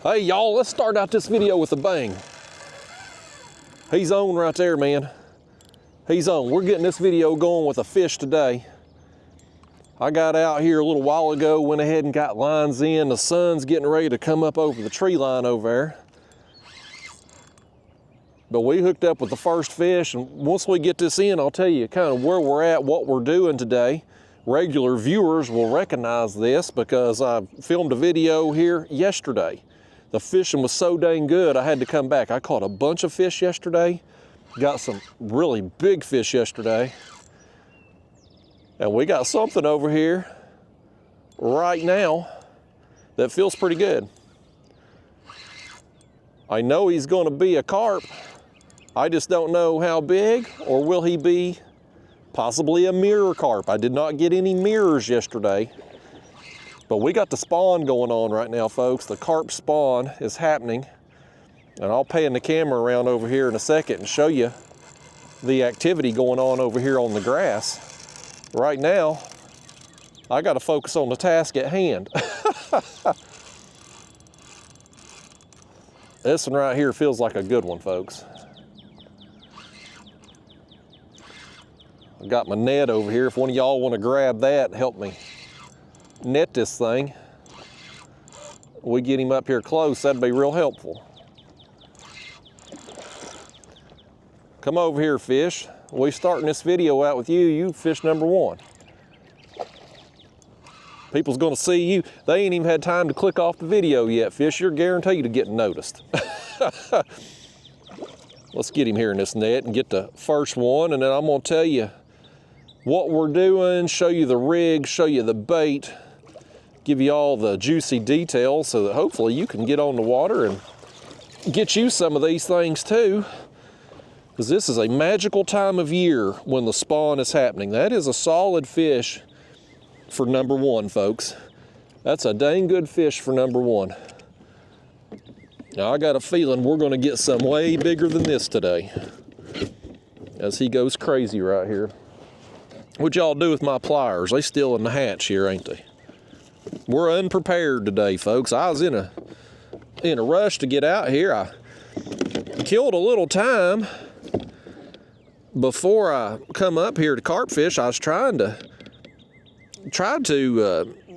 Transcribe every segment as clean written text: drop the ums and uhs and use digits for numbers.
Hey y'all, let's start out this video with a bang. He's on right there, man. He's on. We're getting this video going with a fish today. I got out here a little while ago, went ahead and got lines in. The sun's getting ready to come up over the tree line over there. But we hooked up with the first fish, and once we get this in, I'll tell you kind of where we're at, what we're doing today. Regular viewers will recognize this because I filmed a video here yesterday. The fishing was so dang good, I had to come back. I caught a bunch of fish yesterday, got some really big fish yesterday, and we got something over here right now that feels pretty good. I know he's gonna be a carp. I just don't know how big, or will he be possibly a mirror carp. I did not get any mirrors yesterday, but we got the spawn going on right now, folks. The carp spawn is happening, and I'll pan the camera around over here in a second and show you the activity going on over here on the grass. Right now, I got to focus on the task at hand. This one right here feels like a good one, folks. I got my net over here. If one of y'all want to grab that, help me net this thing. We get him up here close, that'd be real helpful. Come over here, fish. We starting this video out with you fish number one. People's gonna see you. They ain't even had time to click off the video yet, fish. You're guaranteed to get noticed. Let's get him here in this net and get the first one, and then I'm gonna tell you what we're doing, show you the rig, show you the bait, give you all the juicy details so that hopefully you can get on the water and get you some of these things too, because this is a magical time of year when the spawn is happening. That is a solid fish for number one, folks. That's a dang good fish for number one. Now I got a feeling we're gonna get some way bigger than this today as he goes crazy right here. What y'all do with my pliers? They still in the hatch here, ain't they? We're unprepared today, folks. I was in a rush to get out here. I killed a little time before I come up here to carp fish. I was trying to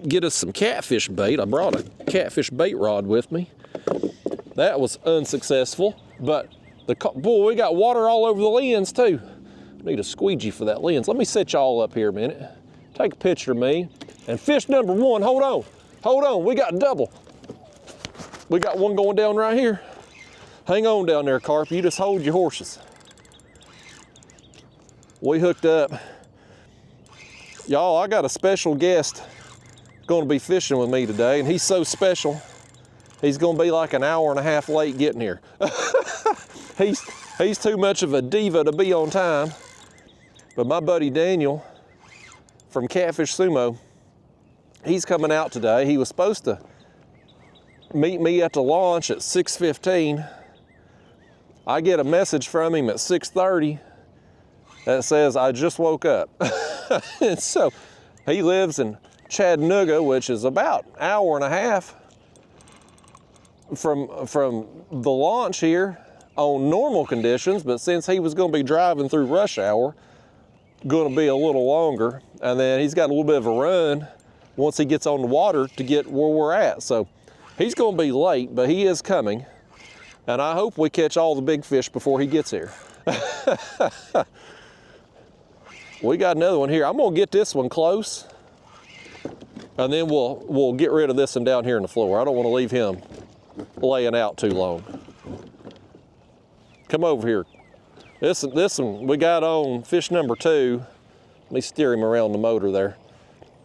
get us some catfish bait. I brought a catfish bait rod with me. That was unsuccessful, but boy, we got water all over the lens too. Need a squeegee for that lens. Let me set y'all up here a minute. Take a picture of me. And fish number one, hold on, we got double. We got one going down right here. Hang on down there, carp, you just hold your horses. We hooked up. Y'all, I got a special guest gonna be fishing with me today, and he's so special, he's gonna be like an hour and a half late getting here. He's too much of a diva to be on time. But my buddy Daniel from Catfish Sumo, he's coming out today. He was supposed to meet me at the launch at 6:15. I get a message from him at 6:30 that says, I just woke up. And so he lives in Chattanooga, which is about an hour and a half from the launch here on normal conditions, but since he was gonna be driving through rush hour, gonna be a little longer, and then he's got a little bit of a run once he gets on the water to get where we're at. So he's gonna be late, but he is coming, and I hope we catch all the big fish before he gets here. We got another one here. I'm gonna get this one close, and then we'll get rid of this one down here in the floor. I don't wanna leave him laying out too long. Come over here. This one we got on fish number two. Let me steer him around the motor there.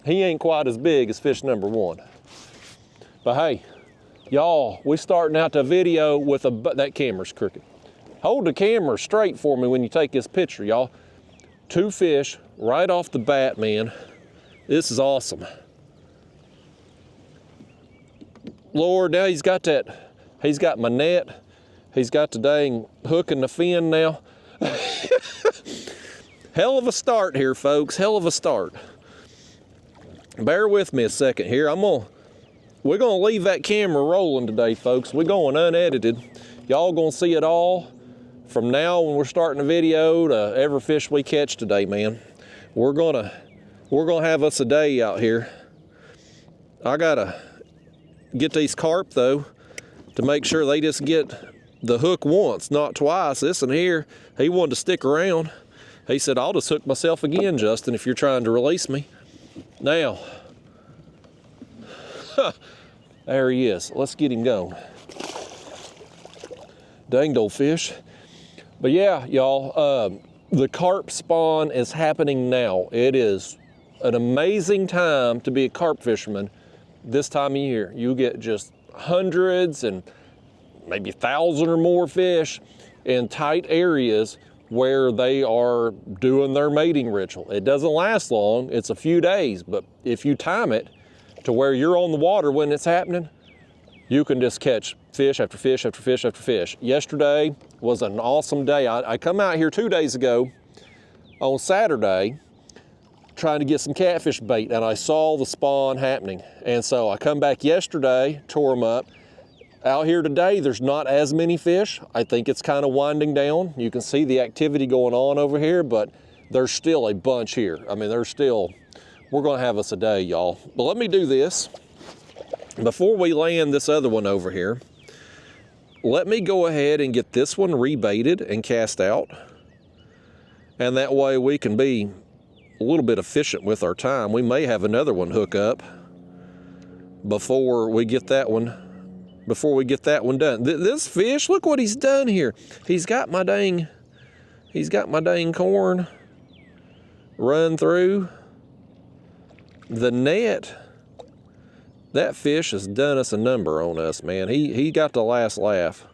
He ain't quite as big as fish number one. But hey, y'all, we starting out the video with that camera's crooked. Hold the camera straight for me when you take this picture, y'all. Two fish right off the bat, man. This is awesome. Lord, now he's got my net. He's got the dang hook in the fin now. Hell of a start here, folks, hell of a start. Bear with me a second here. I'm gonna we're gonna leave that camera rolling today, folks. We're going unedited. Y'all gonna see it all from now when we're starting the video to every fish we catch today, man. We're gonna have us a day out here. I gotta get these carp though to make sure they just get the hook once, not twice. This one here, he wanted to stick around. He said, I'll just hook myself again, Justin, if you're trying to release me. Now, there he is. Let's get him going. Danged old fish. But yeah, y'all, the carp spawn is happening now. It is an amazing time to be a carp fisherman this time of year. You get just hundreds and maybe 1,000 or more fish in tight areas where they are doing their mating ritual. It doesn't last long, it's a few days, but if you time it to where you're on the water when it's happening, you can just catch fish after fish after fish after fish. Yesterday was an awesome day. I come out here 2 days ago on Saturday trying to get some catfish bait, and I saw the spawn happening. And so I come back yesterday, tore them up. Out here today, there's not as many fish. I think it's kind of winding down. You can see the activity going on over here, but there's still a bunch here. I mean, we're gonna have us a day, y'all. But let me do this. Before we land this other one over here, let me go ahead and get this one rebaited and cast out. And that way we can be a little bit efficient with our time. We may have another one hook up before we get that one done. This fish, look what he's done here. He's got my dang corn run through the net. That fish has done us a number on us, man. He got the last laugh.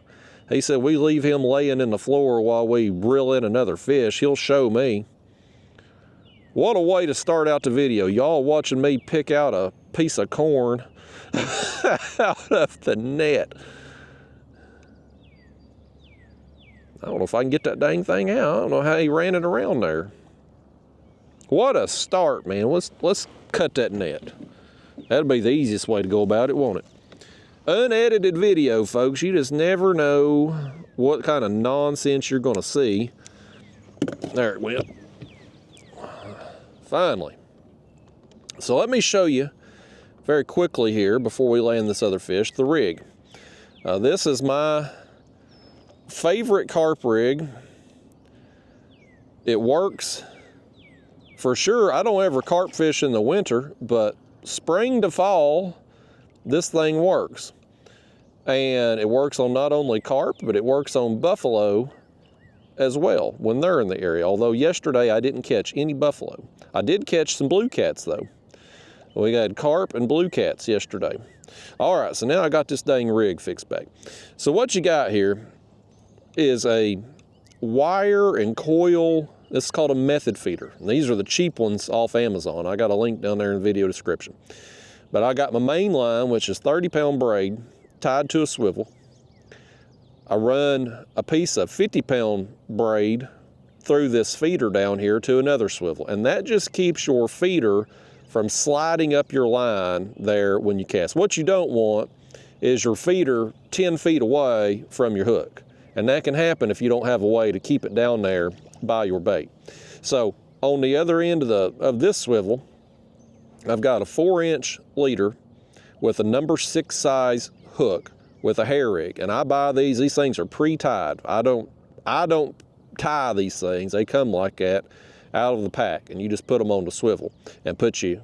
He said we leave him laying in the floor while we reel in another fish. He'll show me. What a way to start out the video. Y'all watching me pick out a piece of corn out of the net. I don't know if I can get that dang thing out. I don't know how he ran it around there. What a start, man. Let's cut that net. That'll be the easiest way to go about it, won't it? Unedited video, folks. You just never know what kind of nonsense you're gonna see. There it went. Finally. So let me show you very quickly here before we land this other fish, the rig. This is my favorite carp rig. It works for sure. I don't ever carp fish in the winter, but spring to fall, this thing works. And it works on not only carp, but it works on buffalo as well when they're in the area. Although yesterday I didn't catch any buffalo. I did catch some blue cats though. We had carp and blue cats yesterday. All right, so now I got this dang rig fixed back. So what you got here is a wire and coil. This is called a method feeder. And these are the cheap ones off Amazon. I got a link down there in the video description. But I got my main line, which is 30-pound braid tied to a swivel. I run a piece of 50-pound braid through this feeder down here to another swivel. And that just keeps your feeder from sliding up your line there when you cast. What you don't want is your feeder 10 feet away from your hook. And that can happen if you don't have a way to keep it down there by your bait. So on the other end of this swivel, I've got a 4-inch leader with a number 6 size hook with a hair rig. And I buy these things are pre-tied. I don't tie these things. They come like that out of the pack, and you just put them on the swivel and put your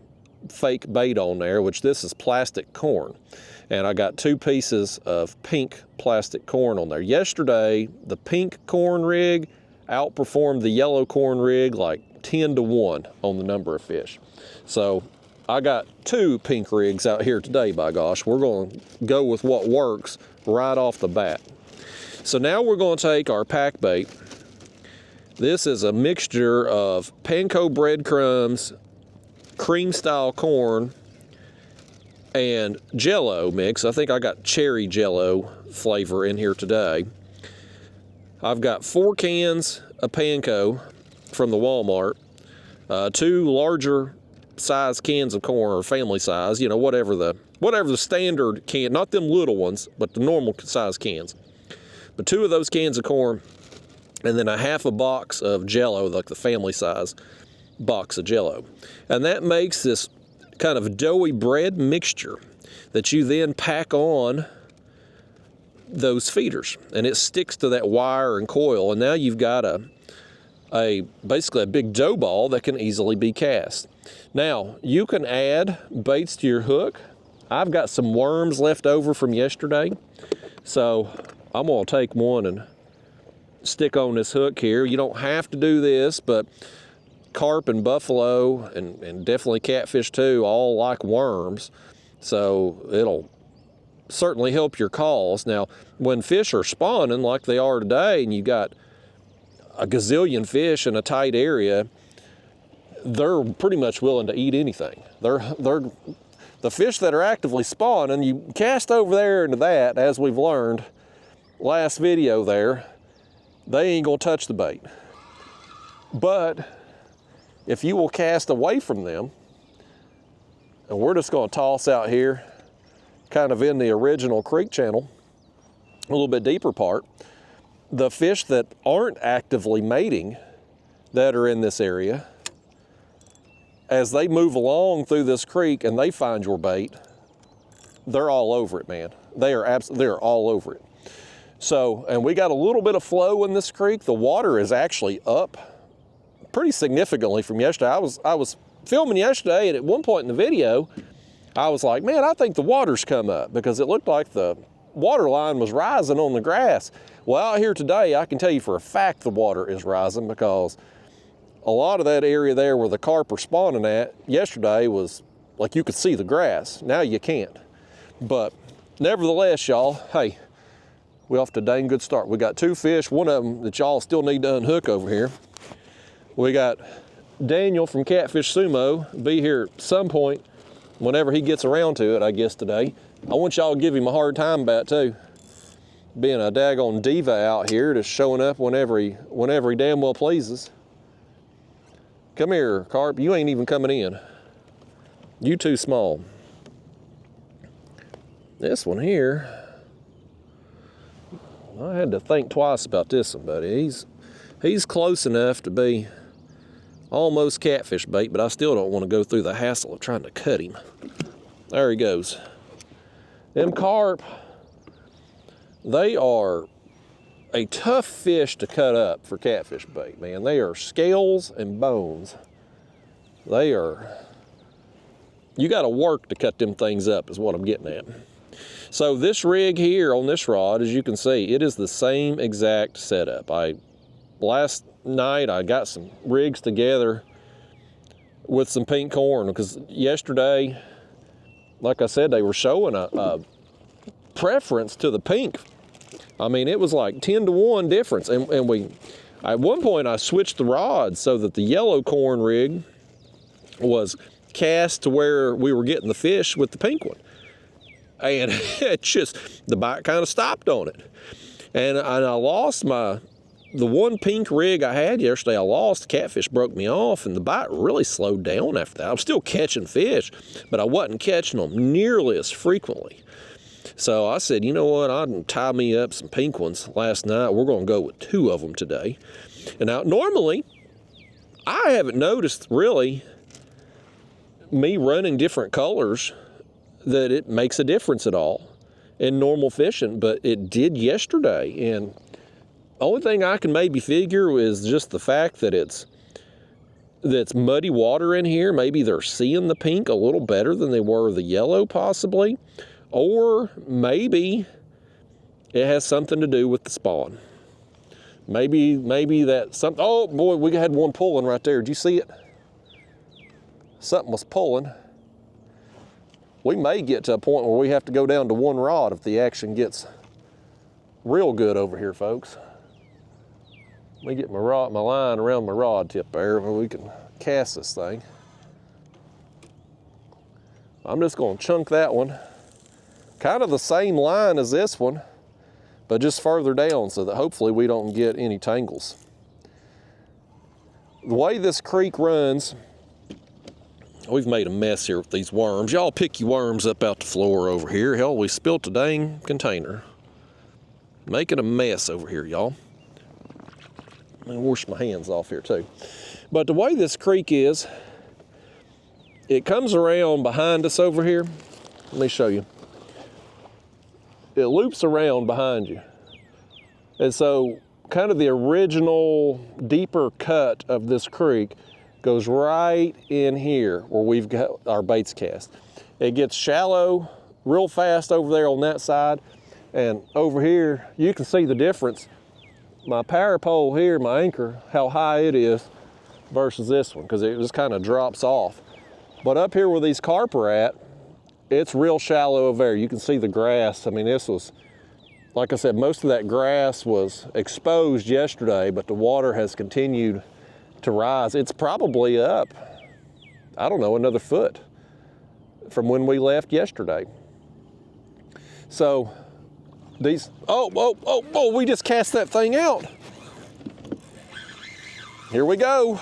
fake bait on there, which this is plastic corn. And I got 2 pieces of pink plastic corn on there. Yesterday, the pink corn rig outperformed the yellow corn rig like 10-1 on the number of fish. So I got 2 pink rigs out here today, by gosh. We're going to go with what works right off the bat. So now we're going to take our pack bait. This is a mixture of panko breadcrumbs, cream style corn, and Jello mix. I think I got cherry Jello flavor in here today. I've got 4 cans of panko from the Walmart, 2 larger size cans of corn, or family size, you know, whatever the whatever the standard can, not them little ones, but the normal size cans. But 2 of those cans of corn, and then a half a box of Jell-O, like the family size box of Jell-O. And that makes this kind of doughy bread mixture that you then pack on those feeders, and it sticks to that wire and coil, and now you've got basically a big dough ball that can easily be cast. Now, you can add baits to your hook. I've got some worms left over from yesterday, so I'm gonna take one and stick on this hook here. You don't have to do this, but carp and buffalo and definitely catfish too all like worms, so it'll certainly help your calls. Now, when fish are spawning like they are today, and you got a gazillion fish in a tight area, they're pretty much willing to eat anything. They're the fish that are actively spawning, you cast over there into that, as we've learned last video there, they ain't gonna touch the bait. But if you will cast away from them, and we're just gonna toss out here, kind of in the original creek channel, a little bit deeper part, the fish that aren't actively mating that are in this area, as they move along through this creek and they find your bait, they're all over it, man. They're all over it. So, and we got a little bit of flow in this creek. The water is actually up pretty significantly from yesterday. I was filming yesterday, and at one point in the video, I was like, man, I think the water's come up, because it looked like the water line was rising on the grass. Well, out here today, I can tell you for a fact the water is rising, because a lot of that area there where the carp are spawning at yesterday was like you could see the grass. Now you can't. But nevertheless, y'all, hey, we're off to a dang good start. We got 2 fish, one of them that y'all still need to unhook over here. We got Daniel from Catfish Sumo, be here at some point whenever he gets around to it, I guess today. I want y'all to give him a hard time about it too. Being a daggone diva out here, just showing up whenever he damn well pleases. Come here, Carp, you ain't even coming in. You too small. This one here, I had to think twice about this one, buddy. He's close enough to be almost catfish bait, but I still don't want to go through the hassle of trying to cut him. There he goes. Them carp, they are a tough fish to cut up for catfish bait, man. They are scales and bones. You got to work to cut them things up is what I'm getting at. So this rig here on this rod, as you can see, it is the same exact setup. Last night I got some rigs together with some pink corn, because yesterday, like I said, they were showing a preference to the pink. I mean, it was like 10-to-1 difference. And at one point I switched the rods so that the yellow corn rig was cast to where we were getting the fish with the pink one. And the bite kind of stopped on it. And I lost the one pink rig I had yesterday. I lost. The catfish broke me off, and the bite really slowed down after that. I was still catching fish, but I wasn't catching them nearly as frequently. So I said, you know what, I'd tie me up some pink ones last night. We're going to go with 2 of them today. And now, normally, I haven't noticed, really, me running different colors, that it makes a difference at all in normal fishing, but it did yesterday. And the only thing I can maybe figure is just the fact that it's muddy water in here. Maybe they're seeing the pink a little better than they were the yellow, possibly. Or maybe it has something to do with the spawn. Maybe that something. Oh boy, we had one pulling right there. Did you see it? Something was pulling. We may get to a point where we have to go down to 1 rod if the action gets real good over here, folks. Let me get my line around my rod tip there, and we can cast this thing. I'm just going to chunk that one. Kind of the same line as this one, but just further down so that hopefully we don't get any tangles. The way this creek runs, We've made a mess here with these worms. Y'all pick your worms up out the floor over here. Hell, we spilt a dang container. Making a mess over here, y'all. Let me wash my hands off here too. But the way this creek is, it comes around behind us over here. Let me show you. It loops around behind you. And so kind of the original deeper cut of this creek goes right in here where we've got our baits cast. It gets shallow real fast over there on that side, and over here you can see the difference. My power pole here, my anchor, how high it is versus this one, because it just kind of drops off. But up here where these carp are at, it's real shallow over there. You can see the grass. I mean, this was, like I said, most of that grass was exposed yesterday, but the water has continued to rise. It's probably up, I don't know, another foot from when we left yesterday. So these, oh, we just cast that thing out. Here we go.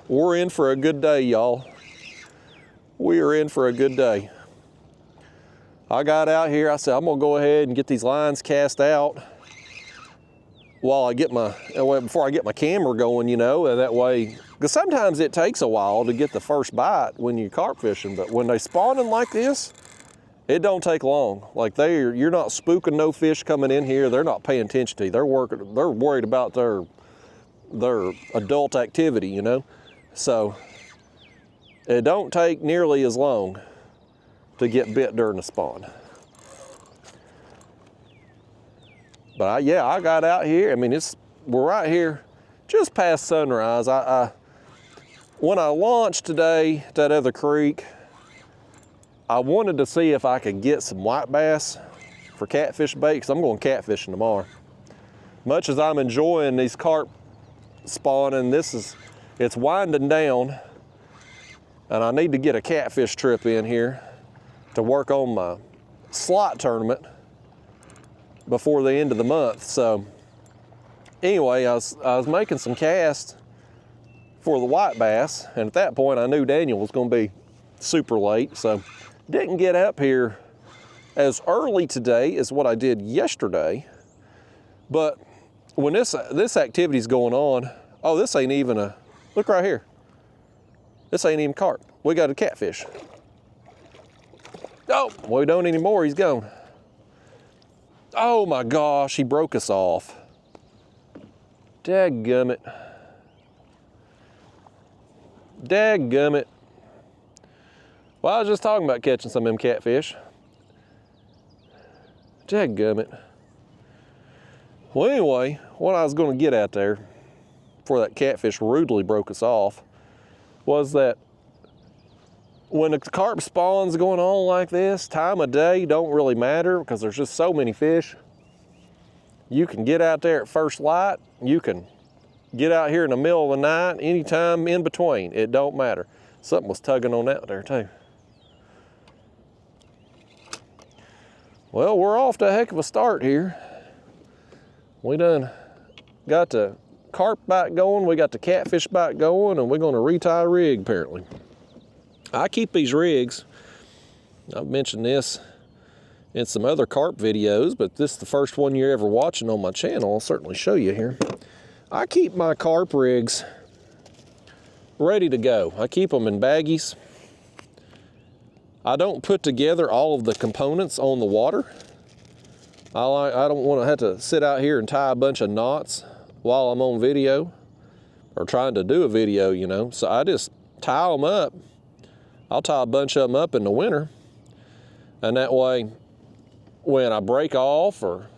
We're in for a good day, y'all. We are in for a good day. I got out here, I said, I'm gonna go ahead and get these lines cast out while I get before I get my camera going, you know, and that way, because sometimes it takes a while to get the first bite when you're carp fishing, but when they spawning like this, it don't take long. Like you're not spooking no fish coming in here. They're not paying attention to you. They're worried about their adult activity, you know? So it don't take nearly as long to get bit during the spawn. But I got out here. I mean, we're right here just past sunrise. When I launched today, that other creek, I wanted to see if I could get some white bass for catfish bait, because I'm going catfishing tomorrow. Much as I'm enjoying these carp spawning, it's winding down, and I need to get a catfish trip in here to work on my slot tournament before the end of the month. So anyway, I was making some casts for the white bass, and at that point I knew Daniel was going to be super late, so didn't get up here as early today as what I did yesterday. But when this activity's going on, oh, this ain't even look right here. This ain't even carp. We got a catfish. Oh, well, we don't anymore, he's gone. Oh my gosh, he broke us off. Dadgummit. Dadgummit. Well, I was just talking about catching some of them catfish. Dadgummit. Well, anyway, what I was going to get at there before that catfish rudely broke us off was that when the carp spawn's going on like this, time of day don't really matter because there's just so many fish. You can get out there at first light. You can get out here in the middle of the night, anytime in between. It don't matter. Something was tugging on that there too. Well, we're off to a heck of a start here. We done got the carp bite going, we got the catfish bite going, and we're gonna retie a rig apparently. I keep these rigs, I've mentioned this in some other carp videos, but this is the first one you're ever watching on my channel. I'll certainly show you here. I keep my carp rigs ready to go. I keep them in baggies. I don't put together all of the components on the water. I don't want to have to sit out here and tie a bunch of knots while I'm on video or trying to do a video, you know. So I just tie them up. I'll tie a bunch of them up in the winter, and that way when I break off or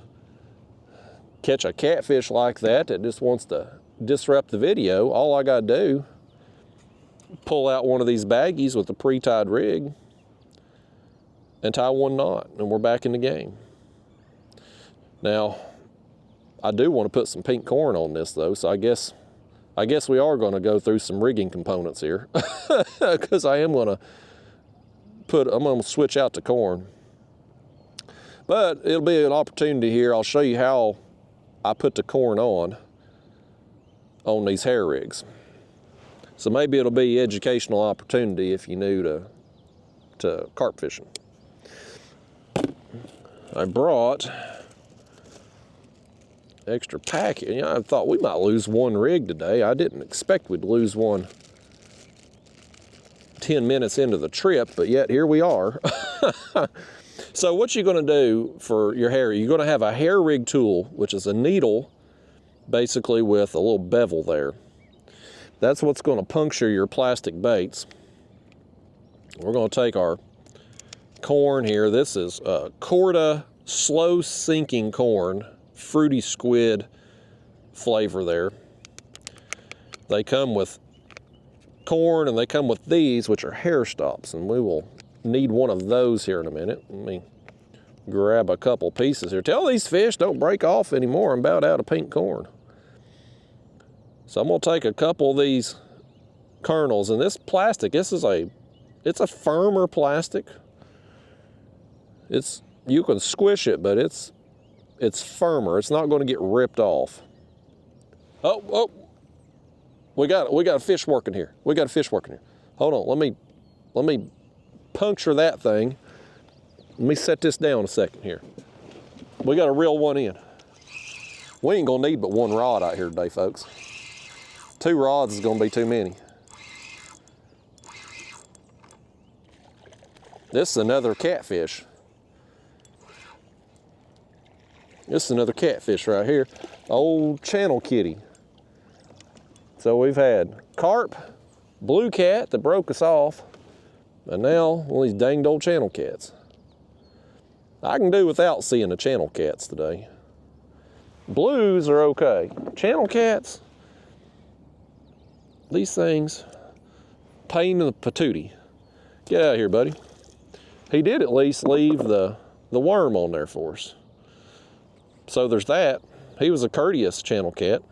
catch a catfish like that just wants to disrupt the video, all I gotta do, pull out one of these baggies with a pre-tied rig and tie one knot, and we're back in the game. Now, I do want to put some pink corn on this though, so I guess we are going to go through some rigging components here because I'm going to switch out to corn. But it'll be an opportunity here. I'll show you how I put the corn on these hair rigs. So maybe it'll be educational opportunity if you're new to carp fishing. I brought extra packet. You know, I thought we might lose one rig today. I didn't expect we'd lose one 10 minutes into the trip, but yet here we are. So what you're gonna do for your hair, you're gonna have a hair rig tool, which is a needle, basically with a little bevel there. That's what's gonna puncture your plastic baits. We're gonna take our corn here. This is Corda slow sinking corn, fruity squid flavor there. They come with corn and they come with these, which are hair stops, and we will need one of those here in a minute. Let me grab a couple pieces here. Tell these fish don't break off anymore. I'm about out of pink corn. So I'm gonna take a couple of these kernels, and this plastic, it's a firmer plastic. You can squish it, but it's firmer. It's not gonna get ripped off. Oh, we got a fish working here. We got a fish working here. Hold on, let me puncture that thing. Let me set this down a second here. We got to reel one in. We ain't gonna need but one rod out here today, folks. 2 rods is gonna be too many. This is another catfish. This is another catfish right here. Old channel kitty. So we've had carp, blue cat that broke us off, and now one of these danged old channel cats. I can do without seeing the channel cats today. Blues are okay. Channel cats, these things, pain in the patootie. Get out of here, buddy. He did at least leave the worm on there for us. So there's that. He was a courteous channel cat.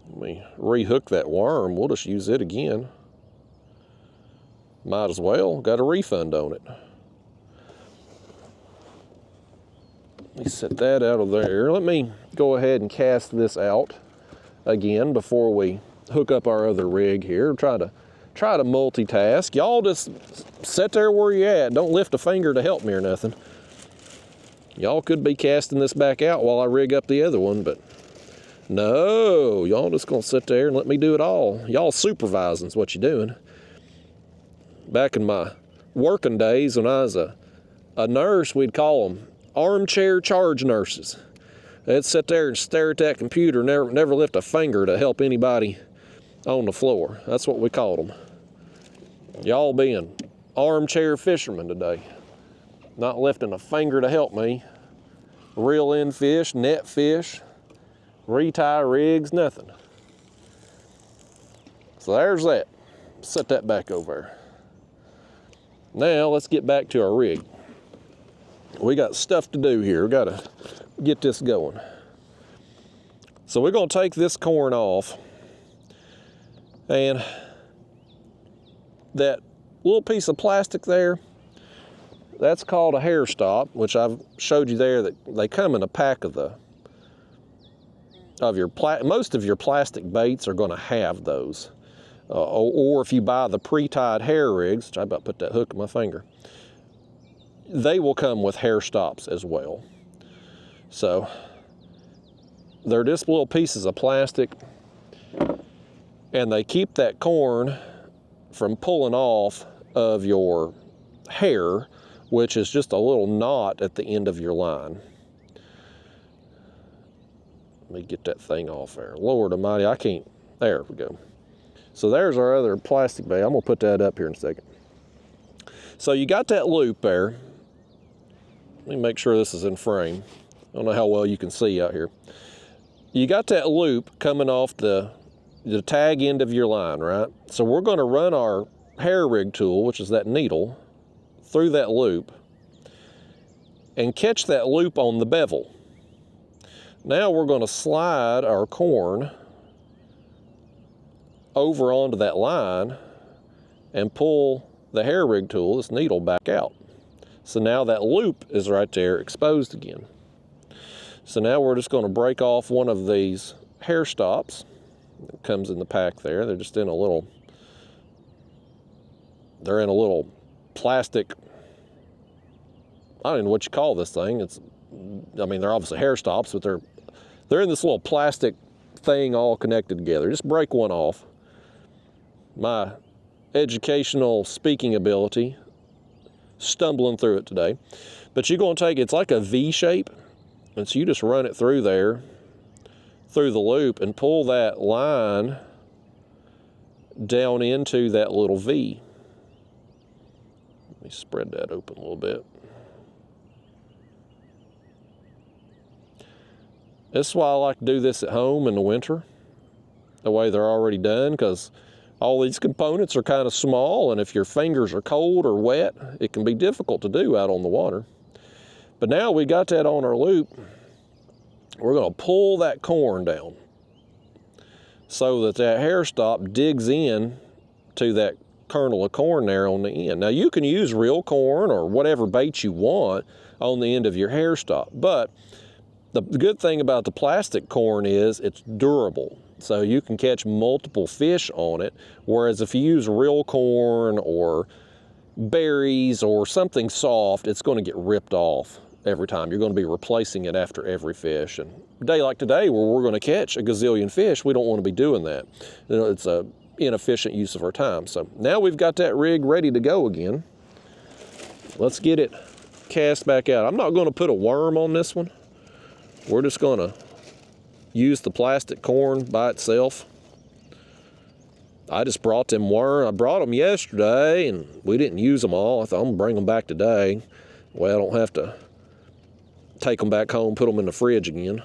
Let me rehook that worm. We'll just use it again. Might as well. Got a refund on it. Let me set that out of there. Let me go ahead and cast this out again before we hook up our other rig here. Try to multitask. Y'all just sit there where you at. Don't lift a finger to help me or nothing. Y'all could be casting this back out while I rig up the other one, but no, y'all just gonna sit there and let me do it all. Y'all supervising is what you're doing. Back in my working days when I was a nurse, we'd call them armchair charge nurses. They'd sit there and stare at that computer, never lift a finger to help anybody on the floor. That's what we called them. Y'all being armchair fishermen today. Not lifting a finger to help me. Reel in fish, net fish, retie rigs, nothing. So there's that. Set that back over there. Now let's get back to our rig. We got stuff to do here. We gotta get this going. So we're gonna take this corn off, and that little piece of plastic there, that's called a hair stop, which I've showed you there, that they come in a pack of most of your plastic baits are gonna have those. Or if you buy the pre-tied hair rigs, which I about put that hook in my finger, they will come with hair stops as well. So they're just little pieces of plastic, and they keep that corn from pulling off of your hair, which is just a little knot at the end of your line. Let me get that thing off there. Lord Almighty, I can't. There we go. So there's our other plastic bait. I'm gonna put that up here in a second. So you got that loop there. Let me make sure this is in frame. I don't know how well you can see out here. You got that loop coming off the tag end of your line, right? So we're gonna run our hair rig tool, which is that needle, through that loop and catch that loop on the bevel. Now we're gonna slide our corn over onto that line and pull the hair rig tool, this needle, back out. So now that loop is right there exposed again. So now we're just gonna break off one of these hair stops. It comes in the pack there. They're just in a little, they're in a little plastic, I don't know what you call this thing. It's, I mean, they're obviously hair stops, but they're in this little plastic thing all connected together. Just break one off. My educational speaking ability, stumbling through it today. But you're going to take, it's like a V shape, and so you just run it through there, through the loop, and pull that line down into that little V. Let me spread that open a little bit. This is why I like to do this at home in the winter, the way they're already done, because all these components are kind of small, and if your fingers are cold or wet, it can be difficult to do out on the water. But now we got that on our loop, we're going to pull that corn down so that that hair stop digs in to that kernel of corn there on the end. Now you can use real corn or whatever bait you want on the end of your hair stop, but the good thing about the plastic corn is it's durable. So you can catch multiple fish on it, whereas if you use real corn or berries or something soft, it's going to get ripped off every time. You're going to be replacing it after every fish. And a day like today where we're going to catch a gazillion fish, we don't want to be doing that. You know, it's a inefficient use of our time. So now we've got that rig ready to go again. Let's get it cast back out. I'm not going to put a worm on this one. We're just going to use the plastic corn by itself. I just brought them worms. I brought them yesterday, and we didn't use them all. I thought I'm going to bring them back today. Well, I don't have to take them back home, put them in the fridge again.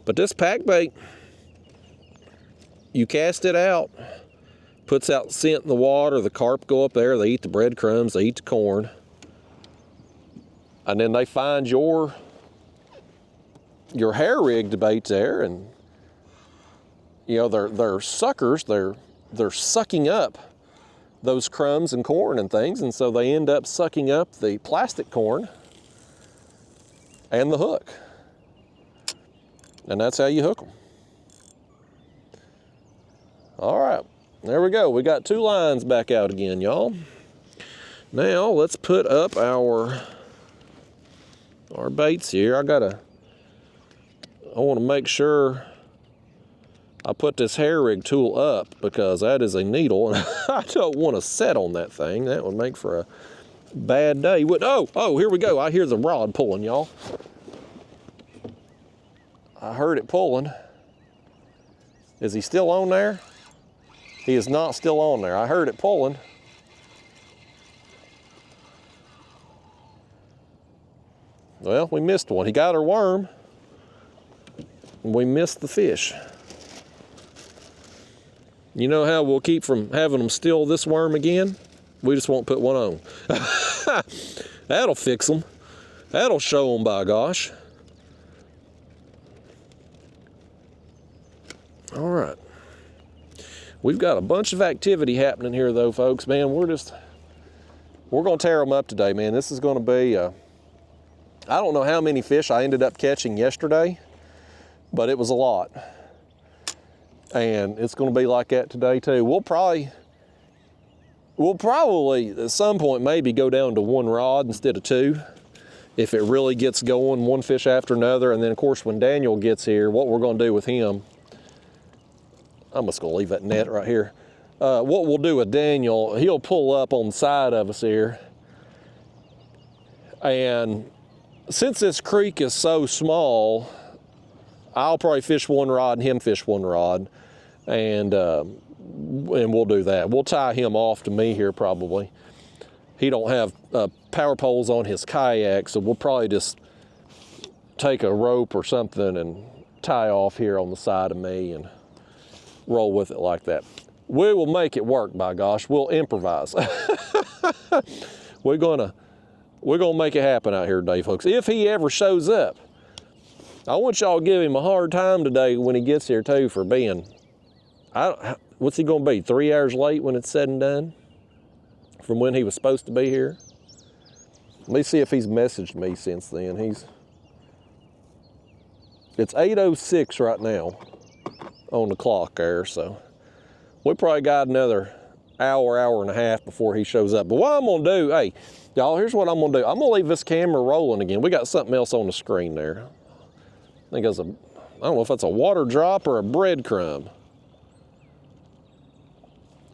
But this pack bait, you cast it out, puts out scent in the water. The carp go up there. They eat the breadcrumbs. They eat the corn. And then they find your hair rigged bait there, and you know they're suckers. They're sucking up those crumbs and corn and things, and so they end up sucking up the plastic corn and the hook, and that's how you hook them. All right, there we go. We got 2 lines back out again, y'all. Now let's put up our baits here. I want to make sure I put this hair rig tool up, because that is a needle, and I don't want to set on that thing. That would make for a bad day. Oh, here we go. I hear the rod pulling, y'all. I heard it pulling. Is he still on there? He is not still on there. I heard it pulling. Well, we missed one. He got our worm. We missed the fish. You know how we'll keep from having them steal this worm again? We just won't put one on. That'll fix them. That'll show them, by gosh. All right. We've got a bunch of activity happening here, though, folks. Man, we're going to tear them up today, man. This is going to be, I don't know how many fish I ended up catching yesterday, but it was a lot. And it's going to be like that today too. We'll probably at some point maybe go down to 1 rod instead of 2 if it really gets going, one fish after another. And then of course when Daniel gets here, what we're going to do with him, I'm just going to leave that net right here. What we'll do with Daniel, he'll pull up on the side of us here. And since this creek is so small, I'll probably fish 1 rod and him fish 1 rod, and we'll do that. We'll tie him off to me here probably. He don't have power poles on his kayak, so we'll probably just take a rope or something and tie off here on the side of me and roll with it like that. We will make it work, by gosh. We'll improvise. We're gonna make it happen out here today, folks. If he ever shows up, I want y'all to give him a hard time today when he gets here too for being, what's he gonna be, 3 hours late when it's said and done from when he was supposed to be here? Let me see if he's messaged me since then. It's 8:06 right now. on the clock there, so we probably got another hour and a half before he shows up. But what I'm gonna do, hey, y'all, here's what I'm gonna do. I'm gonna leave this camera rolling again. We got something else on the screen there. I think it's I don't know if it's a water drop or a breadcrumb.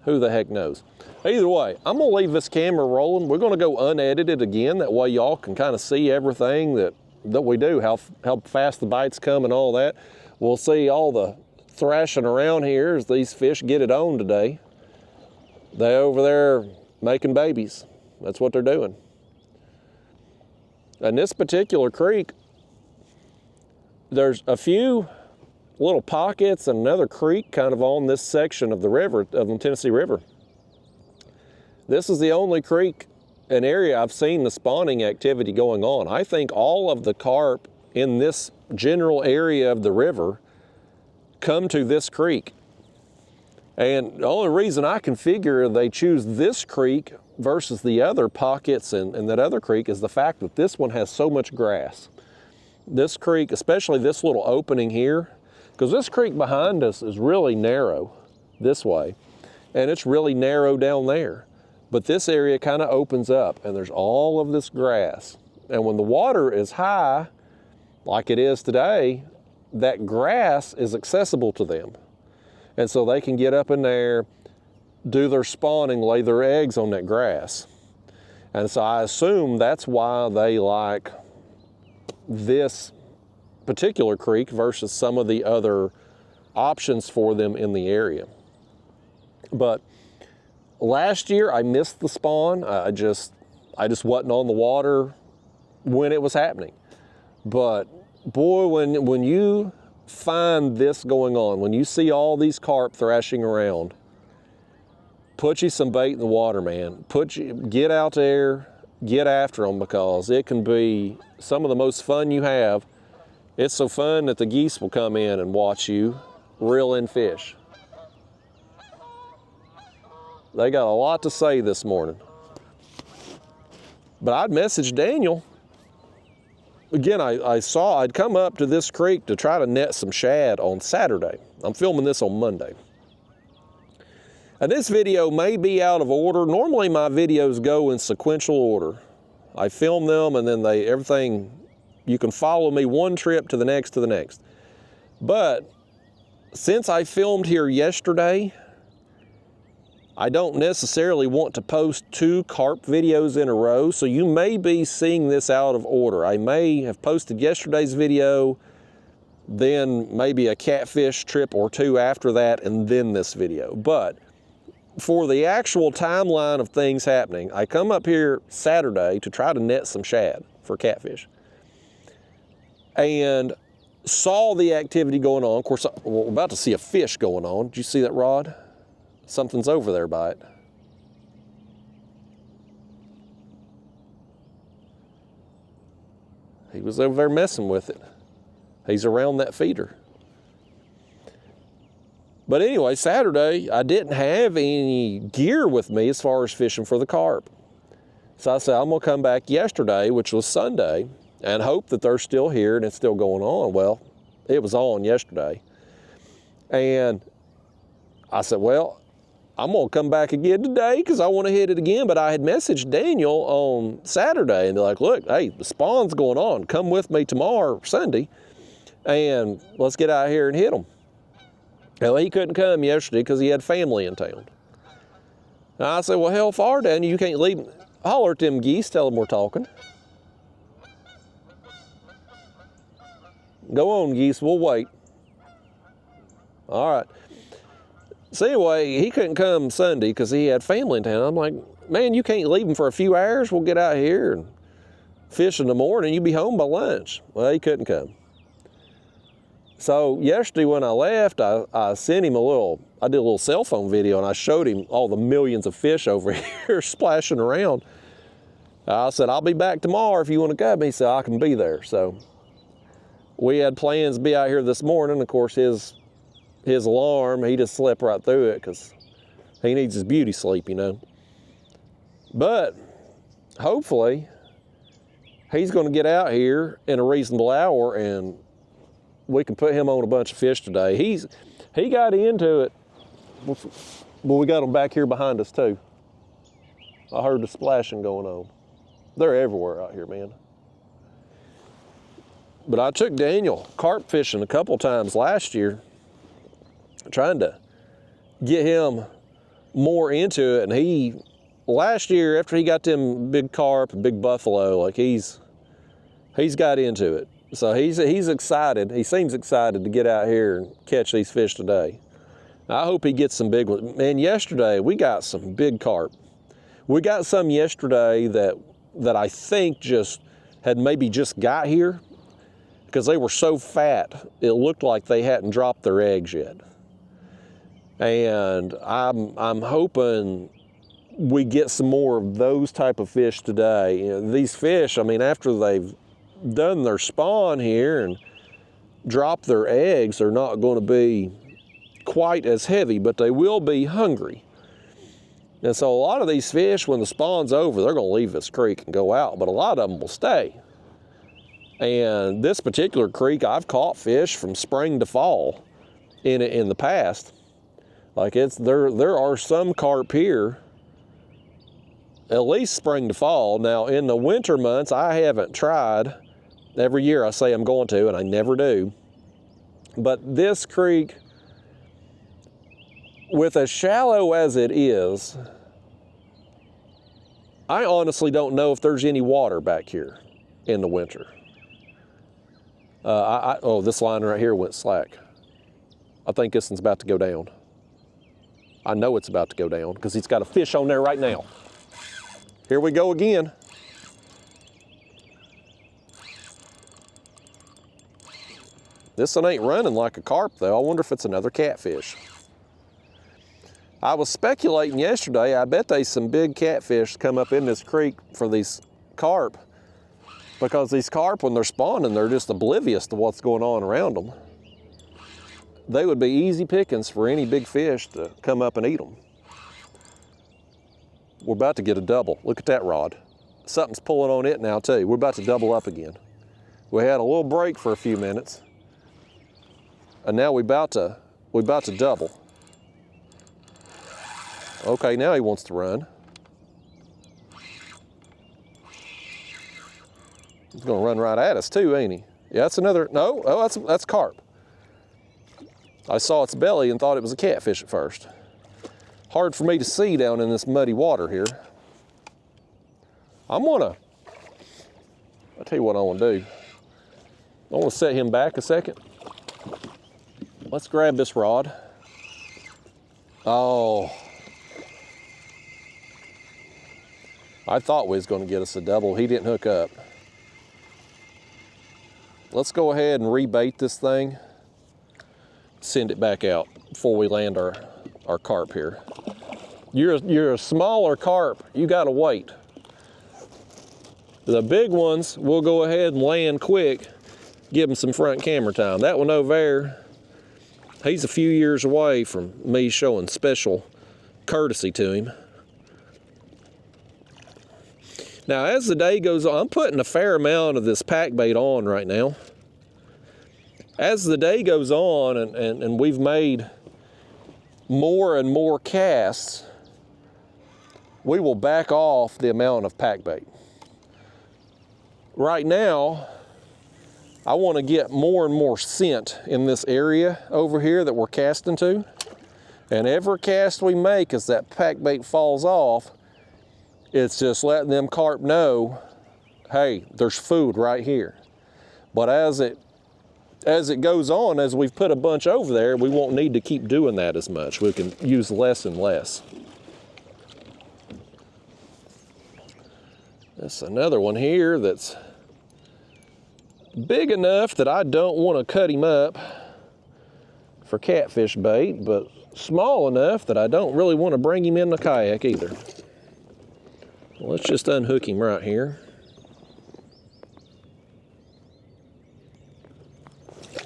Who the heck knows? Either way, I'm gonna leave this camera rolling. We're gonna go unedited again. That way y'all can kind of see everything that we do, how fast the bites come and all that. We'll see all the thrashing around here as these fish get it on today. They over there making babies. That's what they're doing. And this particular creek, there's a few little pockets and another creek kind of on this section of the river, of the Tennessee River. This is the only creek and area I've seen the spawning activity going on. I think all of the carp in this general area of the river come to this creek. And the only reason I can figure they choose this creek versus the other pockets and that other creek is the fact that this one has so much grass. This creek, especially this little opening here, because this creek behind us is really narrow this way, and it's really narrow down there. But this area kind of opens up, and there's all of this grass. And when the water is high, like it is today, that grass is accessible to them. And so they can get up in there, do their spawning, lay their eggs on that grass. And so I assume that's why they like this particular creek versus some of the other options for them in the area. But last year I missed the spawn. I just wasn't on the water when it was happening. But boy, when you find this going on, when you see all these carp thrashing around, put you some bait in the water, man. Get out there, get after them, because it can be some of the most fun you have. It's so fun that the geese will come in and watch you reel in fish. They got a lot to say this morning. But I'd messaged Daniel. Again, I'd come up to this creek to try to net some shad on Saturday. I'm filming this on Monday. And this video may be out of order. Normally my videos go in sequential order. I film them and then everything, you can follow me one trip to the next to the next. But since I filmed here yesterday, I don't necessarily want to post 2 carp videos in a row, so you may be seeing this out of order. I may have posted yesterday's video, then maybe a catfish trip or 2 after that, and then this video. But for the actual timeline of things happening, I come up here Saturday to try to net some shad for catfish, and saw the activity going on. Of course, we're about to see a fish going on. Did you see that rod? Something's over there by it. He was over there messing with it. He's around that feeder. But anyway, Saturday, I didn't have any gear with me as far as fishing for the carp. So I said, I'm gonna come back yesterday, which was Sunday, and hope that they're still here and it's still going on. Well, it was on yesterday. And I said, well, I'm gonna come back again today because I want to hit it again. But I had messaged Daniel on Saturday and they're like, look, hey, the spawn's going on. Come with me tomorrow, Sunday, and let's get out here and hit them. Well, he couldn't come yesterday because he had family in town. And I said, well, hell far, Daniel, you can't leave. Holler at them geese, tell them we're talking. Go on, geese, we'll wait. All right. So anyway, he couldn't come Sunday because he had family in town. I'm like, man, you can't leave him for a few hours. We'll get out here and fish in the morning. You'll be home by lunch. Well, he couldn't come. So yesterday when I left, I sent him I did a little cell phone video and I showed him all the millions of fish over here splashing around. I said, I'll be back tomorrow if you want to come. He said, I can be there. So we had plans to be out here this morning. Of course, his alarm, he just slept right through it because he needs his beauty sleep, you know. But hopefully he's going to get out here in a reasonable hour and we can put him on a bunch of fish today. He got into it. Well, we got them back here behind us too. I heard the splashing going on. They're everywhere out here, man. But I took Daniel carp fishing a couple times last year, trying to get him more into it. And last year, after he got them big carp, big buffalo, like he's got into it. So he's excited. He seems excited to get out here and catch these fish today. I hope he gets some big ones. Man, yesterday we got some big carp. We got some yesterday that I think had maybe just got here because they were so fat, it looked like they hadn't dropped their eggs yet. And I'm hoping we get some more of those type of fish today. You know, these fish, I mean, after they've done their spawn here and dropped their eggs, they're not going to be quite as heavy, but they will be hungry. And so a lot of these fish, when the spawn's over, they're going to leave this creek and go out, but a lot of them will stay. And this particular creek, I've caught fish from spring to fall in the past. Like there are some carp here, at least spring to fall. Now in the winter months, I haven't tried. Every year I say I'm going to, and I never do. But this creek, with as shallow as it is, I honestly don't know if there's any water back here in the winter. Oh, this line right here went slack. I think this one's about to go down. I know it's about to go down because he's got a fish on there right now. Here we go again. This one ain't running like a carp though. I wonder if it's another catfish. I was speculating yesterday, I bet there's some big catfish come up in this creek for these carp, because these carp, when they're spawning, they're just oblivious to what's going on around them. They would be easy pickings for any big fish to come up and eat them. We're about to get a double. Look at that rod. Something's pulling on it now too. We're about to double up again. We had a little break for a few minutes, and now we're about to double. Okay, now he wants to run. He's gonna run right at us too, ain't he? Yeah, that's another, no, oh, that's carp. I saw its belly and thought it was a catfish at first. Hard for me to see down in this muddy water here. I'll tell you what I wanna do. I wanna set him back a second. Let's grab this rod. Oh. I thought we was gonna get us a double. He didn't hook up. Let's go ahead and rebait this thing. Send it back out before we land our carp here. You're a smaller carp, you gotta wait. The big ones, we'll go ahead and land quick, give them some front camera time. That one over there, he's a few years away from me showing special courtesy to him. Now, as the day goes on, I'm putting a fair amount of this pack bait on right now. As the day goes on and we've made more and more casts, we will back off the amount of pack bait. Right now, I want to get more and more scent in this area over here that we're casting to. And every cast we make as that pack bait falls off, it's just letting them carp know, hey, there's food right here. But as it goes on, as we've put a bunch over there, we won't need to keep doing that as much. We can use less and less. That's another one here that's big enough that I don't want to cut him up for catfish bait, but small enough that I don't really want to bring him in the kayak either. Let's just unhook him right here.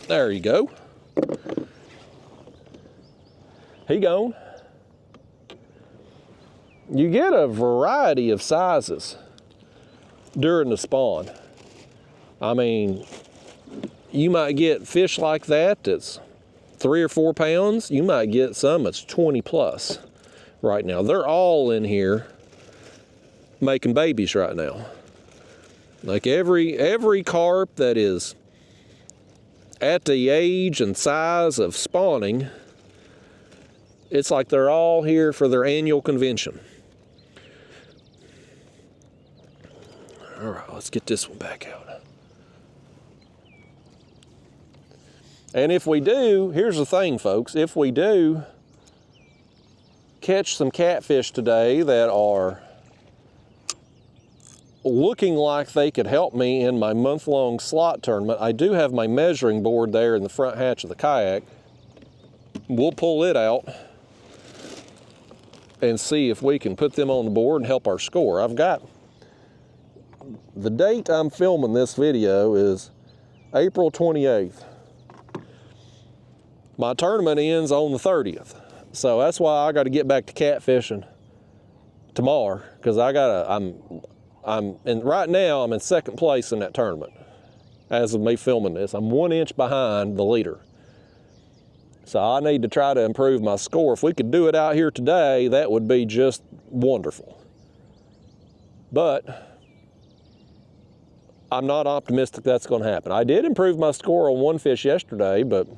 There you go. He gone. You get a variety of sizes during the spawn. I mean, you might get fish like that that's 3 or 4 pounds. You might get some that's 20 plus right now. They're all in here making babies right now. Like every carp that is at the age and size of spawning, it's like they're all here for their annual convention. All right, let's get this one back out. And if we do, here's the thing, folks, if we do catch some catfish today that are looking like they could help me in my month-long slot tournament, I do have my measuring board there in the front hatch of the kayak. We'll pull it out and see if we can put them on the board and help our score. I've got, the date I'm filming this video is April 28th. My tournament ends on the 30th. So that's why I got to get back to catfishing tomorrow, because right now I'm in second place in that tournament. As of me filming this, I'm 1 inch behind the leader. So I need to try to improve my score. If we could do it out here today, that would be just wonderful. But I'm not optimistic that's going to happen. I did improve my score on one fish yesterday, but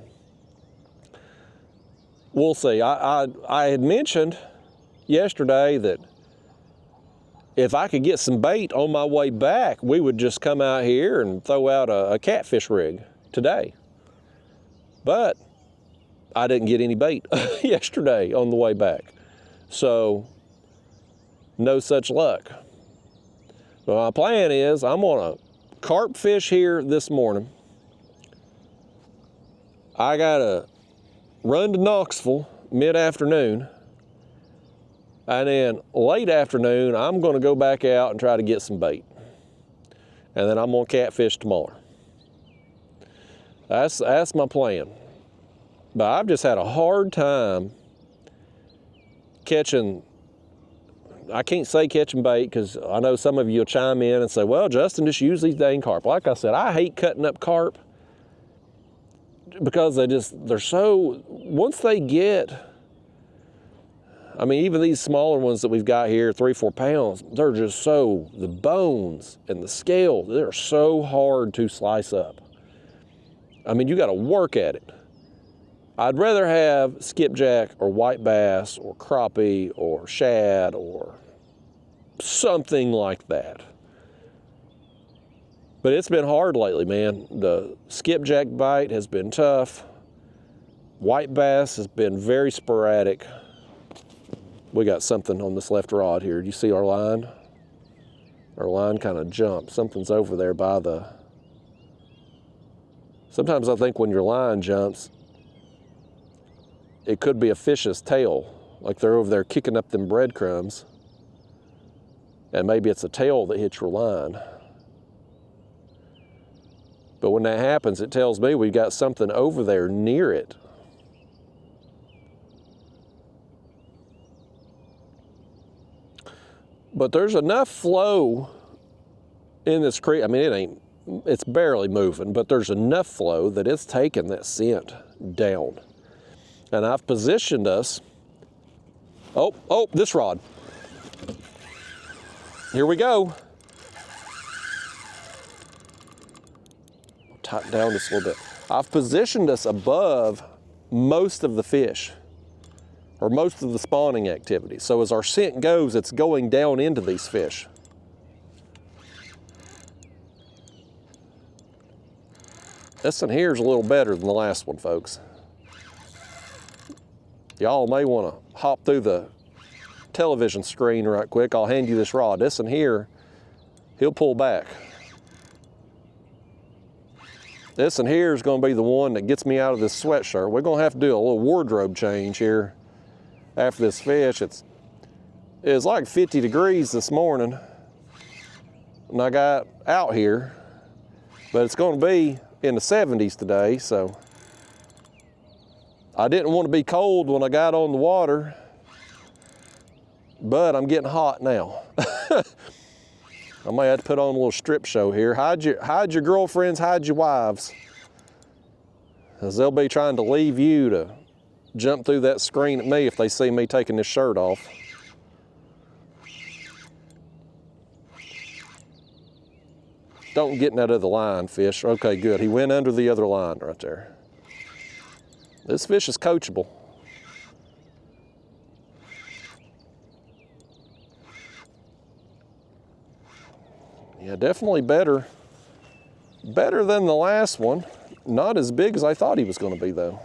we'll see. I had mentioned yesterday that if I could get some bait on my way back, we would just come out here and throw out a catfish rig today. But I didn't get any bait yesterday on the way back. So no such luck. But my plan is I'm gonna carp fish here this morning. I gotta run to Knoxville mid-afternoon, and then late afternoon I'm gonna go back out and try to get some bait, and then I'm gonna catfish tomorrow. That's my plan. But I've just had a hard time catching, I can't say catching bait, because I know some of you will chime in and say, well, Justin, just use these dang carp. Like I said, I hate cutting up carp, because they're so, once they get, I mean, even these smaller ones that we've got here, 3 or 4 pounds, they're just so, the bones and the scales, they're so hard to slice up. I mean, you got to work at it. I'd rather have skipjack or white bass or crappie or shad or something like that. But it's been hard lately, man. The skipjack bite has been tough. White bass has been very sporadic. We got something on this left rod here. Do you see our line? Our line kind of jumped. Something's over there by the... Sometimes I think when your line jumps, it could be a fish's tail. Like they're over there kicking up them breadcrumbs. And maybe it's a tail that hits your line. But when that happens, it tells me we've got something over there near it. But there's enough flow in this creek. I mean, it's barely moving, but there's enough flow that it's taking that scent down. And I've positioned us, oh, this rod. Here we go. Tighten down just a little bit. I've positioned us above most of the fish, or most of the spawning activity. So as our scent goes, it's going down into these fish. This one here is a little better than the last one, folks. Y'all may want to hop through the television screen right quick. I'll hand you this rod. This one here, he'll pull back. This one here is going to be the one that gets me out of this sweatshirt. We're going to have to do a little wardrobe change here after this fish. It was like 50 degrees this morning when I got out here, but it's going to be in the 70s today, so I didn't want to be cold when I got on the water, but I'm getting hot now. I might have to put on a little strip show here. Hide your girlfriends, hide your wives. Because they'll be trying to leave you to jump through that screen at me if they see me taking this shirt off. Don't get in that other line, fish. Okay, good. He went under the other line right there. This fish is coachable. Yeah, definitely better. Better than the last one. Not as big as I thought he was going to be, though.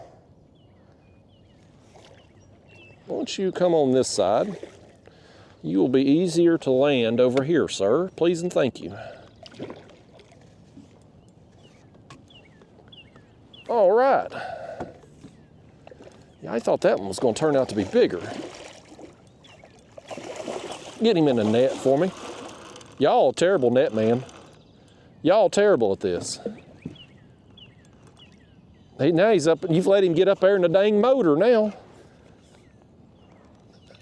Why don't you come on this side? You will be easier to land over here, sir. Please and thank you. All right. Yeah, I thought that one was going to turn out to be bigger. Get him in the net for me. Y'all terrible net man. Y'all terrible at this. Now he's up, you've let him get up there in the dang motor now.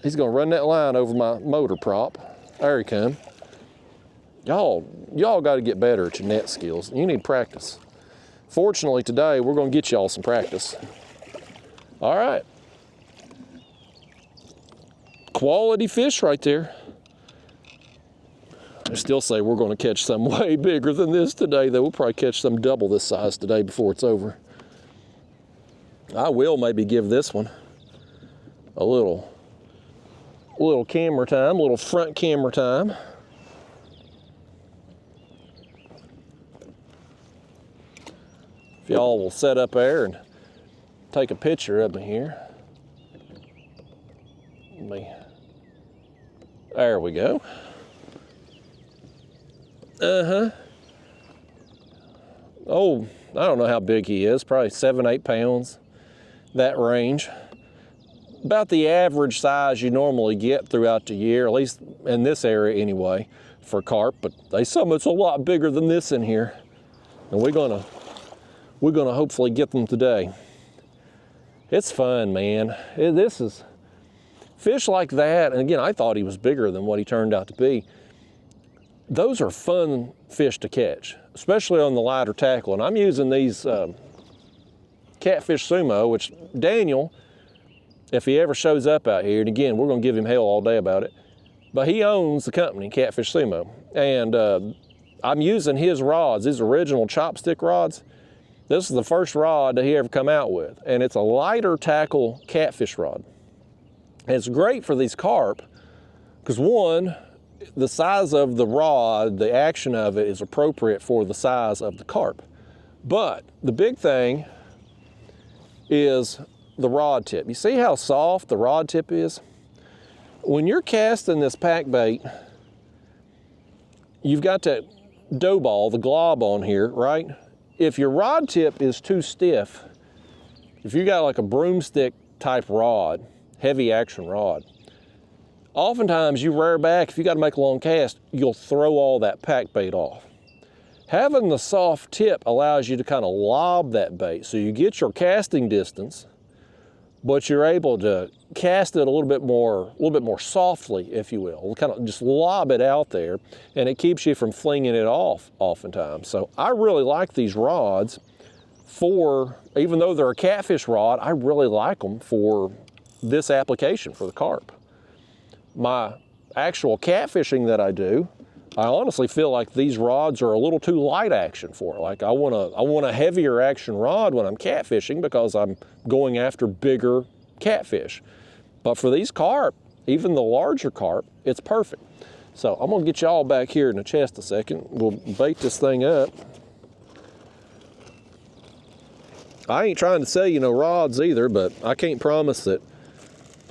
He's gonna run that line over my motor prop. There he come. Y'all gotta get better at your net skills. You need practice. Fortunately today, we're gonna get y'all some practice. All right. Quality fish right there. I still say we're gonna catch some way bigger than this today, though. We'll probably catch some double this size today before it's over. I will maybe give this one a little camera time, a little front camera time. If y'all will set up there and take a picture of me here. There we go. Oh, I don't know how big he is, probably 7, 8 pounds, that range. About the average size you normally get throughout the year, at least in this area anyway, for carp, but they say it's a lot bigger than this in here. And we're gonna hopefully get them today. It's fun, man. This is fish like that, and again, I thought he was bigger than what he turned out to be. Those are fun fish to catch, especially on the lighter tackle. And I'm using these Catfish Sumo, which Daniel, if he ever shows up out here, and again, we're gonna give him hell all day about it, but he owns the company, Catfish Sumo. And I'm using his rods, his original chopstick rods. This is the first rod that he ever come out with, and it's a lighter tackle catfish rod. And it's great for these carp, because one, the size of the rod, the action of it is appropriate for the size of the carp. But the big thing is the rod tip. You see how soft the rod tip is? When you're casting this pack bait, you've got that dough ball, the glob on here, right? If your rod tip is too stiff, if you got like a broomstick type rod, heavy action rod, oftentimes you rear back, if you got to make a long cast, you'll throw all that pack bait off. Having the soft tip allows you to kind of lob that bait, so you get your casting distance, but you're able to cast it a little bit more softly, if you will. Kind of just lob it out there, and it keeps you from flinging it off oftentimes. So I really like these rods for, even though they're a catfish rod, I really like them for this application for the carp. My actual catfishing that I do, I honestly feel like these rods are a little too light action for it. Like I want a heavier action rod when I'm catfishing because I'm going after bigger catfish. But for these carp, even the larger carp, it's perfect. So I'm gonna get y'all back here in the chest a second. We'll bait this thing up. I ain't trying to sell you no rods either, but I can't promise that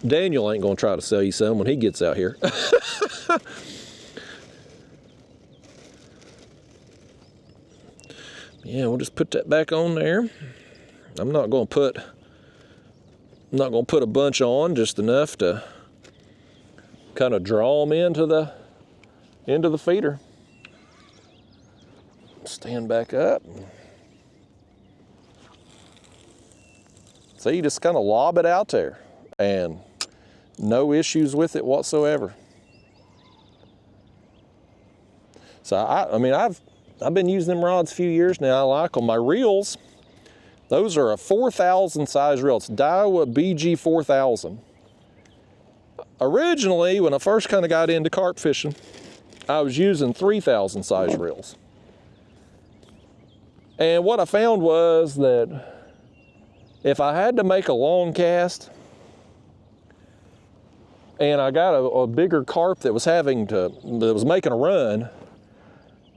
Daniel ain't gonna try to sell you some when he gets out here. Yeah, we'll just put that back on there. I'm not gonna put a bunch on, just enough to kind of draw them into the feeder. Stand back up. So you just kind of lob it out there, and no issues with it whatsoever. So I mean, I've been using them rods a few years now. I like them. My reels, Those are a 4,000 size reel. It's Daiwa BG 4000. Originally, when I first kind of got into carp fishing, I was using 3,000 size reels. And what I found was that if I had to make a long cast and I got a bigger carp that was making a run,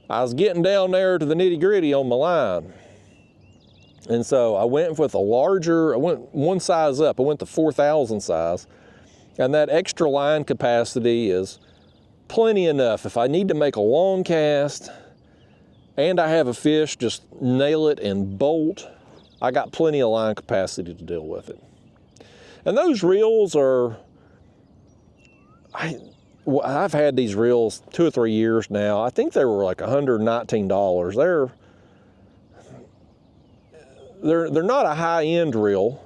I was getting down there to the nitty gritty on my line. And so I went with I went one size up, I went to 4,000 size. And that extra line capacity is plenty enough. If I need to make a long cast and I have a fish, just nail it and bolt, I got plenty of line capacity to deal with it. And those reels are, I've had these reels 2 or 3 years now. I think they were like $119. They're not a high-end reel,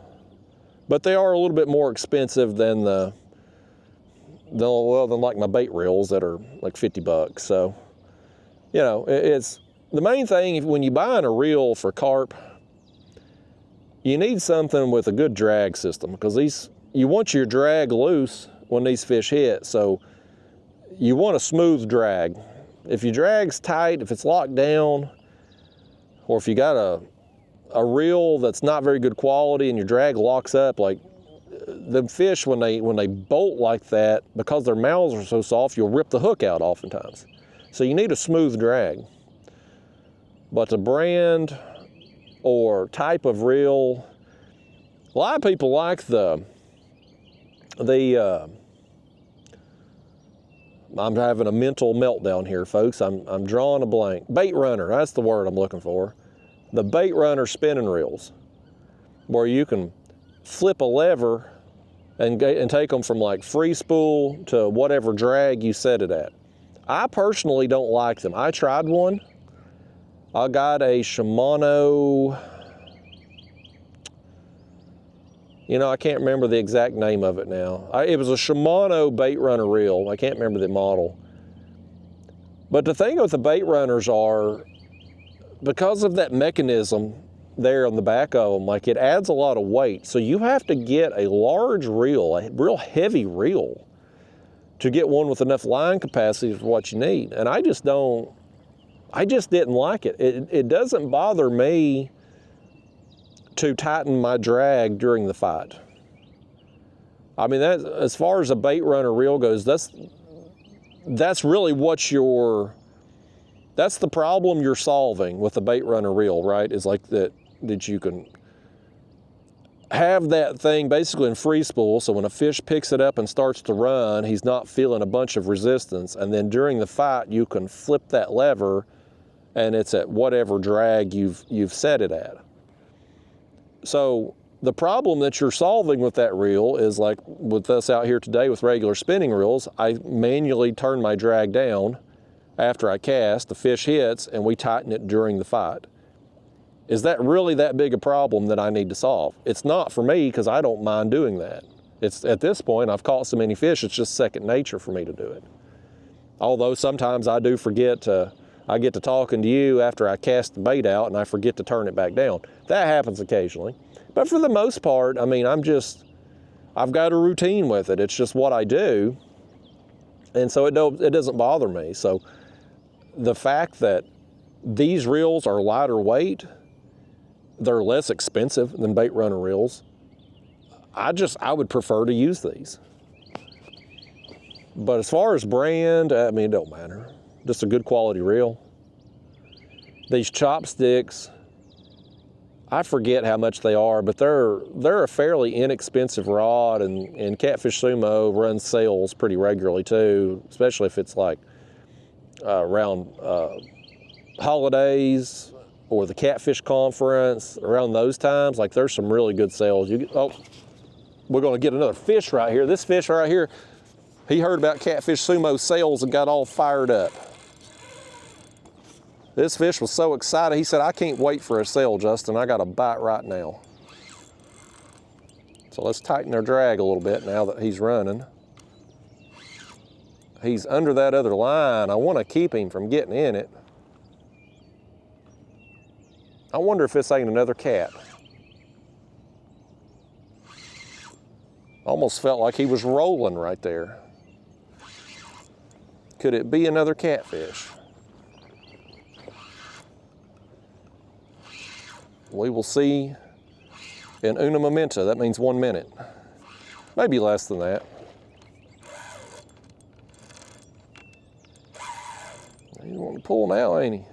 but they are a little bit more expensive than than like my bait reels that are like 50 bucks. So, you know, it's the main thing when you buy a reel for carp, you need something with a good drag system, because you want your drag loose when these fish hit. So you want a smooth drag. If your drag's tight, if it's locked down, or if you got a reel that's not very good quality and your drag locks up, like the fish, when they bolt like that, because their mouths are so soft, you'll rip the hook out oftentimes. So you need a smooth drag. But the brand or type of reel, a lot of people like I'm having a mental meltdown here, folks. I'm drawing a blank. Bait runner, that's the word I'm looking for. The bait runner spinning reels, where you can flip a lever and take them from like free spool to whatever drag you set it at. I personally don't like them. I tried one. I got a Shimano, you know, I can't remember the exact name of it now. It was a Shimano bait runner reel. I can't remember the model. But the thing with the bait runners are, because of that mechanism there on the back of them, like, it adds a lot of weight. So you have to get a large reel, a real heavy reel, to get one with enough line capacity for what you need. And I just didn't like it. It doesn't bother me to tighten my drag during the fight. I mean, that, as far as a bait runner reel goes, that's really that's the problem you're solving with the bait runner reel, right? Is like that you can have that thing basically in free spool, so when a fish picks it up and starts to run, he's not feeling a bunch of resistance, and then during the fight you can flip that lever and it's at whatever drag you've set it at. So the problem that you're solving with that reel is, like with us out here today with regular spinning reels, I manually turn my drag down after I cast, the fish hits, and we tighten it during the fight. Is that really that big a problem that I need to solve? It's not for me, because I don't mind doing that. It's, at this point, I've caught so many fish, it's just second nature for me to do it. Although sometimes I do forget I get to talking to you after I cast the bait out and I forget to turn it back down. That happens occasionally. But for the most part, I mean, I've got a routine with it. It's just what I do. And so it doesn't bother me. So the fact that these reels are lighter weight, they're less expensive than bait runner reels, I would prefer to use these. But as far as brand, I mean, it don't matter. Just a good quality reel. These chopsticks, I forget how much they are, but they're a fairly inexpensive rod, and Catfish Sumo runs sales pretty regularly too, especially if it's like around holidays or the Catfish Conference, around those times. Like, there's some really good sales. We're gonna get another fish right here. This fish right here, he heard about Catfish Sumo sales and got all fired up. This fish was so excited, he said, "I can't wait for a sale, Justin. I got a bite right now." So let's tighten our drag a little bit now that he's running. He's under that other line. I want to keep him from getting in it. I wonder if this ain't another cat. Almost felt like he was rolling right there. Could it be another catfish? We will see in una momenta. That means 1 minute. Maybe less than that. He's wanting to pull now, ain't he?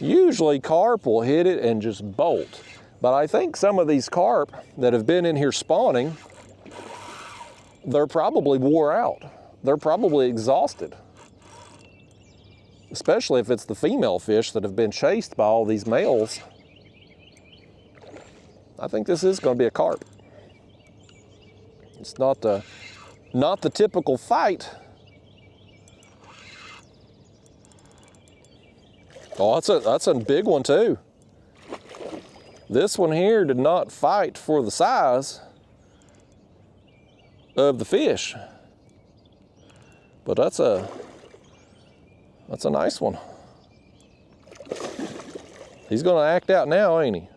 Usually carp will hit it and just bolt. But I think some of these carp that have been in here spawning, they're probably wore out. They're probably exhausted. Especially if it's the female fish that have been chased by all these males. I think this is going to be a carp. It's not the typical fight. Oh, that's a big one too. This one here did not fight for the size of the fish, but that's a nice one. He's gonna act out now, ain't he?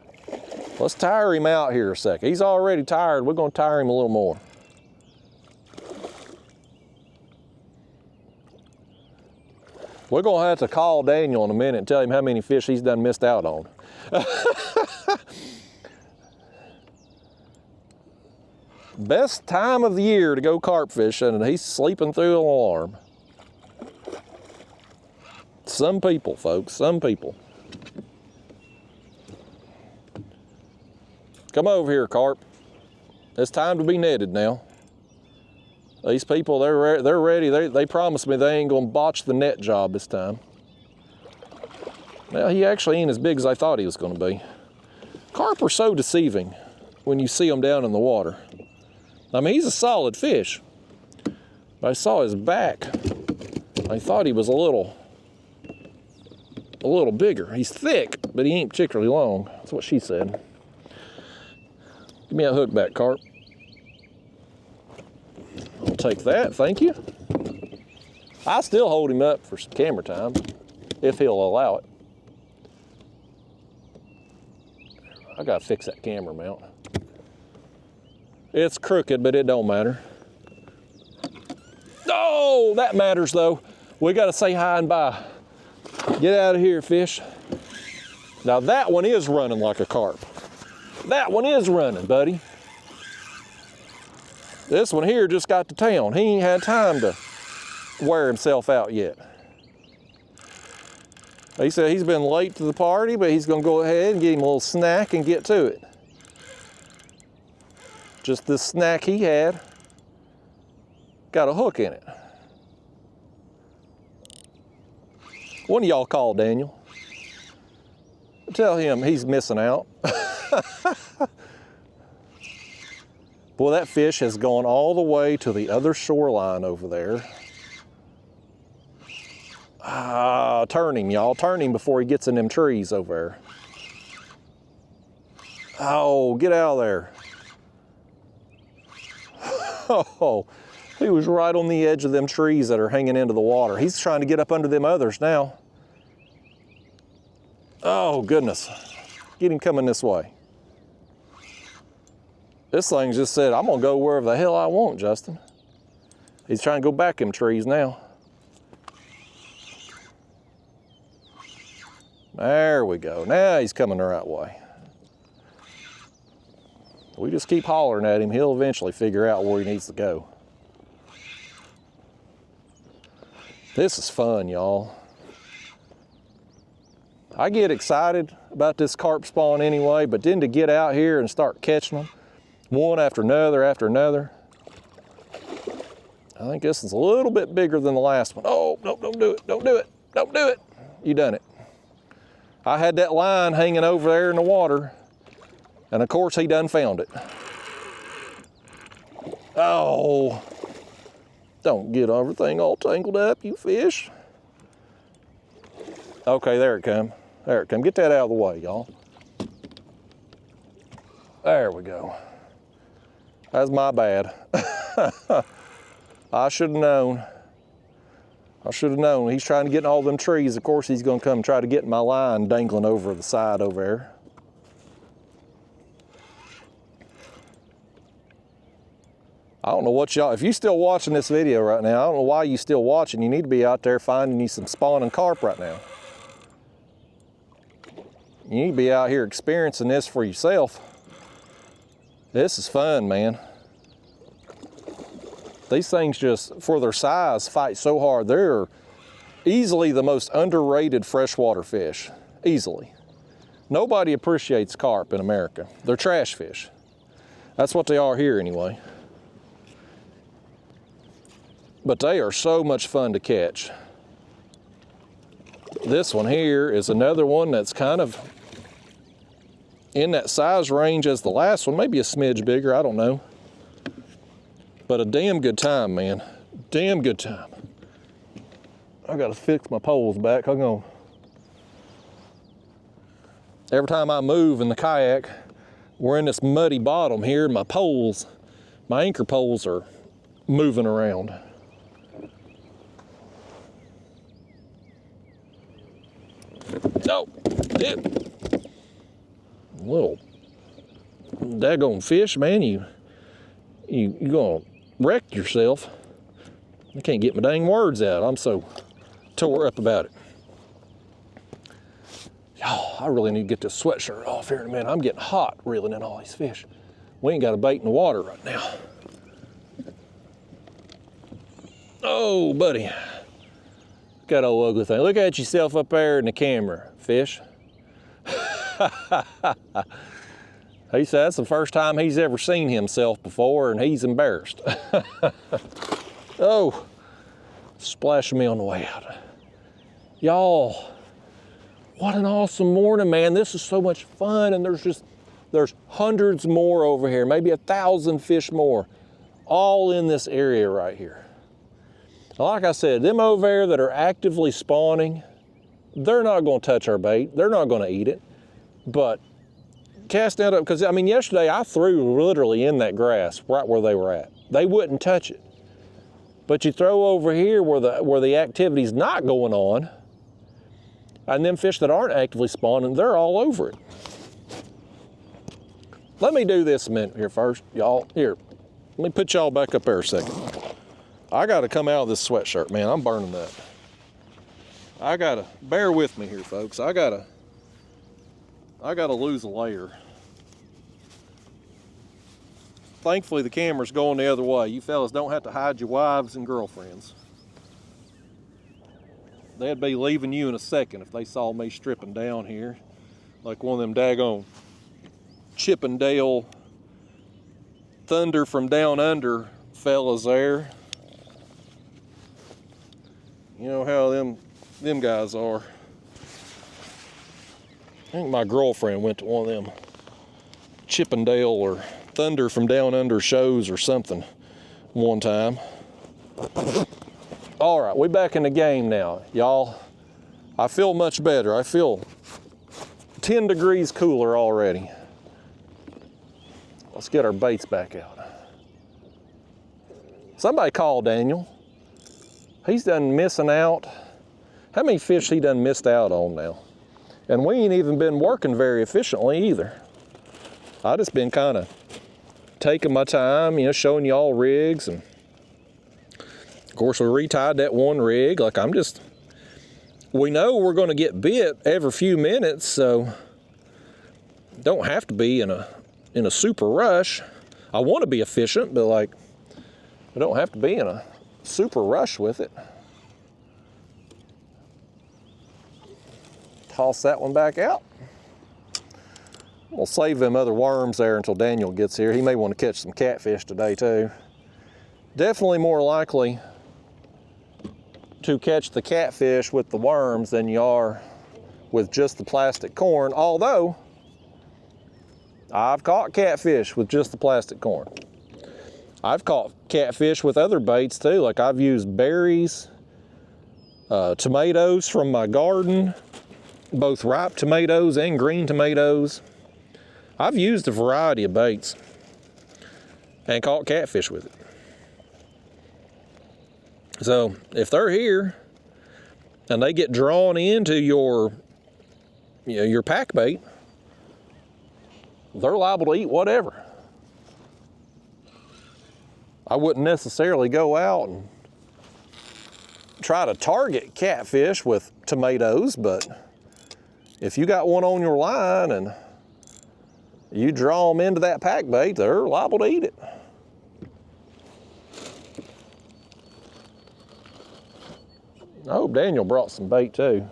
Let's tire him out here a second. He's already tired. We're gonna tire him a little more. We're gonna have to call Daniel in a minute and tell him how many fish he's done missed out on. Best time of the year to go carp fishing, and he's sleeping through an alarm. Some people, folks, some people. Come over here, carp. It's time to be netted now. These people, they're ready. They promised me they ain't gonna botch the net job this time. Well, he actually ain't as big as I thought he was gonna be. Carp are so deceiving when you see them down in the water. I mean, he's a solid fish. I saw his back. I thought he was a little bigger. He's thick, but he ain't particularly long. That's what she said. Give me a hook back, carp. I'll take that, thank you. I still hold him up for some camera time, if he'll allow it. I gotta fix that camera mount. It's crooked, but it don't matter. Oh, that matters though. We gotta say hi and bye. Get out of here, fish. Now that one is running like a carp. That one is running, buddy. This one here just got to town. He ain't had time to wear himself out yet. He said he's been late to the party, but he's gonna go ahead and get him a little snack and get to it. Just this snack he had got a hook in it. One of y'all call Daniel. Tell him he's missing out. Boy, that fish has gone all the way to the other shoreline over there. Turn him, y'all. Turn him before he gets in them trees over there. Oh, get out of there. Oh, he was right on the edge of them trees that are hanging into the water. He's trying to get up under them others now. Oh, goodness. Get him coming this way. This thing just said, I'm gonna go wherever the hell I want, Justin. He's trying to go back them trees now. There we go. Now he's coming the right way. We just keep hollering at him. He'll eventually figure out where he needs to go. This is fun, y'all. I get excited about this carp spawn anyway, but then to get out here and start catching them, one after another after another. I think this is a little bit bigger than the last one. Oh, no, don't do it, don't do it, don't do it. You done it. I had that line hanging over there in the water, and of course he done found it. Oh, don't get everything all tangled up, you fish. Okay, there it come. There it come. Get that out of the way, y'all. There we go. That's my bad. I should have known. I should have known. He's trying to get in all them trees. Of course, he's going to come try to get my line dangling over the side over there. I don't know what y'all, if you still watching this video right now, I don't know why you still watching. You need to be out there finding you some spawning carp right now. You need to be out here experiencing this for yourself. This is fun, man. These things just, for their size, fight so hard. They're easily the most underrated freshwater fish, easily. Nobody appreciates carp in America. They're trash fish. That's what they are here anyway. But they are so much fun to catch. This one here is another one that's kind of in that size range as the last one, maybe a smidge bigger, I don't know. But a damn good time, man. Damn good time. I gotta fix my poles back, hang on. Every time I move in the kayak, we're in this muddy bottom here, and my poles, my anchor poles are moving around. Oh, it. Little daggone fish, man, you gonna wreck yourself. I can't get my dang words out. I'm so tore up about it. Oh, I really need to get this sweatshirt off here in a minute. I'm getting hot reeling in all these fish. We ain't got a bait in the water right now. Oh, buddy. Look at that old ugly thing. Look at yourself up there in the camera, fish. He said that's the first time he's ever seen himself before, and he's embarrassed. Oh, splashing me on the way out. Y'all, what an awesome morning, man. This is so much fun, and there's hundreds more over here, maybe 1,000 fish more, all in this area right here. Like I said, them over there that are actively spawning, they're not gonna touch our bait. They're not gonna eat it. But cast that up, because I mean, yesterday I threw literally in that grass right where they were at. They wouldn't touch it. But you throw over here where the activity's not going on, and them fish that aren't actively spawning, they're all over it. Let me do this a minute here first, y'all. Here, let me put y'all back up there a second. I gotta come out of this sweatshirt, man. I'm burning up. I gotta, bear with me here, folks. I gotta lose a layer. Thankfully, the camera's going the other way. You fellas don't have to hide your wives and girlfriends. They'd be leaving you in a second if they saw me stripping down here like one of them daggone Chippendale Thunder from Down Under fellas there. You know how them guys are. I think my girlfriend went to one of them Chippendale or Thunder from Down Under shows or something one time. All right, we back in the game now, y'all. I feel much better. I feel 10 degrees cooler already. Let's get our baits back out. Somebody call Daniel. He's done missing out. How many fish he done missed out on now? And we ain't even been working very efficiently either. I just been kind of taking my time, you know, showing y'all rigs, and of course we retied that one rig. Like we know we're going to get bit every few minutes, so don't have to be in a super rush. I want to be efficient, but like I don't have to be in a super rush with it. Toss that one back out. We'll save them other worms there until Daniel gets here. He may want to catch some catfish today too. Definitely more likely to catch the catfish with the worms than you are with just the plastic corn, although I've caught catfish with just the plastic corn. I've caught catfish with other baits too, like I've used berries, tomatoes from my garden, both ripe tomatoes and green tomatoes. I've used a variety of baits and caught catfish with it. So if they're here and they get drawn into your pack bait, they're liable to eat whatever. I wouldn't necessarily go out and try to target catfish with tomatoes, but if you got one on your line and you draw them into that pack bait, they're liable to eat it. I hope Daniel brought some bait too,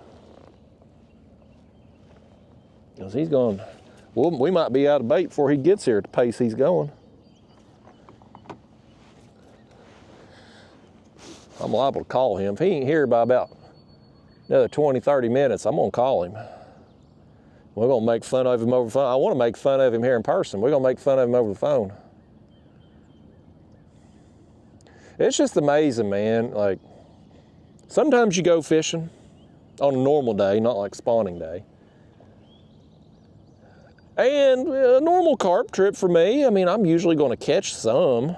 because he's going, well, we might be out of bait before he gets here at the pace he's going. I'm liable to call him. If he ain't here by about another 20, 30 minutes, I'm gonna call him. We're gonna make fun of him over the phone. I wanna make fun of him here in person. We're gonna make fun of him over the phone. It's just amazing, man. Like, sometimes you go fishing on a normal day, not like spawning day. And a normal carp trip for me, I mean, I'm usually gonna catch some.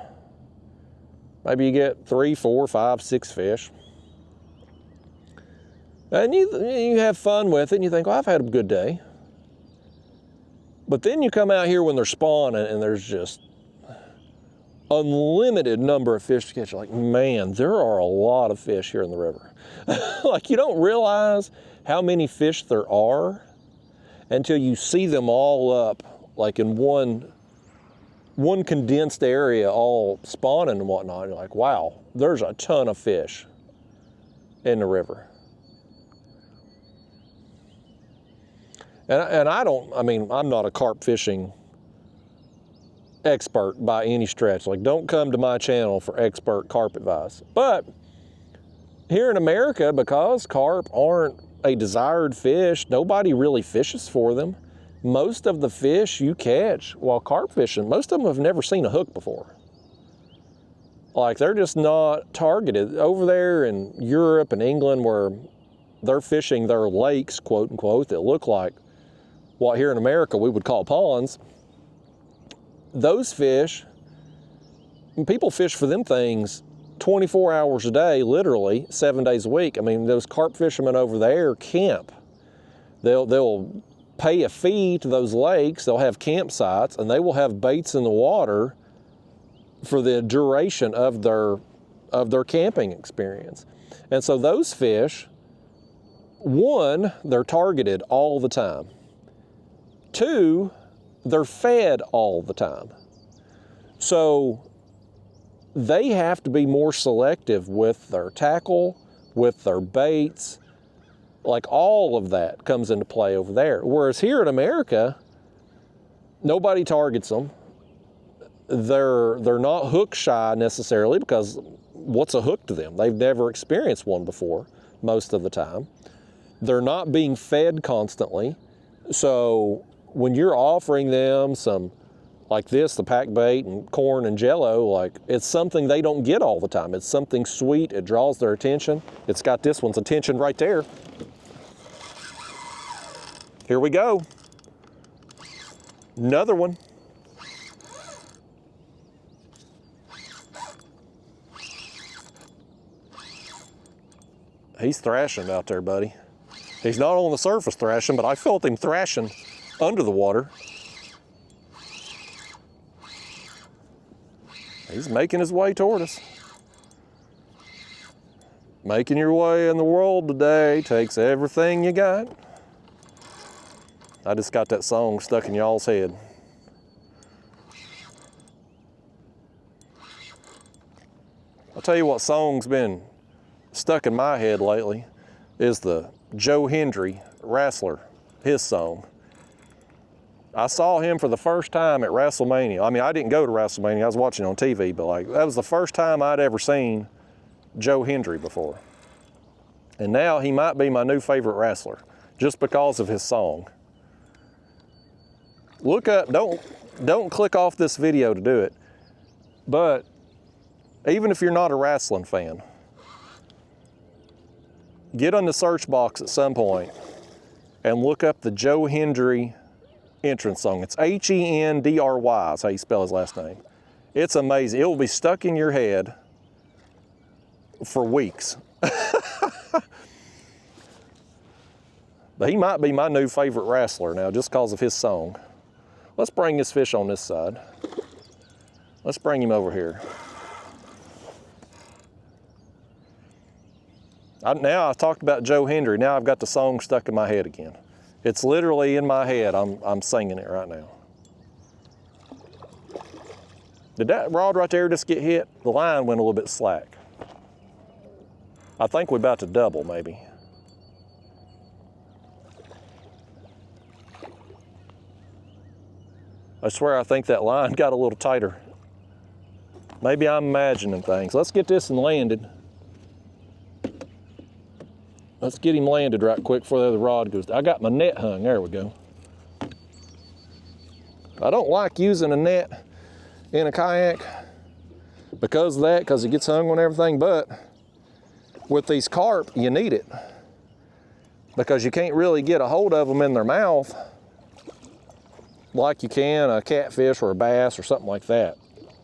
Maybe you get 3, 4, 5, 6 fish. And you have fun with it and you think, well, I've had a good day. But then you come out here when they're spawning and there's just unlimited number of fish to catch. You're like, man, there are a lot of fish here in the river. Like, you don't realize how many fish there are until you see them all up, like in one condensed area, all spawning and whatnot. You're like, wow, there's a ton of fish in the river. And I'm not a carp fishing expert by any stretch. Like, don't come to my channel for expert carp advice. But here in America, because carp aren't a desired fish, nobody really fishes for them. Most of the fish you catch while carp fishing, most of them have never seen a hook before. Like, they're just not targeted. Over there in Europe and England, where they're fishing their lakes, quote unquote, that look like what here in America we would call ponds, those fish, people fish for them things 24 hours a day, literally 7 days a week. I mean, those carp fishermen over there camp. They'll pay a fee to those lakes, they'll have campsites, and they will have baits in the water for the duration of their camping experience. And so those fish, one, they're targeted all the time. Two, they're fed all the time. So they have to be more selective with their tackle, with their baits. Like, all of that comes into play over there. Whereas here in America, nobody targets them. They're not hook shy necessarily, because what's a hook to them? They've never experienced one before most of the time. They're not being fed constantly. So when you're offering them some, like this, the pack bait and corn and jello, like, it's something they don't get all the time. It's something sweet, it draws their attention. It's got this one's attention right there. Here we go. Another one. He's thrashing out there, buddy. He's not on the surface thrashing, but I felt him thrashing under the water. He's making his way toward us. Making your way in the world today takes everything you got. I just got that song stuck in y'all's head. I'll tell you what song's been stuck in my head lately is the Joe Hendry wrestler, his song. I saw him for the first time at WrestleMania. I mean, I didn't go to WrestleMania, I was watching on TV, but like, that was the first time I'd ever seen Joe Hendry before. And now he might be my new favorite wrestler, just because of his song. Look up, don't click off this video to do it, but even if you're not a wrestling fan, get on the search box at some point and look up the Joe Hendry entrance song. It's H-E-N-D-R-Y is how you spell his last name. It's amazing. It will be stuck in your head for weeks. But he might be my new favorite wrestler now just because of his song. Let's bring this fish on this side. Let's bring him over here. Now I talked about Joe Hendry. Now I've got the song stuck in my head again. It's literally in my head. I'm singing it right now. Did that rod right there just get hit? The line went a little bit slack. I think we're about to double maybe. I swear I think that line got a little tighter. Maybe I'm imagining things. Let's get this one landed. Let's get him landed right quick before the other rod goes. I got my net hung, there we go. I don't like using a net in a kayak because of that, because it gets hung on everything, but with these carp, you need it because you can't really get a hold of them in their mouth like you can a catfish or a bass or something like that.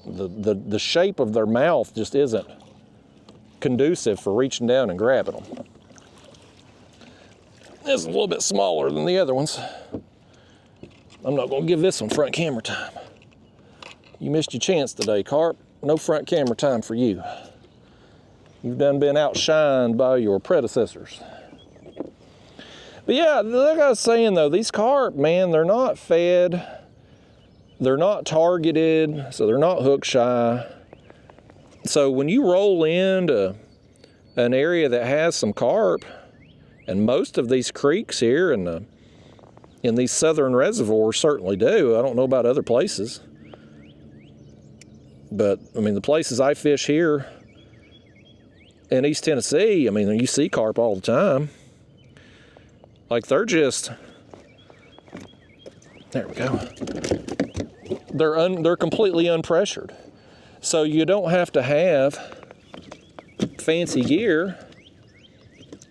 The shape of their mouth just isn't conducive for reaching down and grabbing them. This is a little bit smaller than the other ones. I'm not gonna give this one front camera time. You missed your chance today, Carp. No front camera time for you. You've done been outshined by your predecessors. But yeah, like I was saying though, these carp, man, they're not fed, they're not targeted, so they're not hook shy. So when you roll into an area that has some carp, and most of these creeks here in these southern reservoirs certainly do. I don't know about other places. But, I mean, the places I fish here in East Tennessee, I mean, you see carp all the time. Like, they're just, there we go. They're completely unpressured. So you don't have to have fancy gear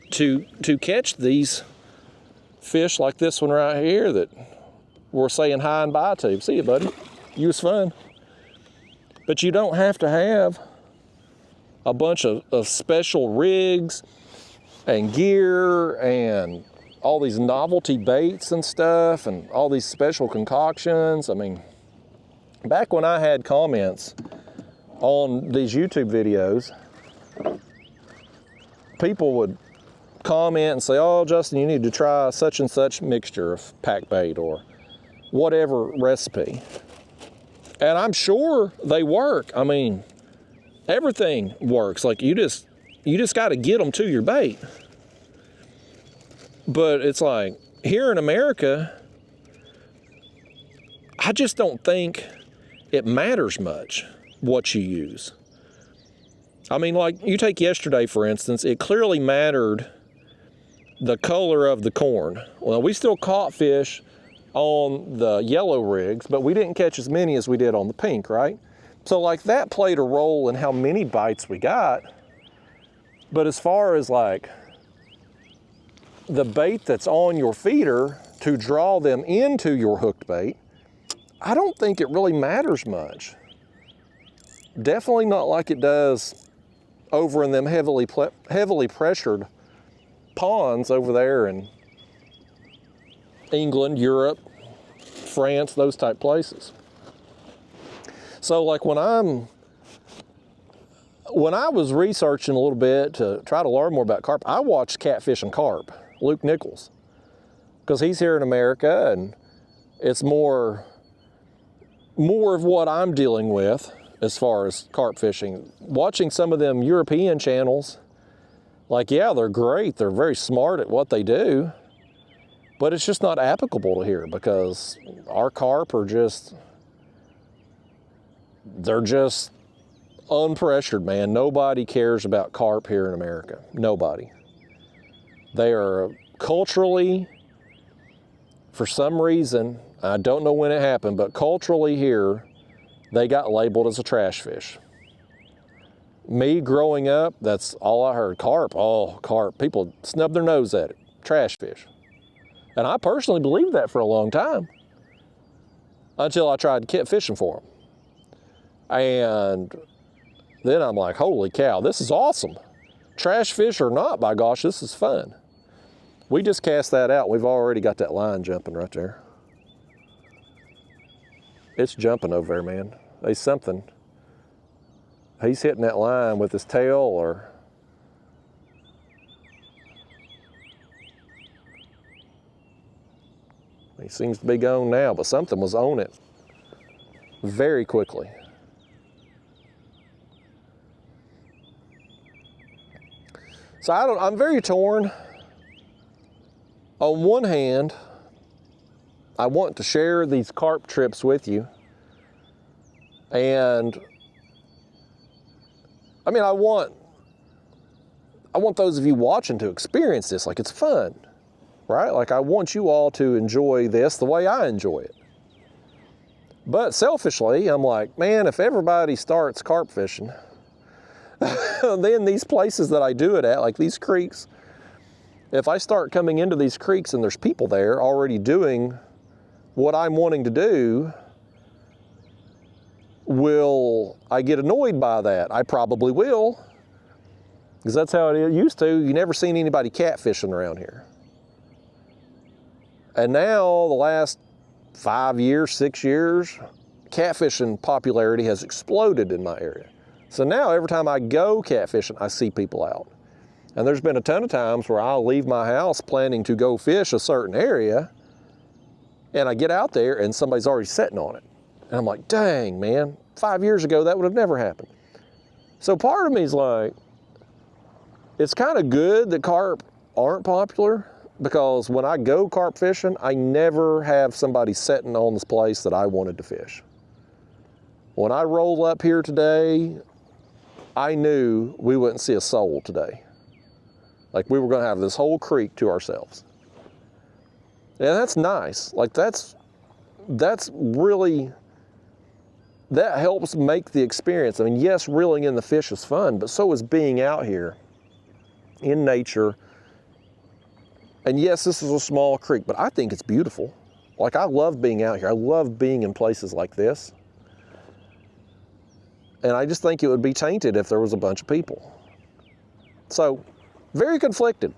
to catch these fish like this one right here that we're saying hi and bye to. See you, buddy. You was fun. But you don't have to have a bunch of special rigs and gear and all these novelty baits and stuff and all these special concoctions. I mean, back when I had comments on these YouTube videos, people would comment and say, oh, Justin, you need to try such and such mixture of pack bait or whatever recipe. And I'm sure they work. I mean, everything works. Like you just got to get them to your bait. But it's like here in America, I just don't think it matters much what you use. I mean, like you take yesterday, for instance, it clearly mattered the color of the corn. Well, we still caught fish on the yellow rigs, but we didn't catch as many as we did on the pink, right? So like that played a role in how many bites we got. But as far as like the bait that's on your feeder to draw them into your hooked bait, I don't think it really matters much. Definitely not like it does over in them heavily pressured ponds over there in England, Europe, France, those type places. So like when I was researching a little bit to try to learn more about carp, I watched Catfish and Carp, Luke Nichols, because he's here in America and it's more of what I'm dealing with as far as carp fishing. Watching some of them European channels, like, yeah, they're great. They're very smart at what they do, but it's just not applicable to here because our carp are they're just unpressured, man. Nobody cares about carp here in America. Nobody. They are culturally, for some reason, I don't know when it happened, but culturally here, they got labeled as a trash fish. Me growing up, that's all I heard. Carp, oh, carp. People snub their nose at it. Trash fish. And I personally believed that for a long time until I tried catfishing for them. And then I'm like, holy cow, this is awesome. Trash fish or not, by gosh, this is fun. We just cast that out. We've already got that line jumping right there. It's jumping over there, man. There's something. He's hitting that line with his tail or He seems to be gone now, but something was on it very quickly. So I'm very torn. On one hand, I want to share these carp trips with you. And I mean, I want those of you watching to experience this like it's fun, right? Like I want you all to enjoy this the way I enjoy it. But selfishly, I'm like, man, if everybody starts carp fishing, then these places that I do it at, like these creeks, if I start coming into these creeks and there's people there already doing what I'm wanting to do, will I get annoyed by that? I probably will, because that's how it used to. You never seen anybody catfishing around here. And now, the last 5 years, 6 years, catfishing popularity has exploded in my area. So now every time I go catfishing, I see people out. And there's been a ton of times where I'll leave my house planning to go fish a certain area, and I get out there and somebody's already sitting on it. And I'm like, dang, man, 5 years ago that would have never happened. So part of me is like, it's kind of good that carp aren't popular, because when I go carp fishing, I never have somebody sitting on this place that I wanted to fish. When I roll up here today, I knew we wouldn't see a soul today. Like we were gonna have this whole creek to ourselves. And that's nice. Like that's really, that helps make the experience. I mean, yes, reeling in the fish is fun, but so is being out here in nature. And yes, this is a small creek, but I think it's beautiful. Like I love being out here. I love being in places like this. And I just think it would be tainted if there was a bunch of people. So, very conflicted.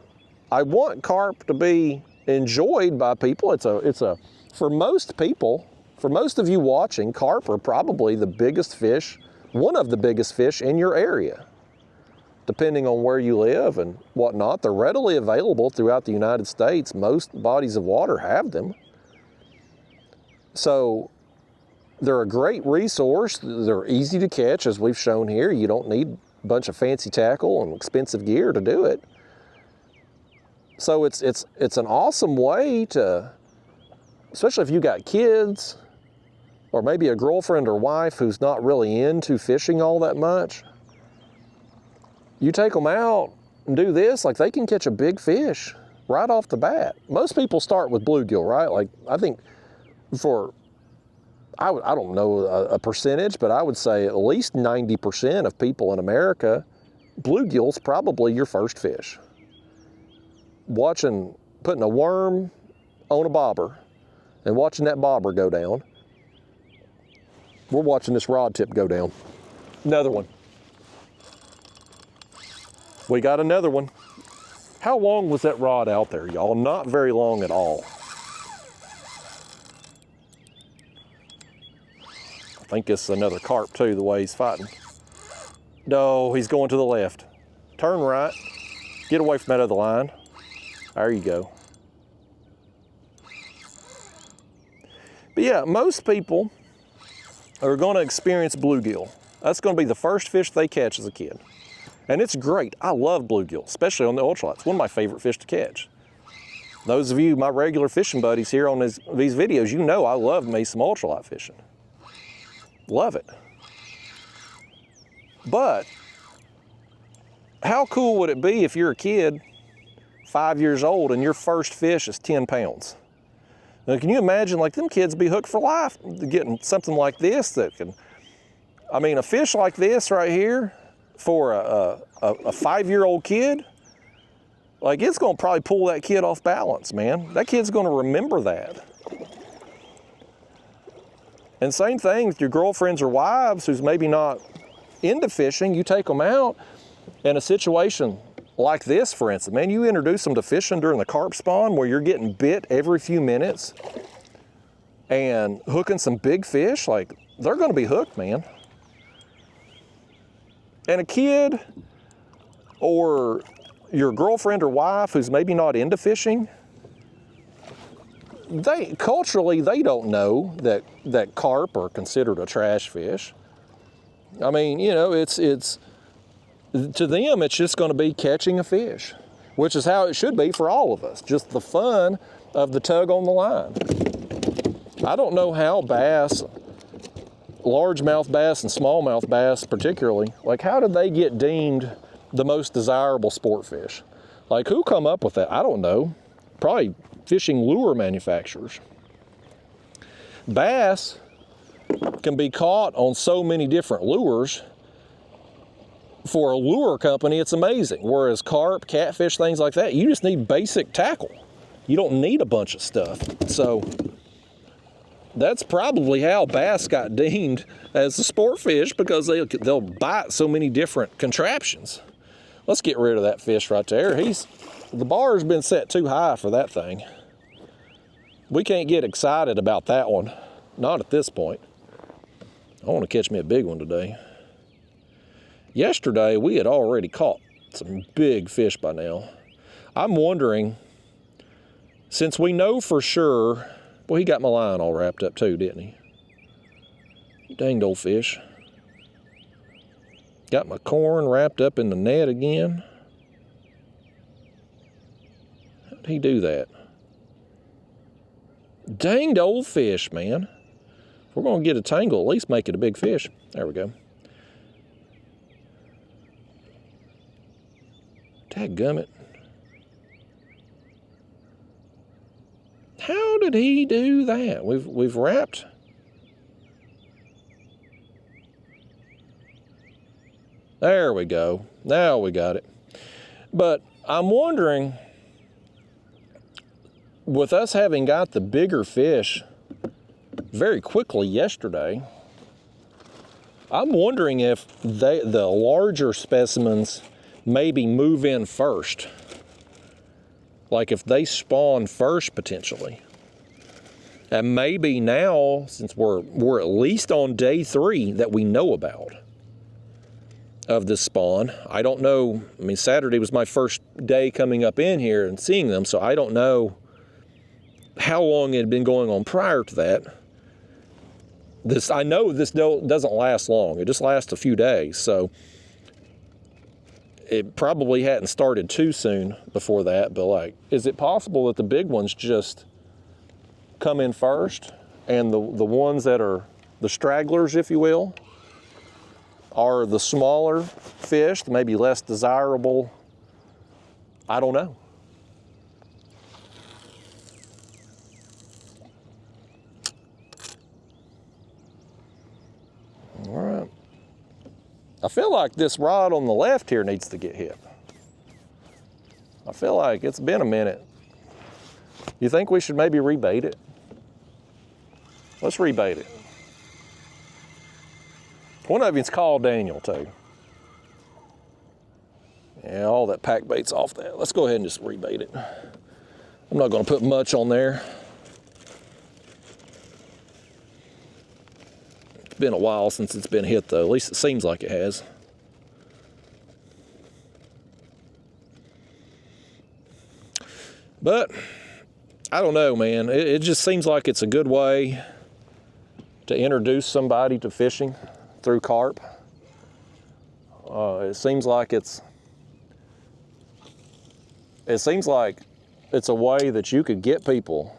I want carp to be enjoyed by people. It's a for most people, for most of you watching, carp are probably the biggest fish, one of the biggest fish in your area. Depending on where you live and whatnot, they're readily available throughout the United States. Most bodies of water have them. So they're a great resource. They're easy to catch, as we've shown here. You don't need a bunch of fancy tackle and expensive gear to do it. So it's an awesome way to, especially if you got kids, or maybe a girlfriend or wife who's not really into fishing all that much. You take them out and do this, like they can catch a big fish right off the bat. Most people start with bluegill, right? Like I think I don't know a percentage, but I would say at least 90% of people in America, bluegill's probably your first fish. Putting a worm on a bobber and watching that bobber go down. We're watching this rod tip go down. Another one. We got another one. How long was that rod out there, y'all? Not very long at all. I think it's another carp too, the way he's fighting. No, he's going to the left. Turn right. Get away from that other line. There you go. But yeah, most people are going to experience bluegill. That's going to be the first fish they catch as a kid. And it's great. I love bluegill, especially on the ultralight. It's one of my favorite fish to catch. Those of you, my regular fishing buddies here on these videos, you know I love me some ultralight fishing. Love it. But how cool would it be if you're a kid, 5 years old, and your first fish is 10 pounds? Now, can you imagine, like, them kids be hooked for life getting something like this that can, I mean, a fish like this right here for a 5-year-old kid, like, it's gonna probably pull that kid off balance, man. That kid's gonna remember that. And same thing with your girlfriends or wives who's maybe not into fishing. You take them out in a situation like this, for instance, man, you introduce them to fishing during the carp spawn where you're getting bit every few minutes and hooking some big fish, like, they're gonna be hooked, man. And a kid or your girlfriend or wife who's maybe not into fishing, culturally, they don't know that carp are considered a trash fish. I mean, you know, it's to them, it's just going to be catching a fish, which is how it should be for all of us. Just the fun of the tug on the line. I don't know how bass, largemouth bass and smallmouth bass particularly, like how did they get deemed the most desirable sport fish? Like who come up with that? I don't know. Probably fishing lure manufacturers. Bass can be caught on so many different lures. For a lure company, it's amazing. Whereas carp, catfish, things like that, you just need basic tackle. You don't need a bunch of stuff. So that's probably how bass got deemed as a sport fish, because they'll bite so many different contraptions. Let's get rid of that fish right there. The bar's been set too high for that thing. We can't get excited about that one. Not at this point. I want to catch me a big one today. Yesterday, we had already caught some big fish by now. I'm wondering, since we know for sure, well, he got my line all wrapped up too, didn't he? Danged old fish. Got my corn wrapped up in the net again. How'd he do that? Danged old fish, man. If we're going to get a tangle, at least make it a big fish. There we go. Dadgummit. How did he do that? We've wrapped. There we go. Now we got it. But I'm wondering, with us having got the bigger fish very quickly yesterday, I'm wondering if the larger specimens maybe move in first. Like if they spawn first potentially. And maybe now, since we're at least on day 3 that we know about of this spawn. I don't know, I mean, Saturday was my first day coming up in here and seeing them, so I don't know how long it had been going on prior to that. I know this doesn't last long. It just lasts a few days, so it probably hadn't started too soon before that, but like, is it possible that the big ones just come in first and the ones that are the stragglers, if you will, are the smaller fish, maybe less desirable? I don't know. All right. I feel like this rod on the left here needs to get hit. I feel like it's been a minute. You think we should maybe rebait it? Let's rebait it. One of you's called Daniel too. Yeah, all that pack bait's off that. Let's go ahead and just rebait it. I'm not gonna put much on there. It's been a while since it's been hit though. At least it seems like it has. But I don't know, man. It just seems like it's a good way to introduce somebody to fishing through carp. It seems like it's a way that you could get people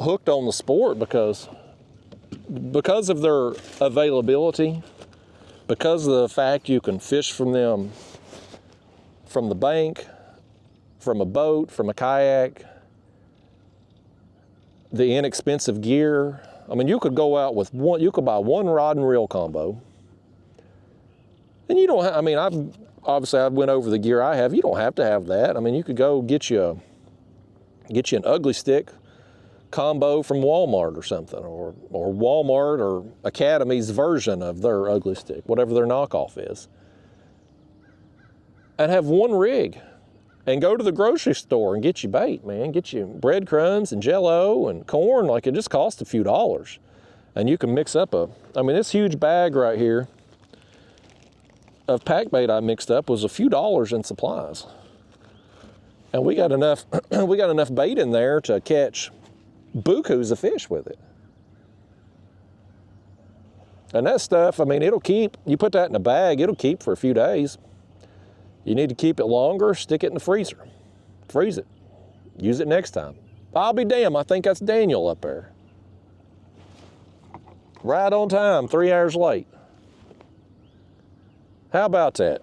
hooked on the sport because of their availability, because of the fact you can fish from them from the bank, from a boat, from a kayak, the inexpensive gear. I mean, you could go out with you could buy one rod and reel combo. And you don't have, I mean, I've went over the gear I have. You don't have to have that. I mean, you could go get you an ugly stick combo from Walmart or something, or Walmart or Academy's version of their ugly stick, whatever their knockoff is. And have one rig. And go to the grocery store and get you bait, man. Get you breadcrumbs and Jell-O and corn. Like, it just costs a few dollars. And you can mix up this huge bag right here of pack bait I mixed up was a few dollars in supplies. And we got enough we got enough bait in there to catch bukus of fish with it. And that stuff, I mean, it'll keep, you put that in a bag, it'll keep for a few days. You need to keep it longer, stick it in the freezer. Freeze it. Use it next time. I'll be damned, I think that's Daniel up there. Right on time, 3 hours late. How about that?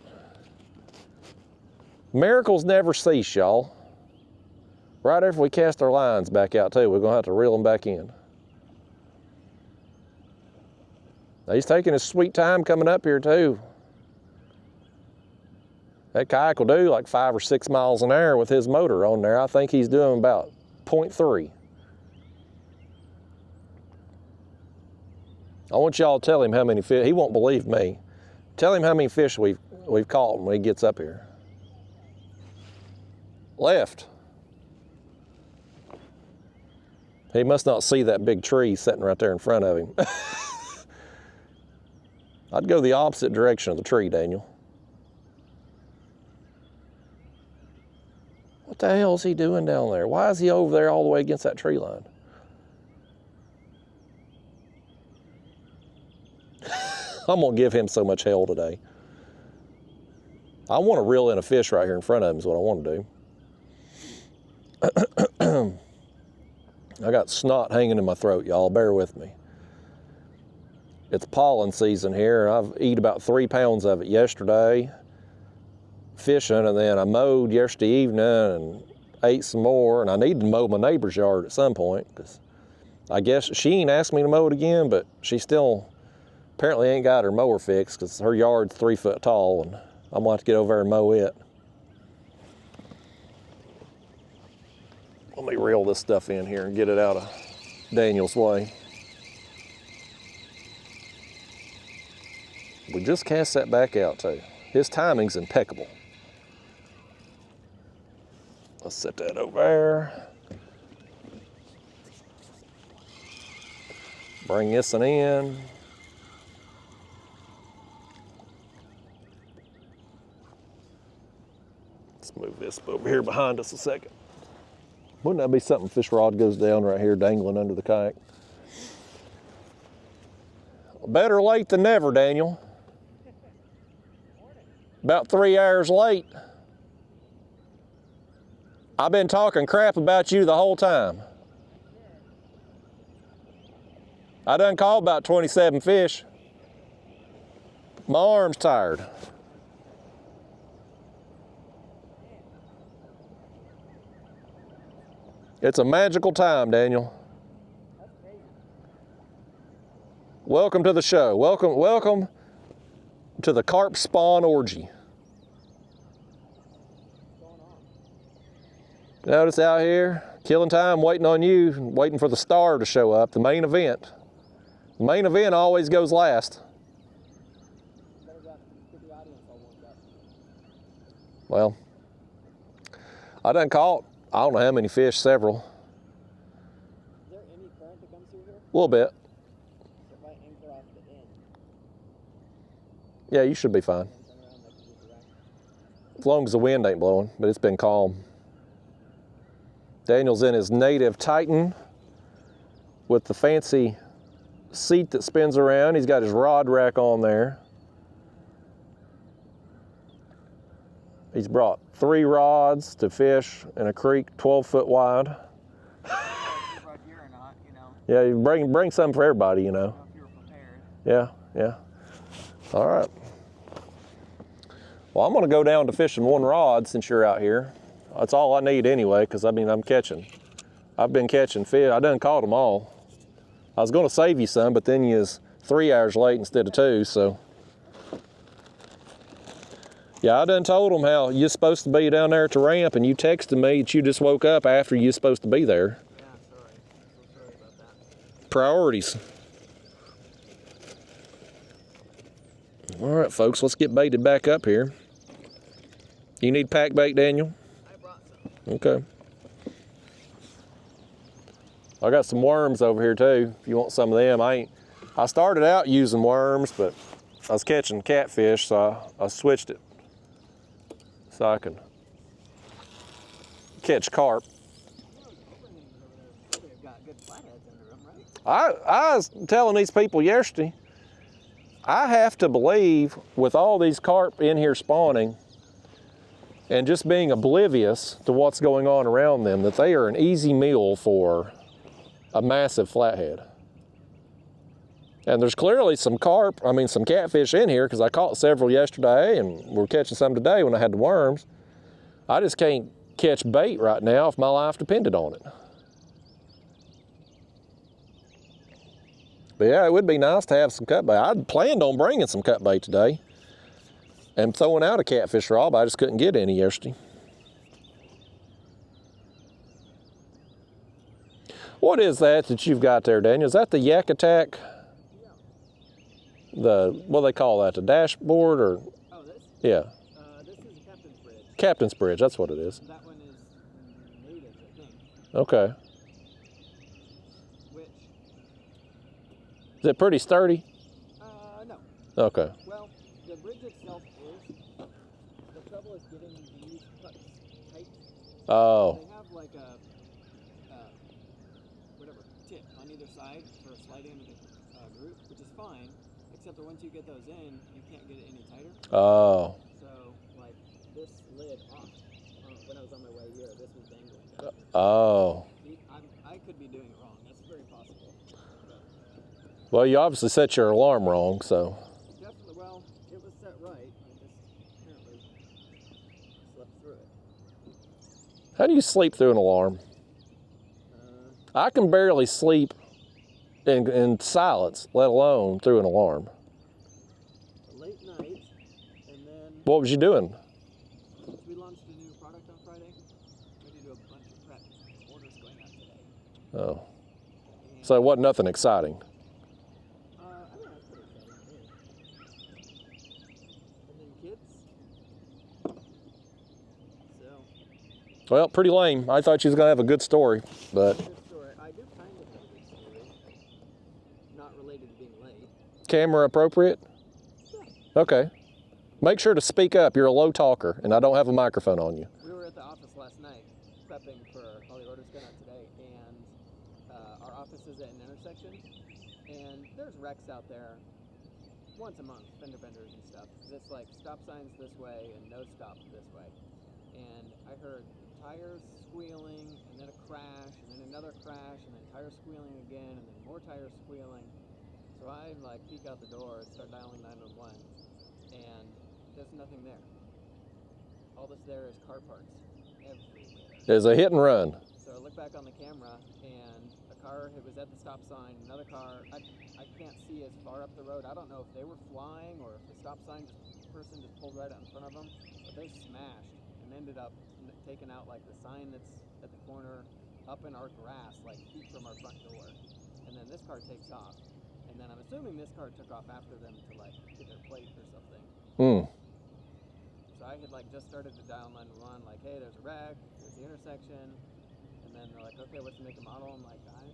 Miracles never cease, y'all. Right after we cast our lines back out too, we're gonna have to reel them back in. Now, he's taking his sweet time coming up here too. That kayak will do like 5 or 6 miles an hour with his motor on there. I think he's doing about 0.3. I want y'all to tell him how many fish, he won't believe me. Tell him how many fish we've caught when he gets up here. Left. He must not see that big tree sitting right there in front of him. I'd go the opposite direction of the tree, Daniel. What the hell is he doing down there? Why is he over there all the way against that tree line? I'm gonna give him so much hell today. I want to reel in a fish right here in front of him is what I want to do. I got snot hanging in my throat, y'all, bear with me. It's pollen season here. I've eaten about 3 pounds of it yesterday fishing, and then I mowed yesterday evening and ate some more, and I need to mow my neighbor's yard at some point, because I guess she ain't asked me to mow it again, but she still apparently ain't got her mower fixed because her yard's 3 foot tall, and I'm gonna have to get over there and mow it. Let me reel this stuff in here and get it out of Daniel's way. We just cast that back out too. His timing's impeccable. Let's set that over there. Bring this one in. Let's move this over here behind us a second. Wouldn't that be something? Fish rod goes down right here, dangling under the kayak. Better late than never, Daniel. About 3 hours late. I've been talking crap about you the whole time. I done caught about 27 fish. My arm's tired. It's a magical time, Daniel. Welcome to the show. Welcome to the carp spawn orgy. Notice out here, killing time, waiting on you, waiting for the star to show up, the main event. The main event always goes last. Well, I done caught, I don't know how many fish, several. Is there any current that comes through here? A little bit. If I anchor off the end. Yeah, you should be fine. As long as the wind ain't blowing, but it's been calm. Daniel's in his native Titan with the fancy seat that spins around. He's got his rod rack on there. He's brought 3 rods to fish in a creek 12 foot wide. Yeah, you bring some for everybody, you know. If you were prepared. Yeah. All right. Well, I'm gonna go down to fishing 1 rod since you're out here. That's all I need anyway, because I mean, I've been catching fish. I done caught them all. I was gonna save you some, but then you was 3 hours late instead of 2, so. Yeah, I done told them how you're supposed to be down there at the ramp, and you texted me that you just woke up after you're supposed to be there. Yeah, sorry. I'm so sorry about that. Priorities. All right, folks, let's get baited back up here. You need pack bait, Daniel? I brought some. Okay. I got some worms over here too, if you want some of them. I started out using worms, but I was catching catfish, so I switched it. So I can catch carp. They've got good flatheads under them, right? I was telling these people yesterday, I have to believe with all these carp in here spawning and just being oblivious to what's going on around them, that they are an easy meal for a massive flathead. And there's clearly some carp, some catfish in here, because I caught several yesterday and we're catching some today when I had the worms. I just can't catch bait right now if my life depended on it. But yeah, it would be nice to have some cut bait. I'd planned on bringing some cut bait today and throwing out a catfish rod, but I just couldn't get any yesterday. What is that you've got there, Daniel? Is that the Yak Attack? What do they call that? The dashboard or? Oh, this? Yeah. This is a captain's bridge. Captain's bridge, that's what it is. That one is native, I think. Okay. Which? Is it pretty sturdy? No. Okay. Well, the bridge itself is. The trouble is getting these cuts tight. Oh. They have like a tip on either side for sliding into the group, which is fine, except that once you get those in, you can't get it any tighter. Oh. So, like, this slid off when I was on my way here. This was dangling down here. Oh. I could be doing it wrong. That's very possible. Well, you obviously set your alarm wrong, so. Definitely. Well, it was set right. I just apparently slept through it. How do you sleep through an alarm? I can barely sleep in silence, let alone through an alarm. Late night, and then... What was you doing? We launched a new product on Friday. Ready to do a bunch of prep. Orders going out today. Oh. So it wasn't nothing exciting. That's pretty exciting. And then kids. So... Well, pretty lame. I thought you was going to have a good story, but... I do kind of have a good story. Not related to being late. Camera appropriate? Yeah. Okay. Make sure to speak up. You're a low talker, and I don't have a microphone on you. We were at the office last night prepping for all the orders going out today, and our office is at an intersection, and there's wrecks out there once a month, fender benders and stuff. It's like stop signs this way and no stop this way. And I heard tires squealing, and then a crash, and then another crash, and then tires squealing again, and then more tires squealing. So I like peek out the door and start dialing 911, and there's nothing there. All that's there is car parts everywhere. There's a hit and run. So I look back on the camera, and a car, it was at the stop sign, another car, I can't see as far up the road. I don't know if they were flying or if the stop sign person just pulled right out in front of them, but they smashed and ended up taking out like the sign that's at the corner up in our grass, like feet from our front door. And then this car takes off. And then I'm assuming this car took off after them to like get their plate or something. So I had like just started to dial 911, like, hey, there's a wreck, there's the intersection. And then they're like, okay, what's the make and model? I'm like, I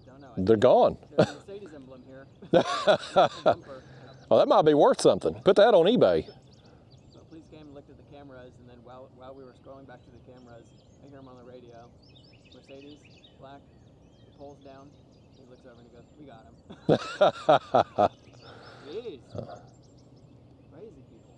don't know. They're gone. There's a Mercedes emblem here. Well, that might be worth something. Put that on eBay. So police came and looked at the cameras, and then while we were scrolling back to the cameras, I hear him on the radio. Mercedes, black, the pole's down. He looks over and he goes, we got him. Jeez. Crazy people.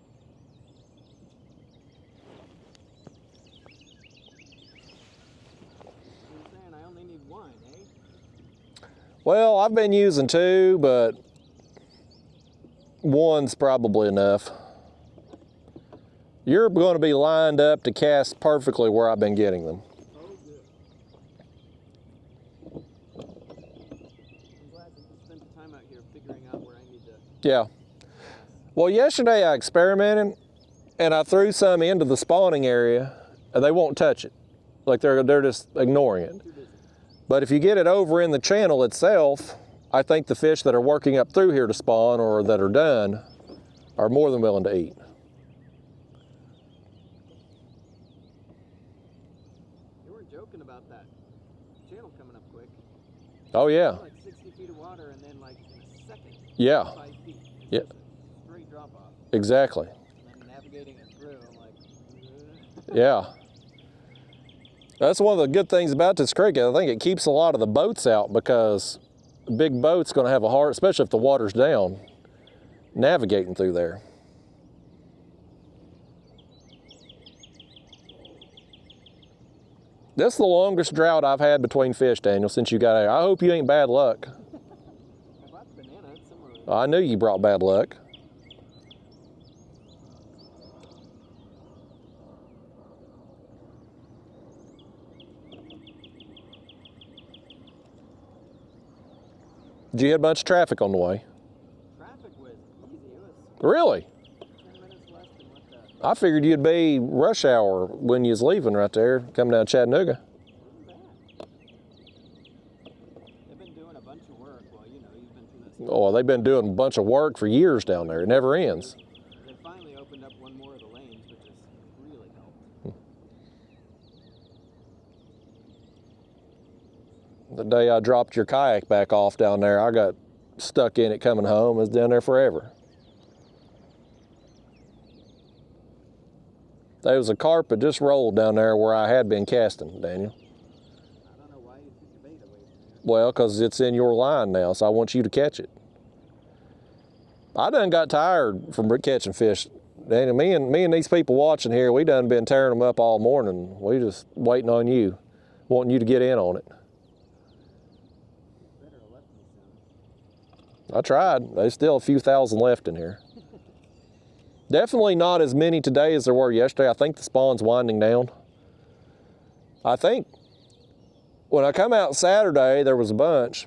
You're saying I only need one, eh? Well, I've been using two, but one's probably enough. You're going to be lined up to cast perfectly where I've been getting them. Oh, good. I'm glad that you spent the time out here figuring out where I need to... Yeah. Well, yesterday I experimented, and I threw some into the spawning area, and they won't touch it. Like they're just ignoring it. Too busy. But if you get it over in the channel itself, I think the fish that are working up through here to spawn or that are done are more than willing to eat. You weren't joking about that channel coming up quick. Oh yeah. Like 60 feet of water, and then like in a second, Yeah. 5 feet. It's Yeah. just a straight drop off. Exactly. And then navigating it through, I'm like, ugh. Yeah. That's one of the good things about this creek. I think it keeps a lot of the boats out because a big boat's going to have a hard, especially if the water's down, navigating through there. This is the longest drought I've had between fish, Daniel, since you got here. I hope you ain't bad luck. I brought the banana. It's somewhere. I knew you brought bad luck. Did you hit a bunch of traffic on the way? Traffic was easy. It was Really? 10 minutes less than what the... I figured you'd be rush hour when you was leaving right there, coming down Chattanooga. They've been doing a bunch of work. Well, you know, you've been through this. Oh, they've been doing a bunch of work for years down there. It never ends. They finally opened up one more of the lanes, which has really helped. The day I dropped your kayak back off down there, I got stuck in it coming home. It was down there forever. There was a carp that just rolled down there where I had been casting, Daniel. I don't know why you took your bait away from there. Well, because it's in your line now, so I want you to catch it. I done got tired from catching fish. Daniel, me and these people watching here, we done been tearing them up all morning. We just waiting on you, wanting you to get in on it. Better have left me some. I tried. There's still a few thousand left in here. Definitely not as many today as there were yesterday. I think the spawn's winding down. I think when I come out Saturday, there was a bunch.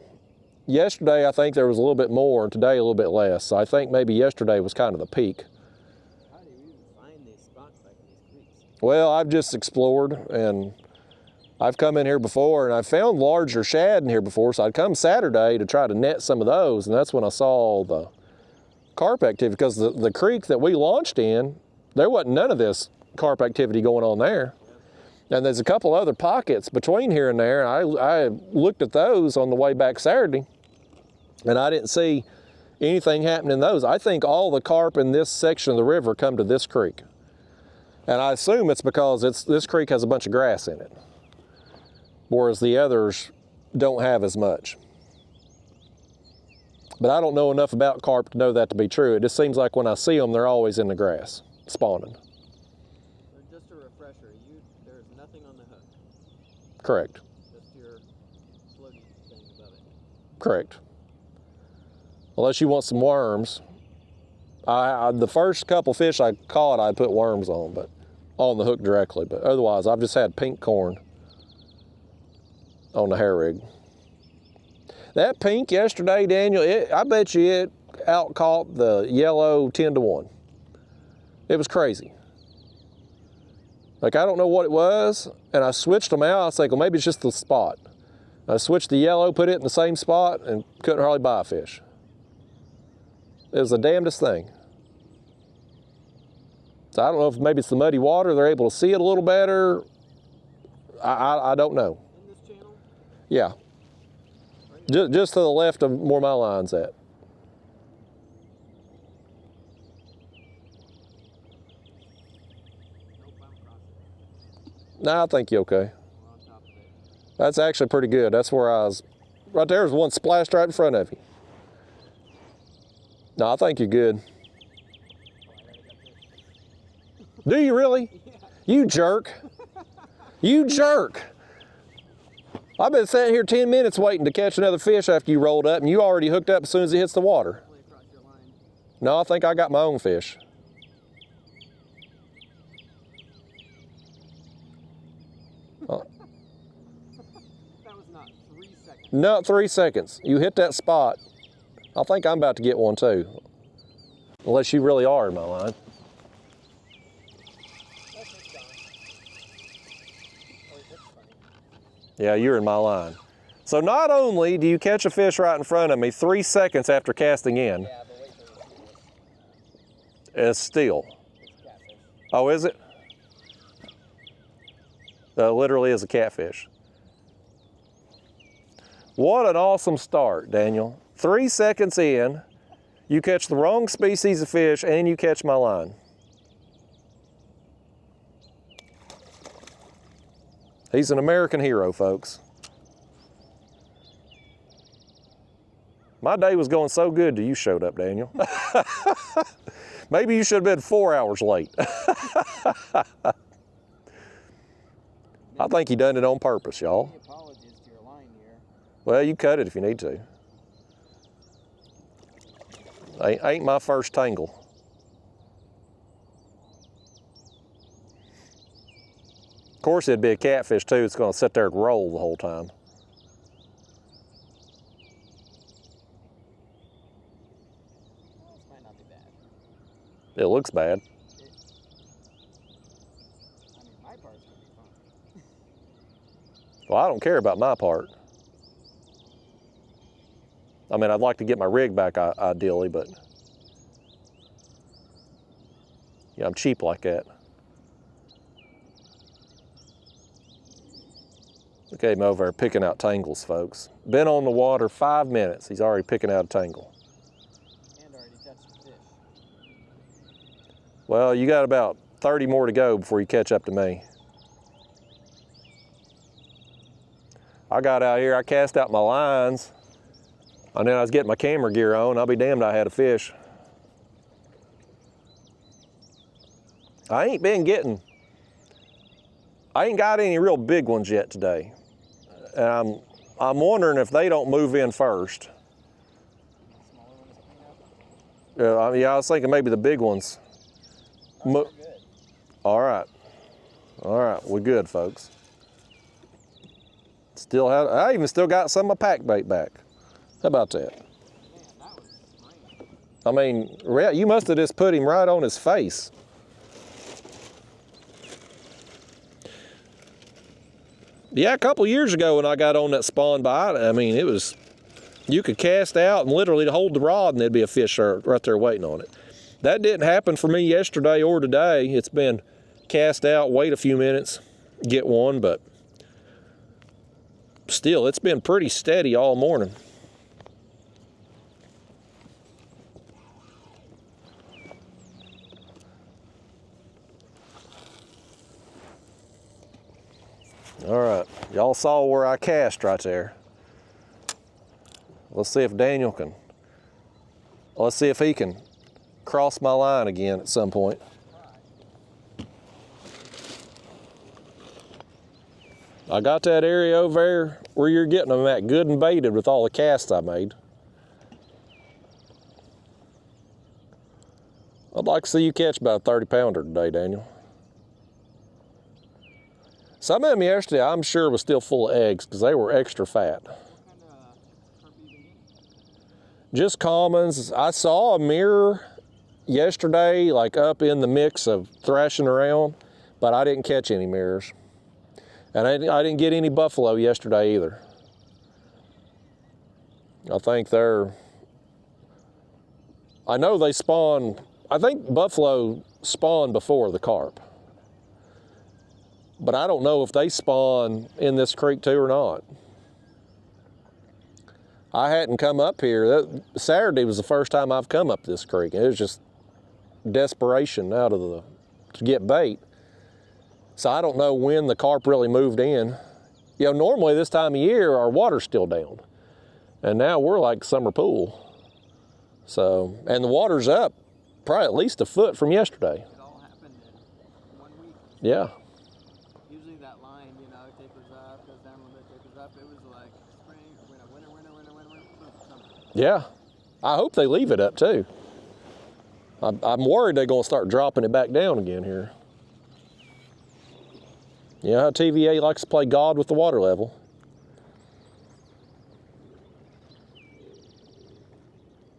Yesterday, I think there was a little bit more, and today a little bit less. So I think maybe yesterday was kind of the peak. How do you even find these spots back in these creeks? Well, I've just explored, and I've come in here before, and I've found larger shad in here before, so I'd come Saturday to try to net some of those, and that's when I saw the carp activity, because the creek that we launched in, there wasn't none of this carp activity going on there. And there's a couple other pockets between here and there. I looked at those on the way back Saturday, and I didn't see anything happening in those. I think all the carp in this section of the river come to this creek. And I assume it's because this creek has a bunch of grass in it, whereas the others don't have as much. But I don't know enough about carp to know that to be true. It just seems like when I see them, they're always in the grass, spawning. Just a refresher, there's nothing on the hook. Correct. Just your floaty thing above it. Correct. Unless you want some worms. The first couple fish I caught, I put worms on, but on the hook directly. But otherwise, I've just had pink corn on the hair rig. That pink yesterday, Daniel, I bet you it out-caught the yellow 10-to-1. It was crazy. Like, I don't know what it was, and I switched them out. I was like, well, maybe it's just the spot. I switched the yellow, put it in the same spot, and couldn't hardly buy a fish. It was the damnedest thing. So I don't know if maybe it's the muddy water, they're able to see it a little better. I don't know. In this channel? Yeah. Just to the left of where my line's at. Nope, I'm crossing. Nah, I think you're okay. We're on top of it. That's actually pretty good. That's where I was. Right there's one splashed right in front of you. No, I think you're good. Do you really? Yeah. You jerk. You jerk. I've been sitting here 10 minutes waiting to catch another fish after you rolled up, and you already hooked up as soon as it hits the water. Halfway across your line. No, I think I got my own fish. That was not 3 seconds. Not 3 seconds. You hit that spot. I think I'm about to get one too. Unless you really are in my line. That's just gone. Oh, that's funny. Yeah, you're in my line. So not only do you catch a fish right in front of me 3 seconds after casting in, Yeah, but wait till you see this. it's still. It's catfish. Oh, is it? Literally is a catfish. What an awesome start, Daniel. 3 seconds in, you catch the wrong species of fish and you catch my line. He's an American hero, folks. My day was going so good till you showed up, Daniel. Maybe you should have been 4 hours late. I think he done it on purpose, y'all. Apologies to your line here. Well, you cut it if you need to. Ain't my first tangle. Of course, it'd be a catfish too. It's going to sit there and roll the whole time. Well, this might not be bad. It looks bad. I mean, my part's gonna be fun. Well, I don't care about my part. I mean, I'd like to get my rig back ideally, but yeah, I'm cheap like that. Look at him over there picking out tangles, folks. Been on the water 5 minutes. He's already picking out a tangle. And already touched the fish. Well, you got about 30 more to go before you catch up to me. I got out here, I cast out my lines, and then I was getting my camera gear on. I'll be damned I had a fish. I ain't got any real big ones yet today. And I'm wondering if they don't move in first. Smaller ones coming up? Yeah, I was thinking maybe the big ones. Oh, we're good. All right, we're good, folks. I even still got some of my pack bait back. How about that? Man, that was strange. I mean, you must have just put him right on his face. Yeah, a couple years ago when I got on that spawn bite, I mean, you could cast out and literally hold the rod and there'd be a fish right there waiting on it. That didn't happen for me yesterday or today. It's been cast out, wait a few minutes, get one, but still, it's been pretty steady all morning. All right, y'all saw where I cast right there. Let's see if he can cross my line again at some point. I got that area over there where you're getting them at good and baited with all the casts I made. I'd like to see you catch about a 30-pounder today, Daniel. Some of them yesterday, I'm sure, was still full of eggs because they were extra fat. What kind of carp you been getting? Just commons. I saw a mirror yesterday, like up in the mix of thrashing around, but I didn't catch any mirrors. And I didn't get any buffalo yesterday either. I think I know they spawn, I think buffalo spawn before the carp. But I don't know if they spawn in this creek too or not. I hadn't come up here. Saturday was the first time I've come up this creek. It was just desperation to get bait. So I don't know when the carp really moved in. You know, normally this time of year, our water's still down. And now we're like summer pool. So, and the water's up probably at least a foot from yesterday. It all happened in 1 week. Yeah. Usually that line, you know, tapers up, goes down a little bit, tapers up. It was like spring, winter, summer. Yeah. I hope they leave it up too. I'm worried they're going to start dropping it back down again here. You know how TVA likes to play God with the water level.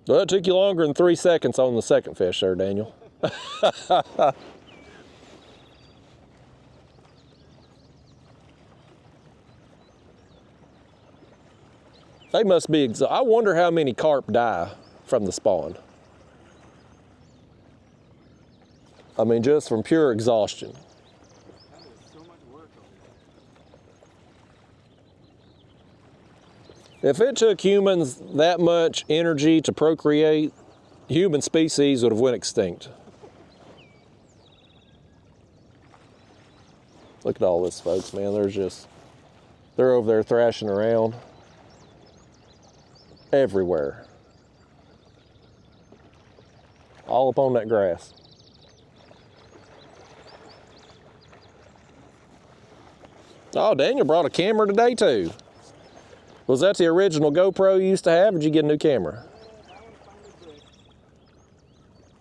Well, it took you longer than 3 seconds on the second fish there, Daniel. They must be I wonder how many carp die from the spawn. I mean, just from pure exhaustion. That is so much work over there. If it took humans that much energy to procreate, human species would have went extinct. Look at all this, folks, man. They're over there thrashing around everywhere. All up on that grass. Oh, Daniel brought a camera today too. Was that the original GoPro you used to have, or did you get a new camera? That one's finally bricked.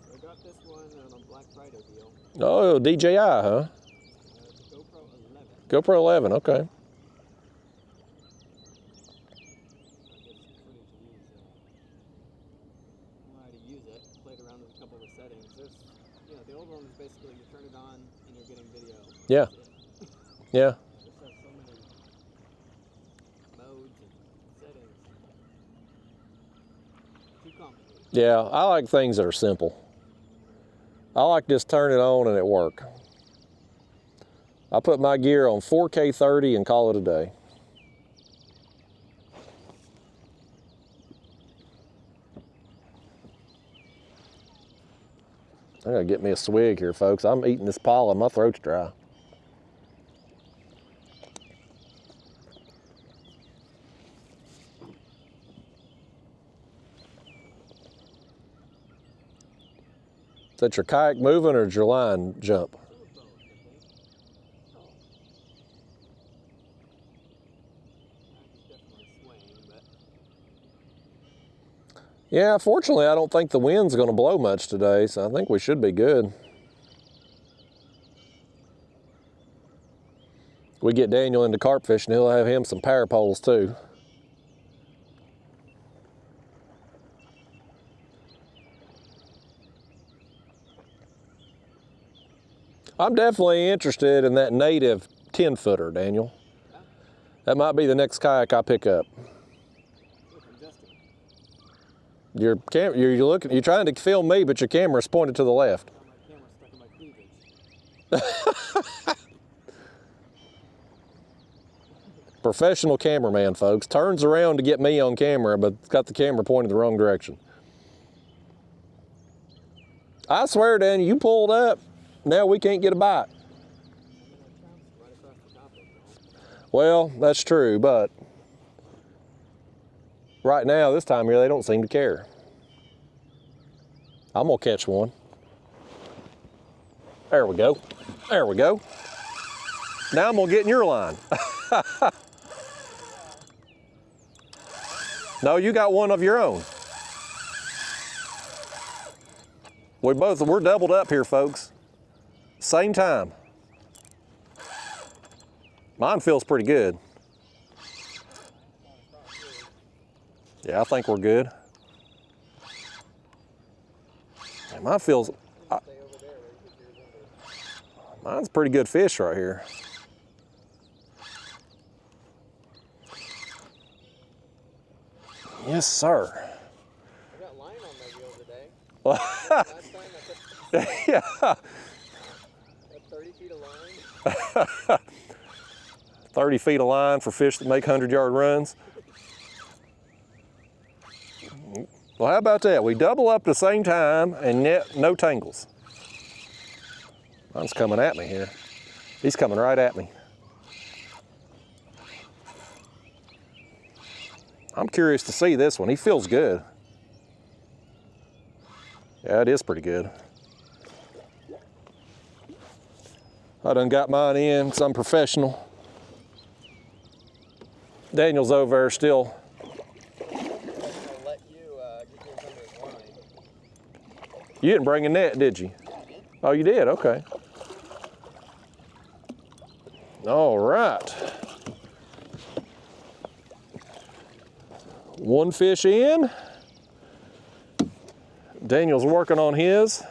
So I got this one on a Black Friday deal. Oh, DJI, huh? The GoPro 11. GoPro 11, okay. I guess footage of these. I know how to use it. Played around with a couple of the settings. The old one was basically you turn it on and you're getting video. Yeah. Yeah. This has so many modes and settings. Too complicated. Yeah, I like things that are simple. I like just turn it on and it work. I put my gear on 4K 30 and call it a day. I gotta get me a swig here, folks. I'm eating this pollen, my throat's dry. Is that your kayak moving or did your line jump? Yeah, fortunately, I don't think the wind's going to blow much today, so I think we should be good. We get Daniel into carp fishing, he'll have him some power poles too. I'm definitely interested in that native 10-footer, Daniel. That might be the next kayak I pick up. You're trying to film me, but your camera's pointed to the left. Professional cameraman, folks. Turns around to get me on camera, but got the camera pointed the wrong direction. I swear, Daniel, you pulled up. Now we can't get a bite. Well, that's true, but right now, this time of year, they don't seem to care. I'm gonna catch one. There we go. There we go. Now I'm gonna get in your line. No, you got one of your own. We're doubled up here, folks. Same time. Mine feels pretty good. Yeah, I think we're good. Yeah, mine feels... mine's a pretty good fish right here. Yes, sir. I got line on my reel today. Last time I kept... Yeah. 30 feet of line. 30 feet of line for fish that make 100-yard runs. Well, how about that? We double up at the same time and no tangles. Mine's coming at me here. He's coming right at me. I'm curious to see this one. He feels good. Yeah, it is pretty good. I done got mine in, because I'm professional. Daniel's over there still. You didn't bring a net, did you? Yeah, I did. Oh, you did? Okay. All right. One fish in. Daniel's working on his.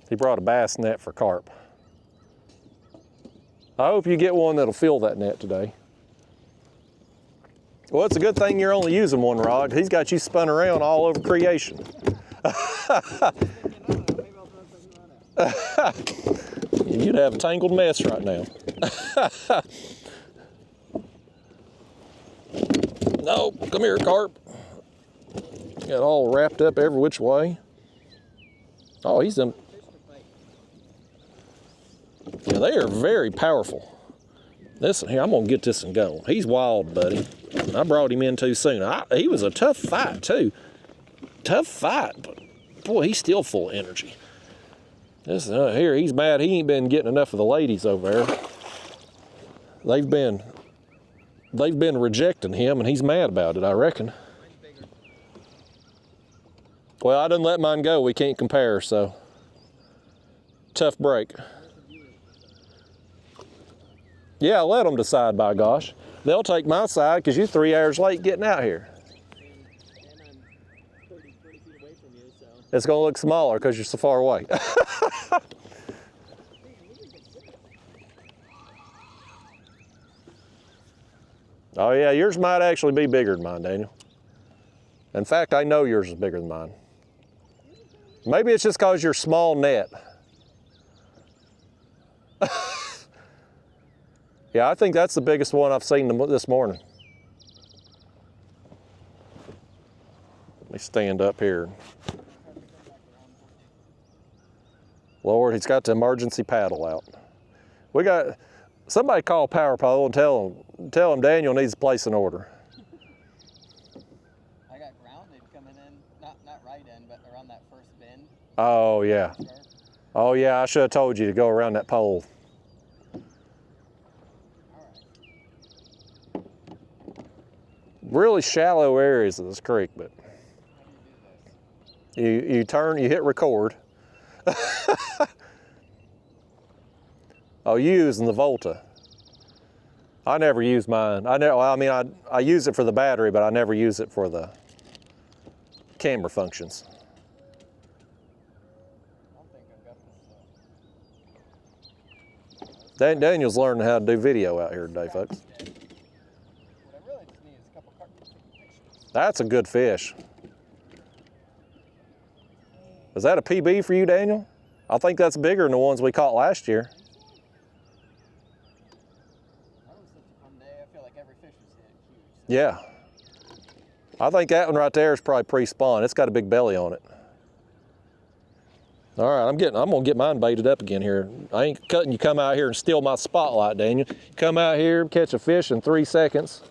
He brought a bass net for carp. I hope you get one that'll fill that net today. Well, it's a good thing you're only using one rod. He's got you spun around all over creation. You'd have a tangled mess right now. No, come here, carp. Got all wrapped up every which way. Oh, he's in. Yeah, they are very powerful. Listen here, I'm gonna get this one going. He's wild, buddy. I brought him in too soon. He was a tough fight too. Tough fight, but boy, he's still full of energy. This here, he's mad. He ain't been getting enough of the ladies over there. They've been rejecting him, and he's mad about it, I reckon. Well, I didn't let mine go. We can't compare, so tough break. Yeah, let them decide, by gosh. They'll take my side because you're 3 hours late getting out here. And I'm 30 feet away from you, so. It's going to look smaller because you're so far away. Oh yeah, yours might actually be bigger than mine, Daniel. In fact, I know yours is bigger than mine. Maybe it's just because you're small net. Yeah, I think that's the biggest one I've seen this morning. Let me stand up here. Lord, he's got the emergency paddle out. We got, somebody call Power Pole and tell him Daniel needs to place an order. I got grounded coming in, not right in, but around that first bend. Oh yeah. Oh yeah, I should have told you to go around that pole. Really shallow areas of this creek, but you turn, you hit record. Oh, you using the Volta. I never use mine. I use it for the battery, but I never use it for the camera functions. I don't think I've got this. Daniel's learning how to do video out here today, folks. What I really just need is a couple carp pictures. That's a good fish. Is that a PB for you, Daniel? I think that's bigger than the ones we caught last year. That was such a fun day. I feel like every fish was hit huge. Yeah. I think that one right there is probably pre-spawn. It's got a big belly on it. All right, I'm gonna get mine baited up again here. I ain't cutting you come out here and steal my spotlight, Daniel. Come out here, catch a fish in 3 seconds.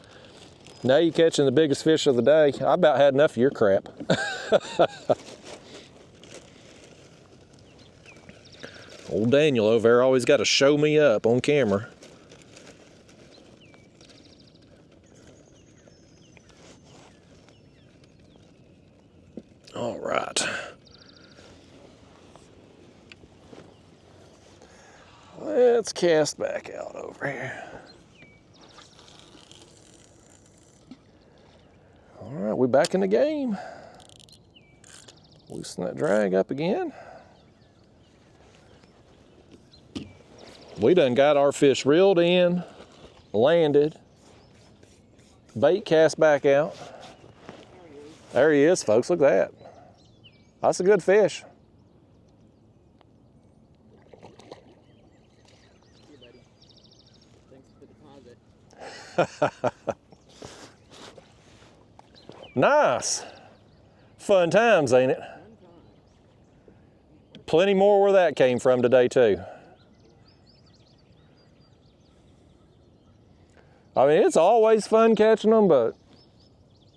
Now you're catching the biggest fish of the day. I about had enough of your crap. Old Daniel over there always got to show me up on camera. All right. Let's cast back out over here. All right, we back in the game. Loosen that drag up again. We done got our fish reeled in, landed, bait cast back out. There he is, folks, look at that. That's a good fish. Here, buddy. Thanks for the deposit. Nice. Fun times, ain't it? Plenty more where that came from today, too. I mean, it's always fun catching them, but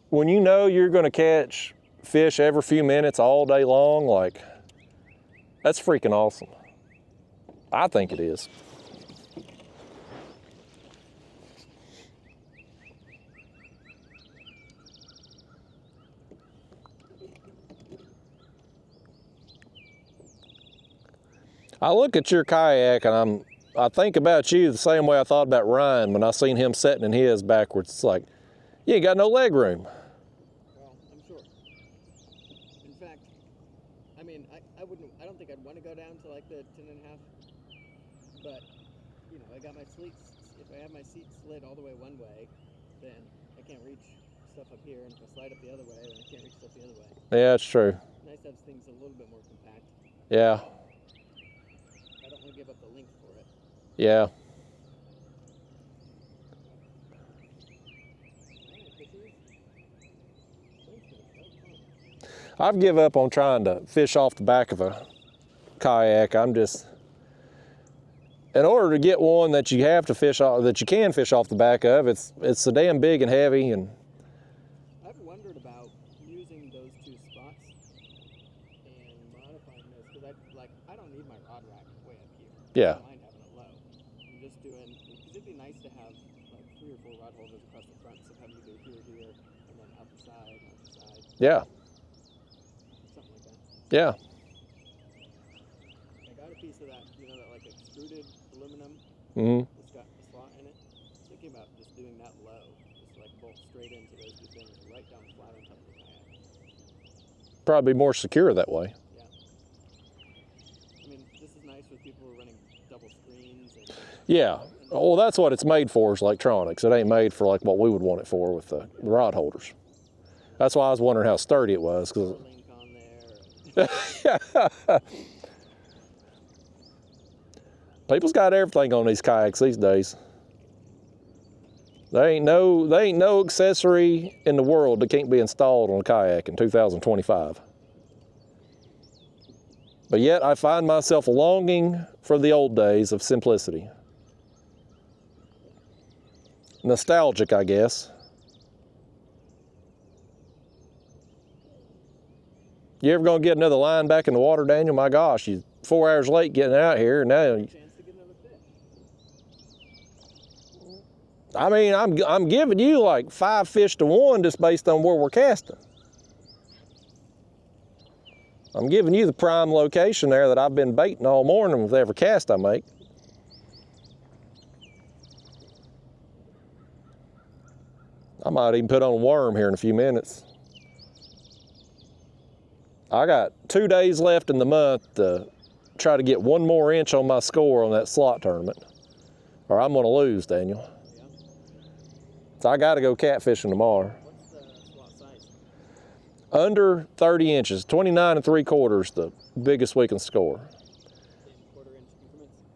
when you know you're going to catch fish every few minutes all day long, like, that's freaking awesome. I think it is. I look at your kayak and I think about you the same way I thought about Ryan when I seen him setting in his backwards. It's like, you ain't got no leg room. Well, I'm sure. In fact, I mean, I don't think I'd want to go down to like the 10.5, but, you know, I got my seats, if I have my seat slid all the way one way, then I can't reach stuff up here, and if I slide up the other way, then I can't reach stuff the other way. Yeah, it's true. Nice to have things a little bit more compact. Yeah. I don't want to give up the length for it. Yeah. I've given up on trying to fish off the back of a kayak. in order to get one that you have to fish off, that you can fish off the back of, it's so damn big and heavy. And I've wondered about using those two spots and modifying this because I don't need my rod rack way up here. yeah, I don't mind having it low. I'm just doing because it'd be nice to have like 3 or 4 rod holders across the front, so having to do here, and then out the side. yeah, Something like that. yeah. I got a piece of that, that like extruded aluminum. Mm-hmm. It's got a slot in it. Thinking about just doing that low, just like bolt straight into those two things, right down flat on top of the kayak. Probably more secure that way. Yeah. I mean, this is nice for people who are running double screens. Yeah. Well, that's what it's made for, is electronics. It ain't made for like what we would want it for with the rod holders. That's why I was wondering how sturdy it was. Cause link on there. People's got everything on these kayaks these days. There ain't no accessory in the world that can't be installed on a kayak in 2025. But yet I find myself longing for the old days of simplicity. Nostalgic, I guess. You ever gonna get another line back in the water, Daniel? My gosh, you 4 hours late getting out here, and now. I mean, I'm giving you like 5 fish to 1 just based on where we're casting. I'm giving you the prime location there that I've been baiting all morning with every cast I make. I might even put on a worm here in a few minutes. I got 2 days left in the month to try to get 1 more inch on my score on that slot tournament, or I'm gonna lose, Daniel. So I gotta go catfishing tomorrow. What's the slot size? Under 30 inches, 29 3/4, the biggest we can score. 1/4 inch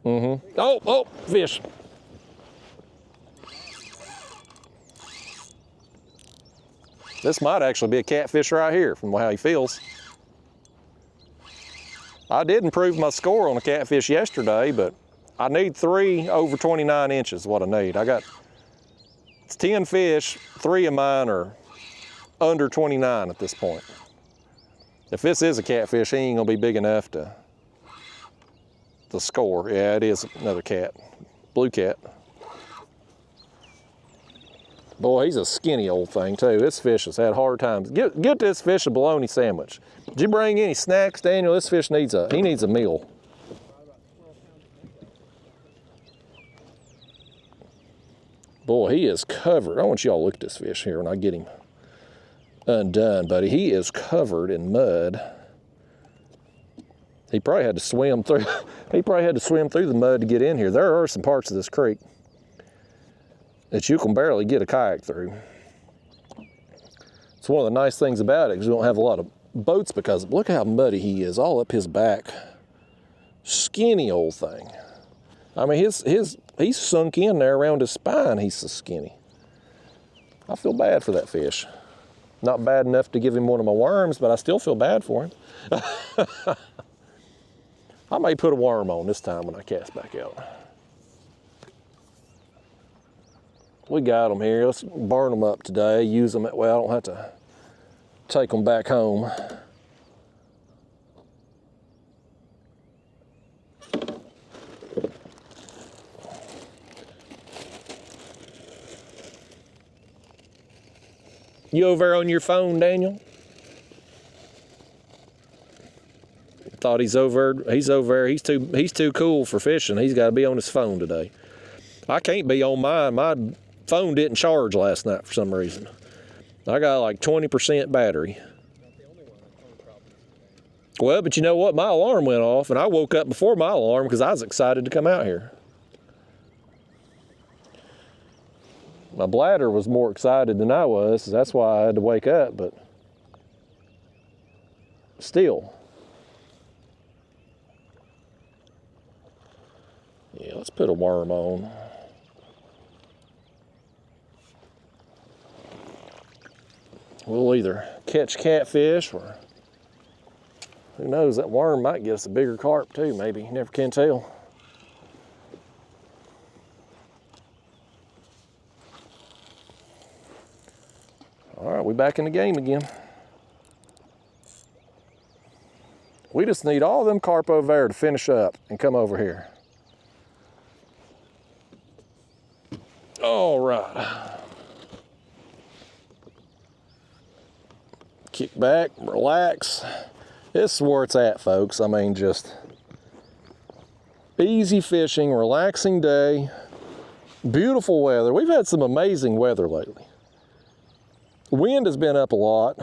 increments? Mm-hmm. Oh, fish. This might actually be a catfish right here from how he feels. I did improve my score on a catfish yesterday, but I need 3 over 29 inches is what I need. It's 10 fish, 3 of mine are under 29 at this point. If this is a catfish, he ain't gonna be big enough to score. Yeah, it is another cat, blue cat. Boy, he's a skinny old thing too. This fish has had hard times. Get this fish a bologna sandwich. Did you bring any snacks, Daniel? This fish needs a meal. Boy, he is covered. I want y'all to look at this fish here when I get him undone, buddy. He is covered in mud. He probably had to swim through. He probably had to swim through the mud to get in here. There are some parts of this creek that you can barely get a kayak through. It's one of the nice things about it, because we don't have a lot of boats because look how muddy he is, all up his back. Skinny old thing. I mean, he's sunk in there around his spine. He's so skinny. I feel bad for that fish. Not bad enough to give him one of my worms, but I still feel bad for him. I may put a worm on this time when I cast back out. We got them here. Let's burn them up today, use them that way I don't have to take them back home. You over there on your phone, Daniel? Thought he's over there. He's too cool for fishing. He's got to be on his phone today. I can't be on mine. My phone didn't charge last night for some reason. I got like 20% battery. Well, but you know what? My alarm went off, and I woke up before my alarm because I was excited to come out here. My bladder was more excited than I was, so that's why I had to wake up, but still. Yeah, let's put a worm on. We'll either catch catfish or who knows, that worm might get us a bigger carp too, maybe. You never can tell. right, we back in the game again. We just need all them carp over there to finish up and come over here. All right. Kick back, relax. This is where it's at, folks. I mean, just easy fishing, relaxing day, beautiful weather. We've had some amazing weather lately. Wind has been up a lot,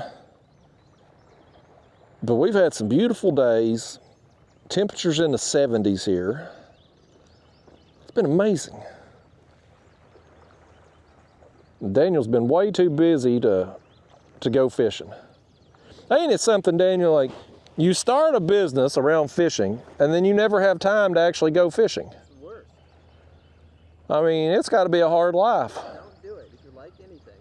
but we've had some beautiful days. Temperatures in the 70s here. It's been amazing. Daniel's been way too busy to go fishing. Ain't it something, Daniel, like you start a business around fishing and then you never have time to actually go fishing? It's the worst. I mean, it's got to be a hard life. Don't do it if you like anything.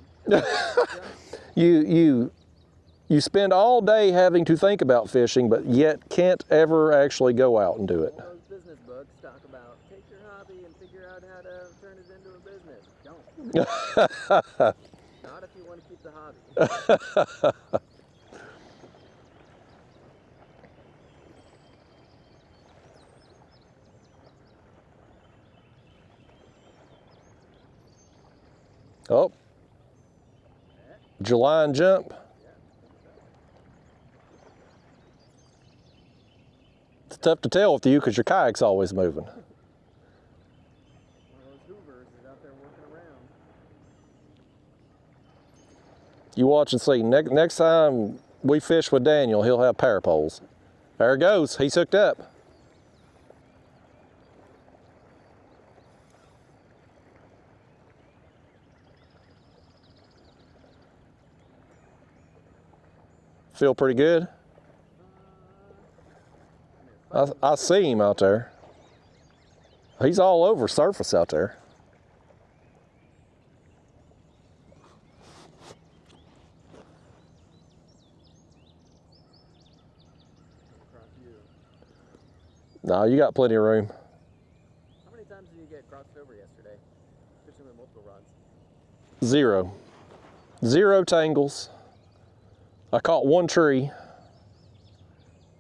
You spend all day having to think about fishing, but yet can't ever actually go out and do it. All those business books talk about take your hobby and figure out how to turn it into a business. Don't. Not if you want to keep the hobby. Oh, July and jump. It's tough to tell with you because your kayak's always moving. One of those Hoovers is out there working around. You watch and see. Next time we fish with Daniel, he'll have parapoles. There it goes. He's hooked up. Feel pretty good? I see him out there. He's all over surface out there. No, you got plenty of room. How many times did you get crossed over yesterday, fishing with multiple rods? 0. 0 tangles. I caught 1 tree.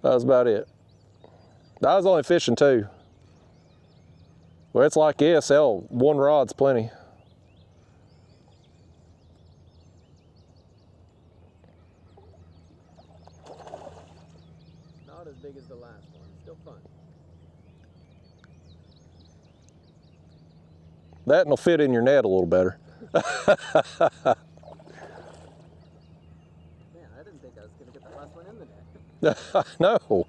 That was about it. I was only fishing 2. Well, it's like ASL, 1 rod's plenty. Not as big as the last one. Still fun. That will fit in your net a little better. Man, I didn't think I was going to get the last one in the net. No.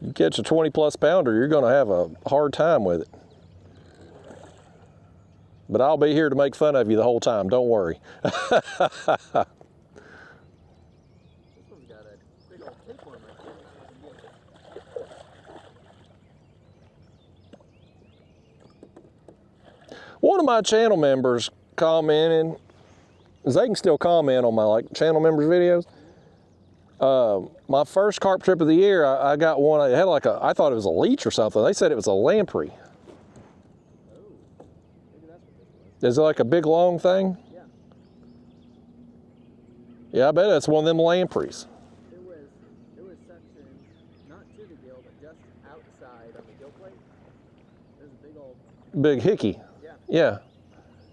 You catch a 20-plus pounder, you're going to have a hard time with it. But I'll be here to make fun of you the whole time, don't worry. This one's got a big old tapeworm right there. One of my channel members commented, they can still comment on my channel members videos. My first carp trip of the year, I got one. It had I thought it was a leech or something. They said it was a lamprey. Oh, maybe that's what this was. Is it like a big long thing? Yeah. Yeah, I bet it's one of them lampreys. It was sectioned not to the gill, but just outside on the gill plate. There's a big old. Big hickey. Yeah. Yeah.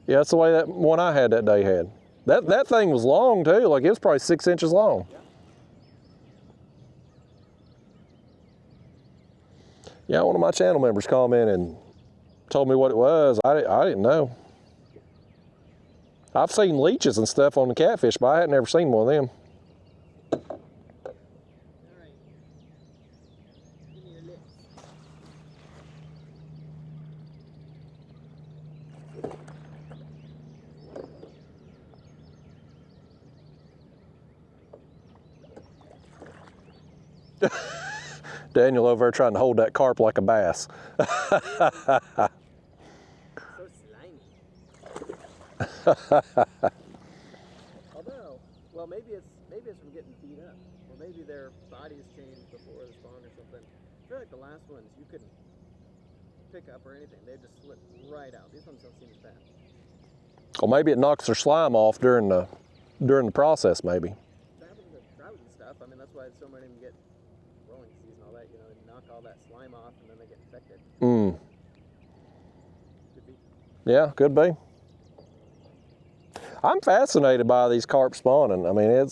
Yeah, that's the way that one I had that day had. That thing was long too. Like it was probably 6 inches long. Yeah. Yeah, one of my channel members commented and told me what it was. I didn't know. I've seen leeches and stuff on the catfish, but I hadn't ever seen one of them. All right. Give me your lips. Daniel over there trying to hold that carp like a bass. So slimy. Although, well, maybe it's from getting beat up, or maybe their bodies changed before the spawn or something. I feel like the last ones you couldn't pick up or anything; they just slipped right out. These ones don't seem as bad. Or maybe it knocks their slime off during the process, maybe. It happens with trout and stuff. I mean, that's why so many of them get growing disease and all that. You know, they knock all that slime off and then they get infected. Could be. Yeah, could be. I'm fascinated by these carp spawning. I mean,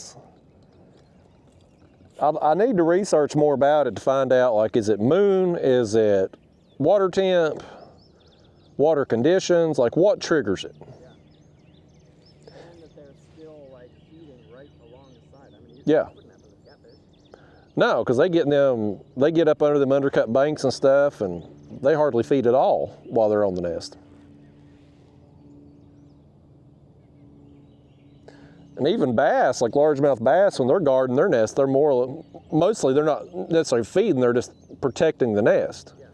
I need to research more about it to find out, like, is it moon? Is it water temp? Water conditions? Like, what triggers it? Yeah. And that they're still, like, feeding right along the side. I mean, Yeah. wouldn't happen with catfish. No, because they get up under them undercut banks and stuff, and they hardly feed at all while they're on the nest. And even bass, like largemouth bass, when they're guarding their nest, they're mostly they're not necessarily feeding, they're just protecting the nest. Yeah.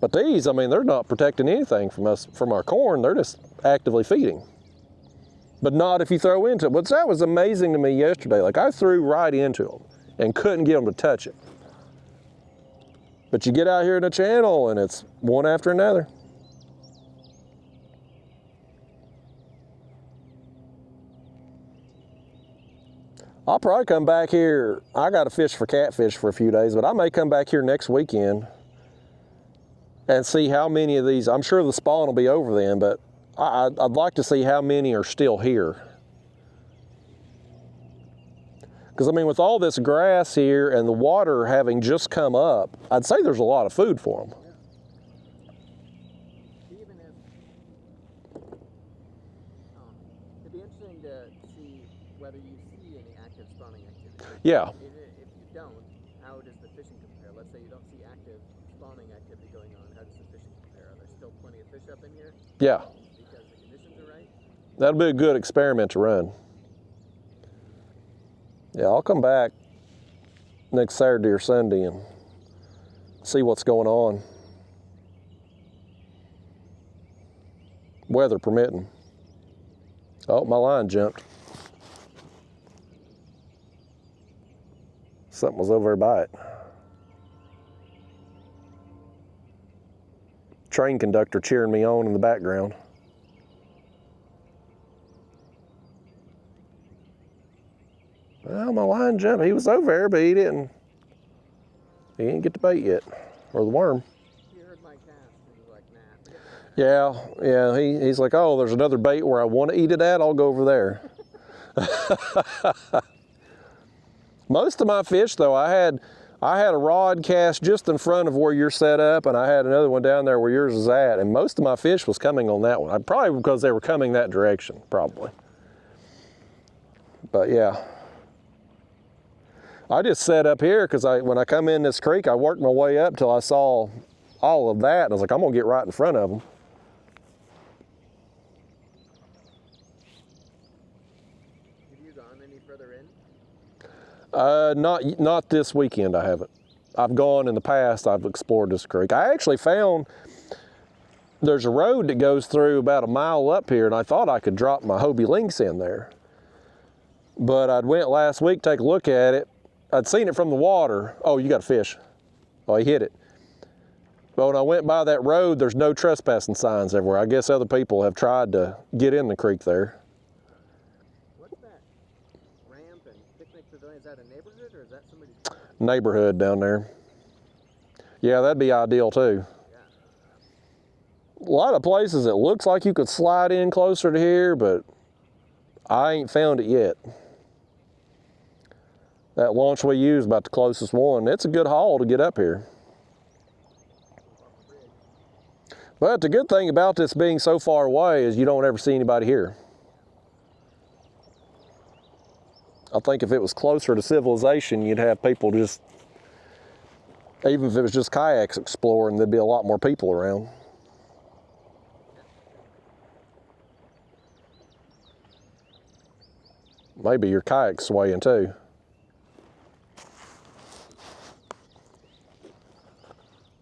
But these, I mean, they're not protecting anything from us, from our corn, they're just actively feeding. But not if you throw into it. But that was amazing to me yesterday. Like, I threw right into them and couldn't get them to touch it. But you get out here in the channel and it's one after another. I'll probably come back here. I got to fish for catfish for a few days, but I may come back here next weekend and see how many of these. I'm sure the spawn will be over then, but I'd like to see how many are still here. Because, I mean, with all this grass here and the water having just come up, I'd say there's a lot of food for them. Yeah. Even if, it'd be interesting to see whether you see any active spawning activity. Yeah. If you don't, how does the fishing compare? Let's say you don't see active spawning activity going on. How does the fishing compare? Are there still plenty of fish up in here? Yeah. Because the conditions are right? That'll be a good experiment to run. Yeah, I'll come back next Saturday or Sunday and see what's going on. Weather permitting. Oh, my line jumped. Something was over there by it. Train conductor cheering me on in the background. Well, my line jumped. He was over there, but he didn't get the bait yet, or the worm. He heard my cast and he was like, nah, forget that. Yeah, he's like, oh, there's another bait where I want to eat it at, I'll go over there. Most of my fish, though, I had a rod cast just in front of where you're set up, and I had another one down there where yours is at, and most of my fish was coming on that one. Probably because they were coming that direction, probably. But yeah. I just set up here because when I come in this creek, I worked my way up till I saw all of that, and I was like, I'm gonna get right in front of them. Have you gone any further in? Not this weekend, I haven't. I've gone in the past, I've explored this creek. I actually found there's a road that goes through about a mile up here, and I thought I could drop my Hobie Lynx in there. But I went last week to take a look at it. I'd seen it from the water. Oh, you got a fish. Oh, he hit it. But when I went by that road, there's no trespassing signs everywhere. I guess other people have tried to get in the creek there. What's that ramp and picnic pavilion? Is that a neighborhood or is that somebody's? Neighborhood down there. Yeah, that'd be ideal too. Yeah. A lot of places it looks like you could slide in closer to here, but I ain't found it yet. That launch we use about the closest one. It's a good haul to get up here. But the good thing about this being so far away is you don't ever see anybody here. I think if it was closer to civilization, you'd have people just, even if it was just kayaks exploring, there'd be a lot more people around. Maybe your kayak's swaying too.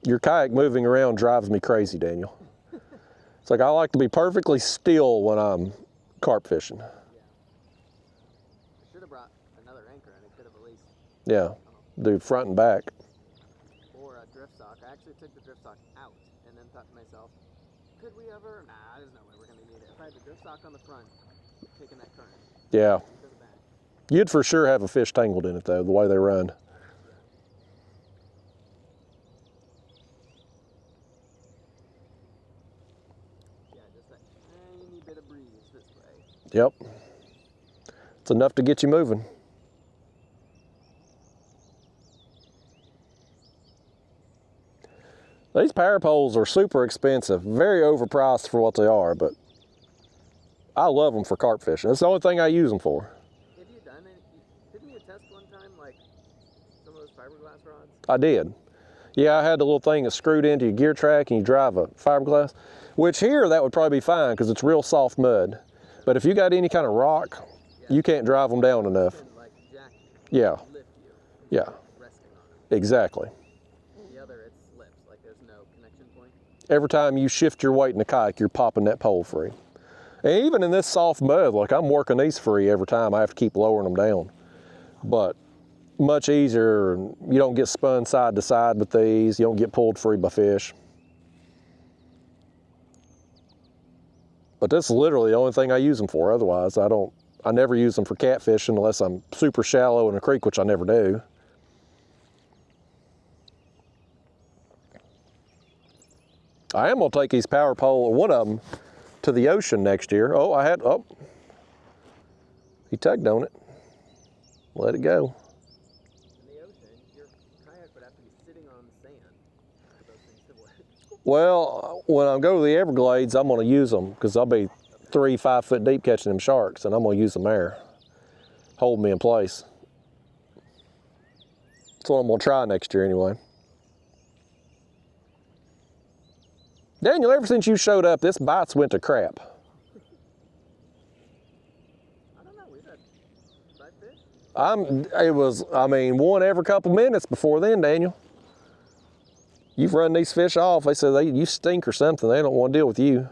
Your kayak moving around drives me crazy, Daniel. It's like I like to be perfectly still when I'm carp fishing. Yeah. I should have brought another anchor and it could have at least. Yeah, do front and back. Or a drift sock. I actually took the drift sock out and then thought to myself, could we ever? Nah, there's no way we're gonna need it. If I had the drift sock on the front, taking that current Yeah. to the back. You'd for sure have a fish tangled in it though, the way they run. Yeah, just that tiny bit of breeze this way. Yep. It's enough to get you moving. These power poles are super expensive, very overpriced for what they are, but I love them for carp fishing. That's the only thing I use them for. Have you done it? Didn't you test one time, like some of those fiberglass rods? I did. Yeah, I had the little thing that's screwed into your gear track and you drive a fiberglass, which here that would probably be fine because it's real soft mud. But if you got any kind of rock, you can't drive them down enough. Can, like, jack you, Yeah, lift you. yeah, Resting on them. exactly. The other, it slips, like there's no connection point. Every time you shift your weight in the kayak, you're popping that pole free. And even in this soft mud, like I'm working these free every time. I have to keep lowering them down. But much easier, you don't get spun side to side with these, you don't get pulled free by fish. But this is literally the only thing I use them for. Otherwise, I never use them for catfishing unless I'm super shallow in a creek, which I never do. I am gonna take these power pole, one of them, to the ocean next year. Oh, he tugged on it. Let it go. In the ocean, your kayak would have to be sitting on sand for those things to work. Well, when I go to the Everglades, I'm gonna use them because I'll be 3-5 foot deep catching them sharks, and I'm gonna use them there. Hold me in place. That's what I'm gonna try next year anyway. Daniel, ever since you showed up, this bites went to crap. I don't know, we've had 5 fish? I mean, one every couple minutes before then, Daniel. You've run these fish off. They say you stink or something. They don't want to deal with you.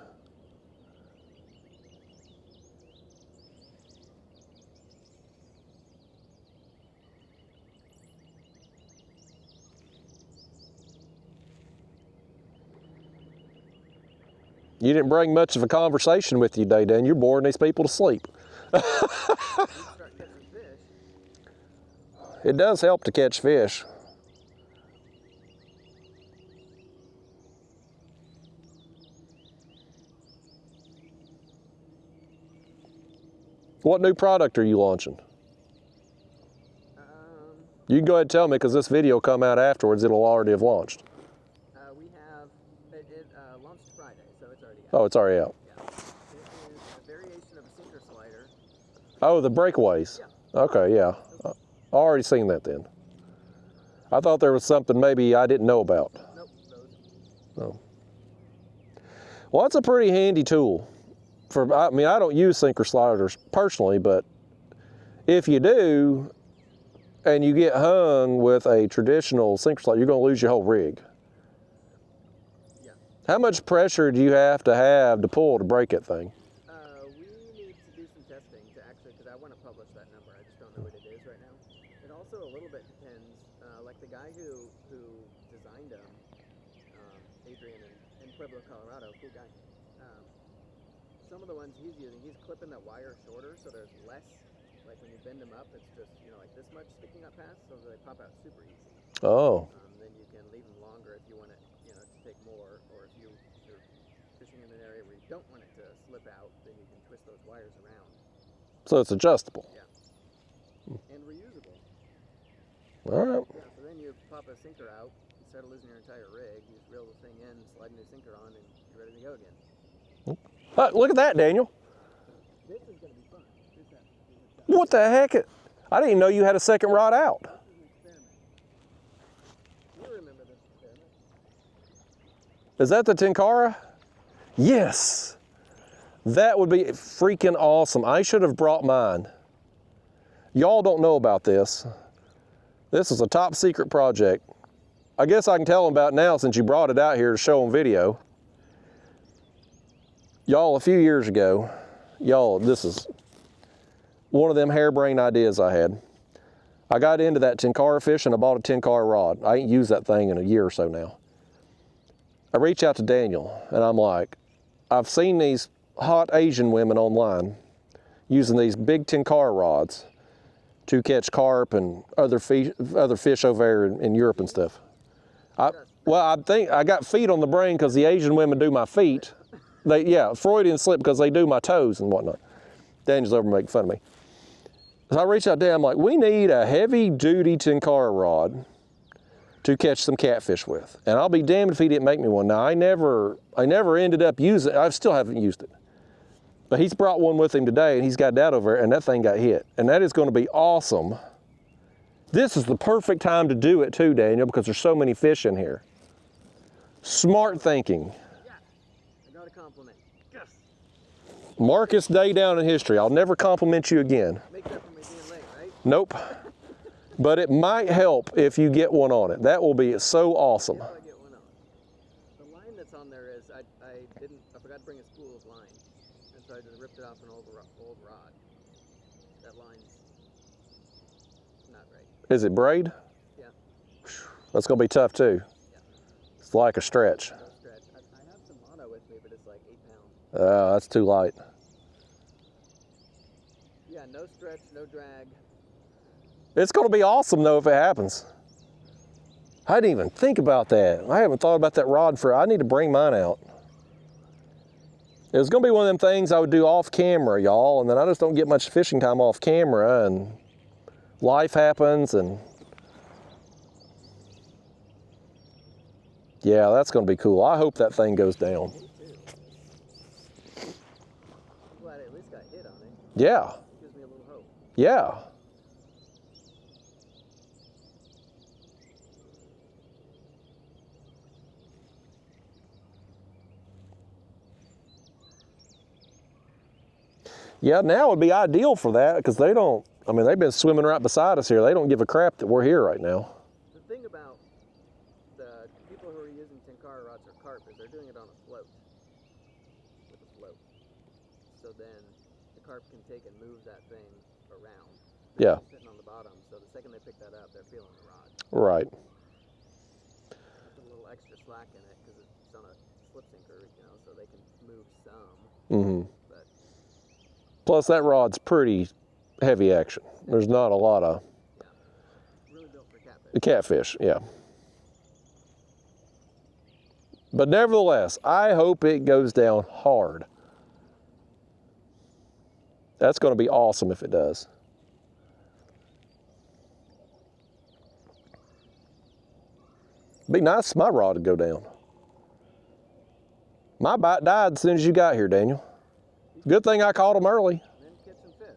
You didn't bring much of a conversation with you today, Dan. You're boring these people to sleep. Start catching fish. It does help to catch fish. What new product are you launching? You can go ahead and tell me because this video will come out afterwards. It'll already have launched. We have, it launched Friday, so it's already out. Oh, it's already out. Yeah. It is a variation of a sinker slider. Oh, the breakaways. Yeah. Okay, yeah. I already seen that then. I thought there was something maybe I didn't know about. Nope, those. Oh. Well, that's a pretty handy tool. I mean, I don't use sinker sliders personally, but if you do, and you get hung with a traditional sinker slider, you're going to lose your whole rig. Yeah. How much pressure do you have to pull to break that thing? We need to do some testing to actually, because I want to publish that number. I just don't know what it is right now. It also a little bit depends, like the guy who designed them, Adrian in Pueblo, Colorado, cool guy. Some of the ones he's using, he's clipping that wire shorter, so there's less, like when you bend them up, it's just, like this much sticking up past, so they pop out super easy. Oh. Then you can leave them longer if you want it, to take more, or if you're fishing in an area where you don't want it to slip out, then you can twist those wires around. So it's adjustable. Yeah. And reusable. All right. Yeah, so then you pop a sinker out, instead of losing your entire rig, you just reel the thing in, slide a new sinker on, and you're ready to go again. Look at that, Daniel. This is going to be fun. What the heck? I didn't even know you had a second rod out. This is an experiment. You remember this experiment? Is that the Tenkara? Yes. That would be freaking awesome. I should have brought mine. Y'all don't know about this. This is a top secret project. I guess I can tell them about it now since you brought it out here to show them video. Y'all, a few years ago, this is one of them harebrained ideas I had. I got into that Tenkara fishing. I bought a Tenkara rod. I ain't used that thing in a year or so now. I reach out to Daniel and I'm like, I've seen these hot Asian women online using these big tenkara rods to catch carp and other fish over there in Europe and stuff. Well, I think I got feet on the brain because the Asian women do my feet. Yeah, Freudian slip because they do my toes and whatnot. Daniel's over making fun of me. So I reached out there, I'm like, we need a heavy duty tenkara rod to catch some catfish with. And I'll be damned if he didn't make me one. Now, I never ended up using it. I still haven't used it. But he's brought one with him today, and he's got that over there, and that thing got hit. And that is going to be awesome. This is the perfect time to do it too, Daniel, because there's so many fish in here. Smart thinking. Yeah, I got a compliment. Yes. Marcus Day down in history. I'll never compliment you again. Make that for me being late, right? Nope. But it might help if you get one on it. That will be so awesome. If I get one on. The line that's on there is, I forgot to bring a spool of line. And so I just ripped it off an old rod. That line's not right. Is it braid? Yeah. That's going to be tough too. Yeah. It's like a stretch. No stretch. I have some mono with me, but it's like 8 pounds. That's too light. Yeah, no stretch, no drag. It's going to be awesome though if it happens. I didn't even think about that. I haven't thought about that rod I need to bring mine out. It was going to be one of them things I would do off camera, y'all, and then I just don't get much fishing time off camera, and life happens, and yeah, that's going to be cool. I hope that thing goes down. Me too. Glad I at least got hit on it. Yeah. Gives me a little hope. Yeah. Yeah, now would be ideal for that because they've been swimming right beside us here. They don't give a crap that we're here right now. The thing about the people who are using tenkara rods or carp is they're doing it on a float. With a float. So then the carp can take and move that thing around. Yeah. It's sitting on the bottom, so the second they pick that up, they're feeling the rod. Right. Put a little extra slack in it because it's on a slip sinker, so they can move some. Mm-hmm. But Plus, that rod's pretty heavy action. There's not a lot of really built for catfish. catfish, yeah. But nevertheless, I hope it goes down hard. That's going to be awesome if it does. Be nice if my rod would go down. My bite died as soon as you got here, Daniel. Good thing I caught them early. And then catch some fish.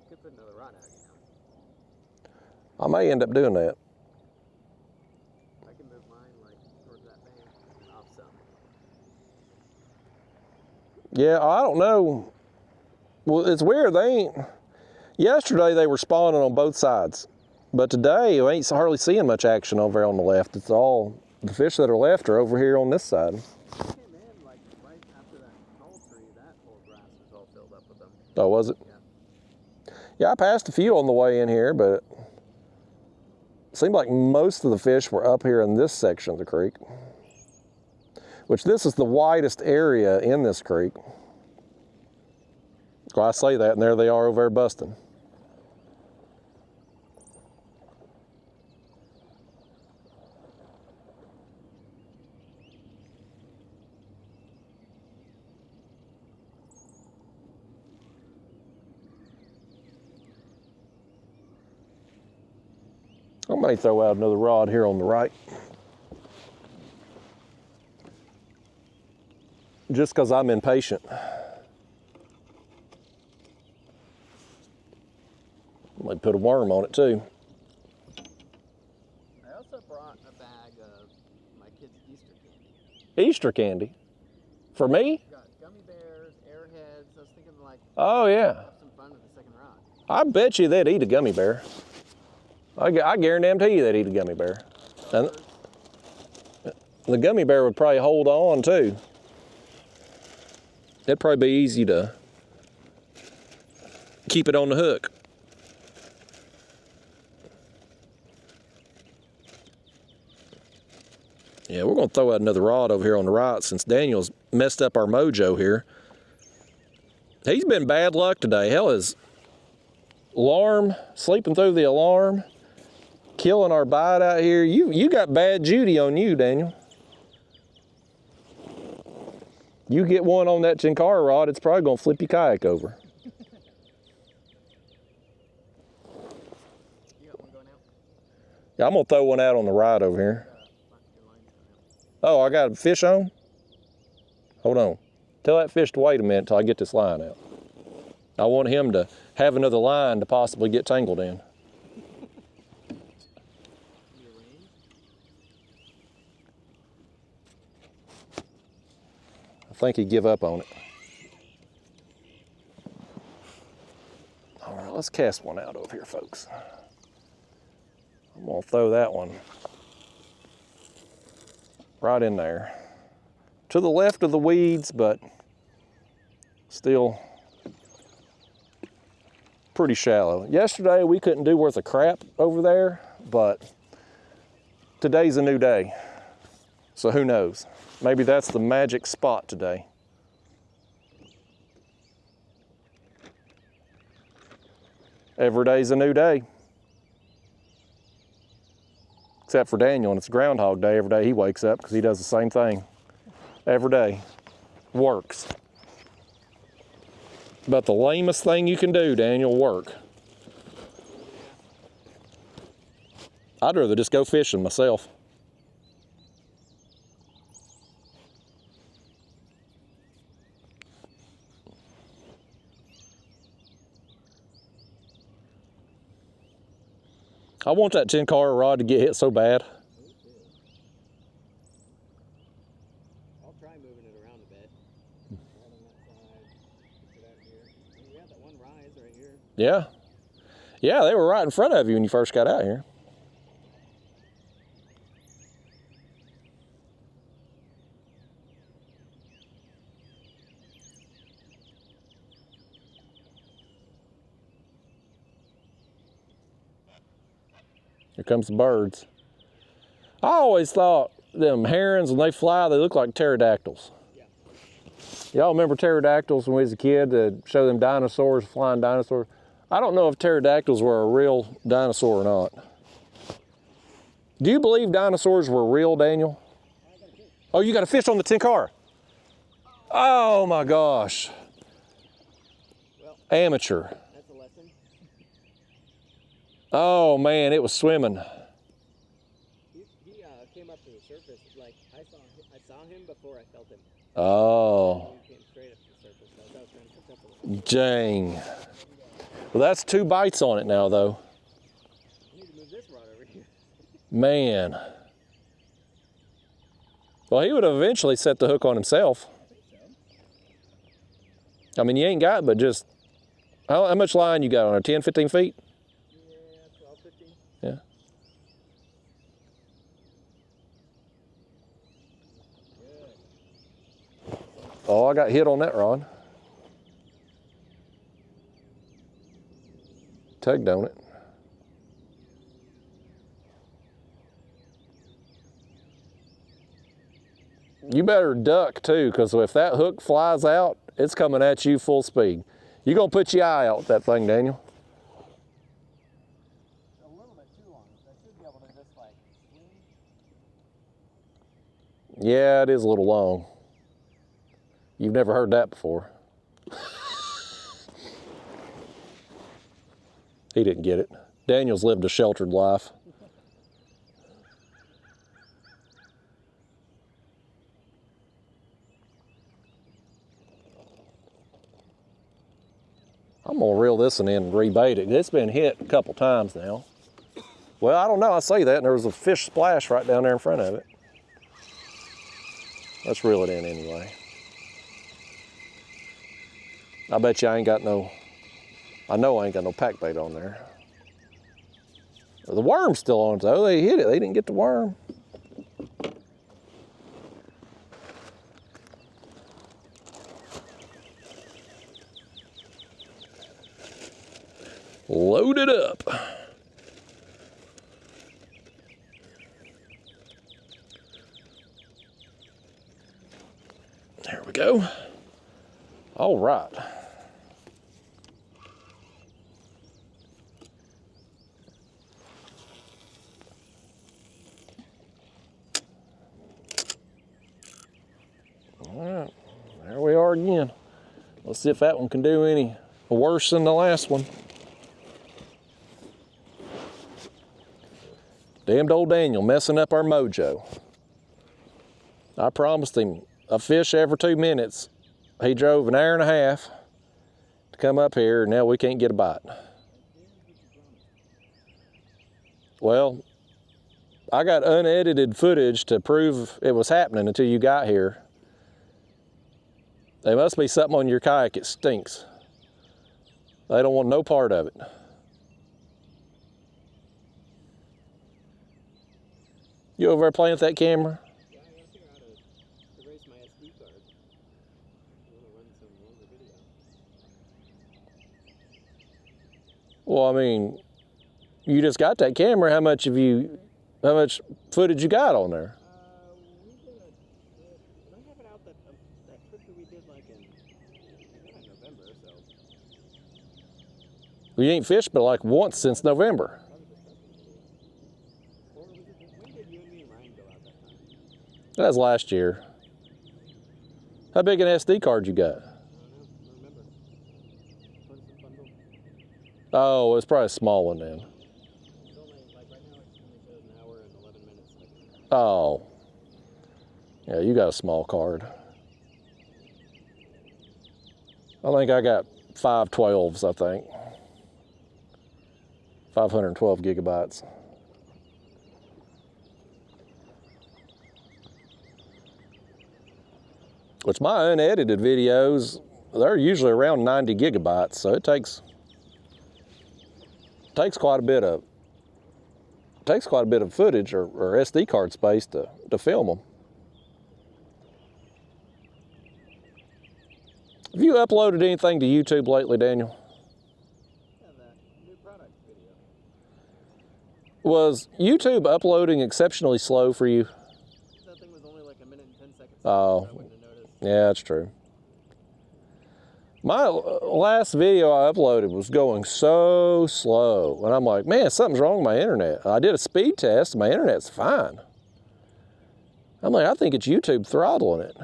Could put another rod out, I may end up doing that. I can move mine like towards that bank and off some. Yeah, I don't know. Well, it's weird. Yesterday they were spawning on both sides. But today, I ain't hardly seeing much action over there on the left. It's all, the fish that are left are over here on this side. I came in like right after that tall tree, that whole grass was all filled up with them. Oh, was it? Yeah. Yeah, I passed a few on the way in here, but it seemed like most of the fish were up here in this section of the creek. Which this is the widest area in this creek. Well, I say that, and there they are over there busting. I may throw out another rod here on the right. Just because I'm impatient. I might put a worm on it too. I also brought a bag of my kids' Easter candy. Easter candy? For me? Got gummy bears, airheads. I was thinking like Oh yeah. have some fun with the second rod. I bet you they'd eat a gummy bear. I guarantee you they'd eat a gummy bear. And the gummy bear would probably hold on too. It'd probably be easy to keep it on the hook. Yeah, we're gonna throw out another rod over here on the right since Daniel's messed up our mojo here. He's been bad luck today. Hell, his alarm, sleeping through the alarm, killing our bite out here. You got bad Judy on you, Daniel. You get one on that Chinkara rod, it's probably gonna flip your kayak over. You got one going out? Yeah, I'm gonna throw one out on the right over here. Oh, I got a fish on? Hold on. Tell that fish to wait a minute till I get this line out. I want him to have another line to possibly get tangled in. I think he'd give up on it. All right, let's cast one out over here, folks. I'm gonna throw that one right in there. To the left of the weeds, but still pretty shallow. Yesterday we couldn't do worth a crap over there, but today's a new day. So who knows? Maybe that's the magic spot today. Every day's a new day. Except for Daniel, and it's Groundhog Day every day he wakes up because he does the same thing. Every day. Works. But the lamest thing you can do, Daniel, work. I'd rather just go fishing myself. I want that Chinkara rod to get hit so bad. I'll try moving it around a bit. Right on that side. Get out here. Oh, yeah, that one rise right here. Yeah. Yeah, they were right in front of you when you first got out here. Here comes the birds. I always thought them herons, when they fly, they look like pterodactyls. Yeah. Y'all remember pterodactyls when we was a kid to show them dinosaurs, flying dinosaurs? I don't know if pterodactyls were a real dinosaur or not. Do you believe dinosaurs were real, Daniel? Oh, you got a fish on the Chinkara. Oh my gosh. Well, amateur. That's a lesson. Oh man, it was swimming. He came up to the surface. Like I saw him before I felt him. Oh. He came straight up to the surface. So I was trying to catch up with him. Dang. Well, that's 2 bites on it now, though. I need to move this rod over here. Man. Well, he would have eventually set the hook on himself. I mean, you ain't got but just, how much line you got on her? 10, 15 feet? Yeah, 12, 15. Yeah. Good. Oh, I got hit on that rod. Tugged on it. You better duck too, because if that hook flies out, it's coming at you full speed. You're gonna put your eye out with that thing, Daniel. A little bit too long. I should be able to just like swing. Yeah, it is a little long. You've never heard that before. He didn't get it. Daniel's lived a sheltered life. I'm gonna reel this one in and rebait it. It's been hit a couple times now. Well, I don't know, I say that, and there was a fish splash right down there in front of it. Let's reel it in anyway. I bet you I ain't got no, I know I ain't got no pack bait on there. The worm's still on it though, they hit it, they didn't get the worm. Load it up. There we go. All right. All right, there we are again. Let's see if that one can do any worse than the last one. Damned old Daniel messing up our mojo. I promised him a fish every 2 minutes. He drove an hour and a half to come up here, and now we can't get a bite. Well, I got unedited footage to prove it was happening until you got here. There must be something on your kayak that stinks. They don't want no part of it. You over there playing with that camera? Yeah, I gotta figure out how to erase my SD card. I want to run some longer video. Well, I mean, you just got that camera. How much footage you got on there? We did I have it out that trip that we did like in November, so. Well, you ain't fished but like once since November. Or was it, when did you and me and Ryan go out that time? That was last year. How big an SD card you got? I don't remember. Bundle. Oh, it's probably a small one then. It's only, like right now it only shows an hour and 11 minutes. Oh. Yeah, you got a small card. I think I got 512s, I think. 512 gigabytes. Which my unedited videos, they're usually around 90 gigabytes, so it takes quite a bit of footage or SD card space to film them. Have you uploaded anything to YouTube lately, Daniel? Yeah, that new product video. Was YouTube uploading exceptionally slow for you? That thing was only like a minute and 10 seconds. Oh, I wouldn't have noticed. yeah, that's true. My last video I uploaded was going so slow, and I'm like, man, something's wrong with my internet. I did a speed test, and my internet's fine. I'm like, I think it's YouTube throttling it.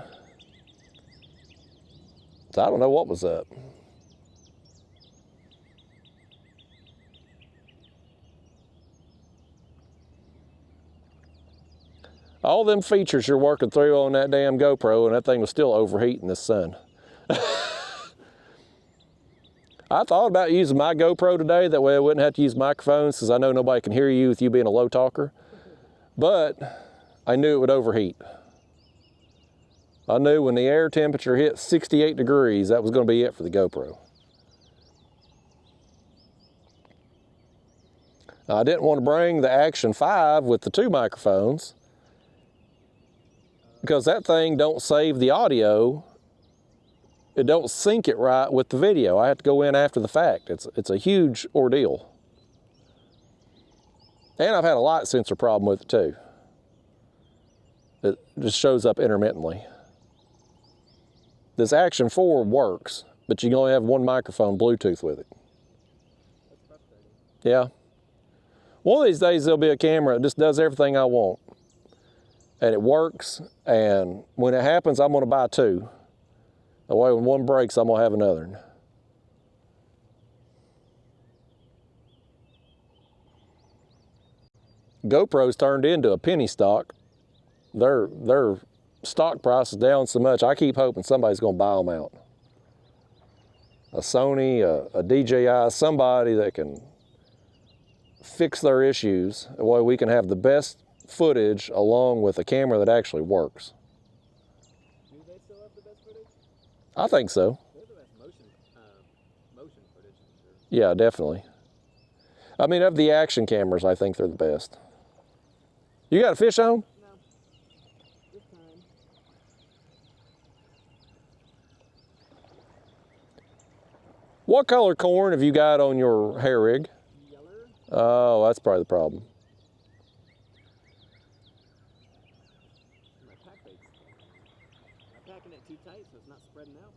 So I don't know what was up. All them features you're working through on that damn GoPro, and that thing was still overheating in the sun. I thought about using my GoPro today, that way I wouldn't have to use microphones, because I know nobody can hear you with you being a low talker. But I knew it would overheat. I knew when the air temperature hit 68 degrees, that was going to be it for the GoPro. I didn't want to bring the Action 5 with the 2 microphones, because that thing don't save the audio. It don't sync it right with the video. I have to go in after the fact. It's a huge ordeal. And I've had a light sensor problem with it too. It just shows up intermittently. This Action 4 works, but you can only have 1 microphone Bluetooth with it. That's frustrating. Yeah. One of these days there'll be a camera that just does everything I want. And it works, and when it happens, I'm gonna buy 2. That way when one breaks, I'm gonna have another. GoPro's turned into a penny stock. Their stock price is down so much, I keep hoping somebody's gonna buy them out. A Sony, a DJI, somebody that can fix their issues. That way we can have the best footage along with a camera that actually works. Do they still have the best footage? I think so. They have the best motion footage, for sure. Yeah, definitely. I mean, of the action cameras, I think they're the best. You got a fish on? No. This time. What color corn have you got on your hair rig? Yeller? Oh, that's probably the problem. My pack bait's packing it too tight so it's not spreading out.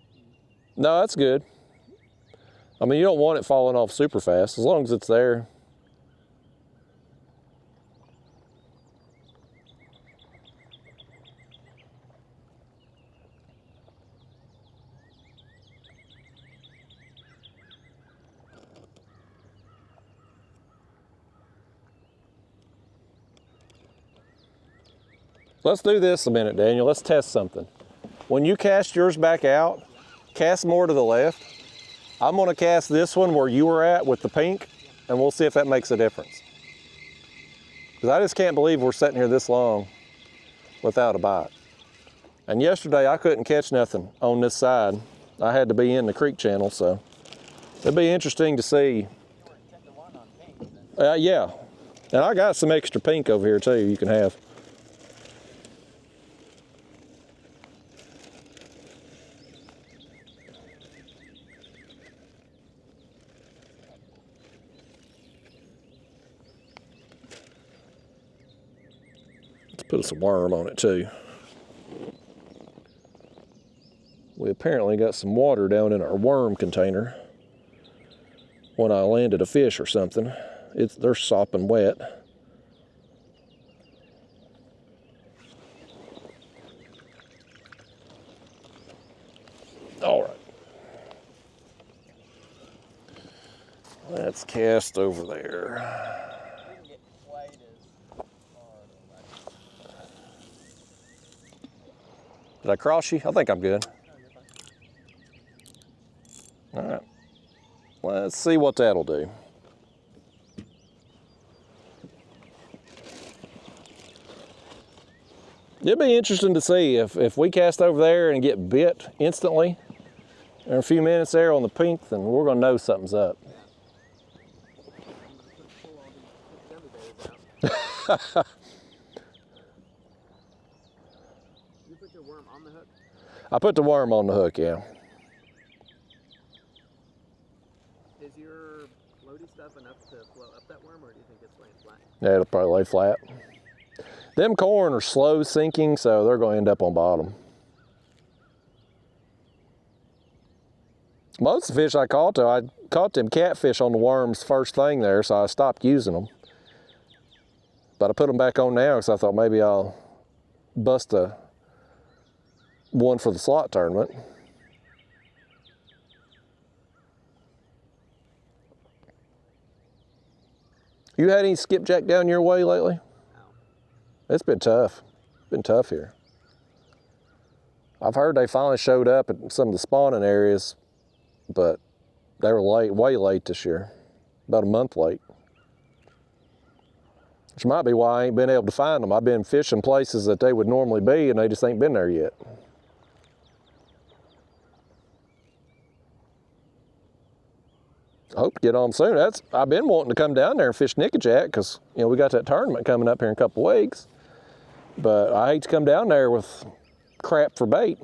No, that's good. I mean, you don't want it falling off super fast, as long as it's there. Let's do this a minute, Daniel. Let's test something. When you cast yours back out, cast more to the left. I'm gonna cast this one where you were at with the pink, and we'll see if that makes a difference. Because I just can't believe we're sitting here this long without a bite. And yesterday I couldn't catch nothing on this side. I had to be in the creek channel, so it'd be interesting to see. Yeah, and I got some extra pink over here too you can have. Put us a worm on it too. We apparently got some water down in our worm container when I landed a fish or something. They're sopping wet. All right. Let's cast over there. Did I cross you? I think I'm good. All right. Let's see what that'll do. It'd be interesting to see if we cast over there and get bit instantly in a few minutes there on the pink, then we're gonna know something's up. You put your worm on the hook? I put the worm on the hook, yeah. Is your floaty stuff enough to float up that worm, or do you think it's laying flat? Yeah, it'll probably lay flat. Them corn are slow sinking, so they're going to end up on bottom. Most of the fish I caught, though, I caught them catfish on the worms first thing there, so I stopped using them. But I put them back on now because I thought maybe I'll bust one for the slot tournament. You had any skipjack down your way lately? No. It's been tough. Been tough here. I've heard they finally showed up at some of the spawning areas, but they were late, way late this year, about a month late. Which might be why I ain't been able to find them. I've been fishing places that they would normally be, and they just ain't been there yet. I hope to get on soon. I've been wanting to come down there and fish nickeljack because, you know, we got that tournament coming up here in a couple of weeks. But I hate to come down there with crap for bait.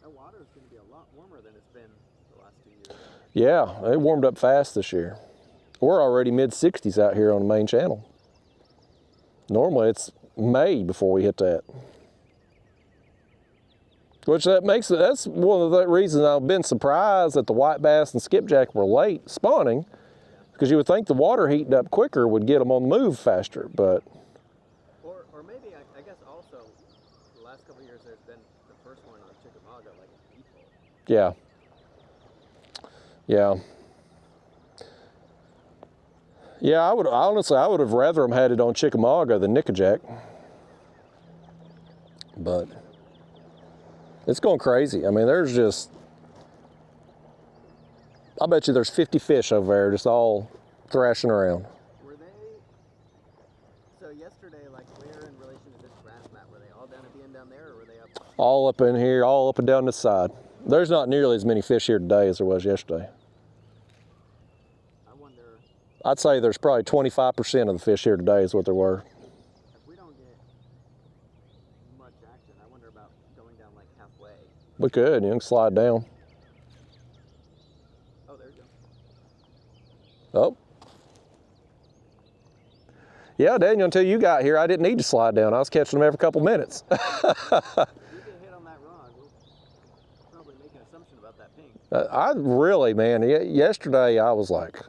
That water is going to be a lot warmer than it's been the last 2 years. Yeah, it warmed up fast this year. We're already mid-60s out here on the main channel. Normally it's May before we hit that. Which that's one of the reasons I've been surprised that the white bass and skipjack were late spawning, because you would think the water heating up quicker would get them on the move faster, but. Or maybe, I guess also, the last couple of years there's been the first one on Chickamauga, like people. Yeah. Yeah. Yeah, I would have rather them had it on Chickamauga than nickeljack. But it's going crazy. I mean, there's just, I bet you there's 50 fish over there just all thrashing around. Were they, so yesterday, like where in relation to this grass mat, were they all down at the end down there, or were they up? All up in here, all up and down this side. There's not nearly as many fish here today as there was yesterday. I wonder. I'd say there's probably 25% of the fish here today is what there were. If we don't get much action, I wonder about going down like halfway. We could, you can slide down. Oh, there you go. Oh. Yeah, Daniel, until you got here, I didn't need to slide down. I was catching them every couple minutes. If you get hit on that rod, we'll probably make an assumption about that pink. I really, man, yesterday I was like,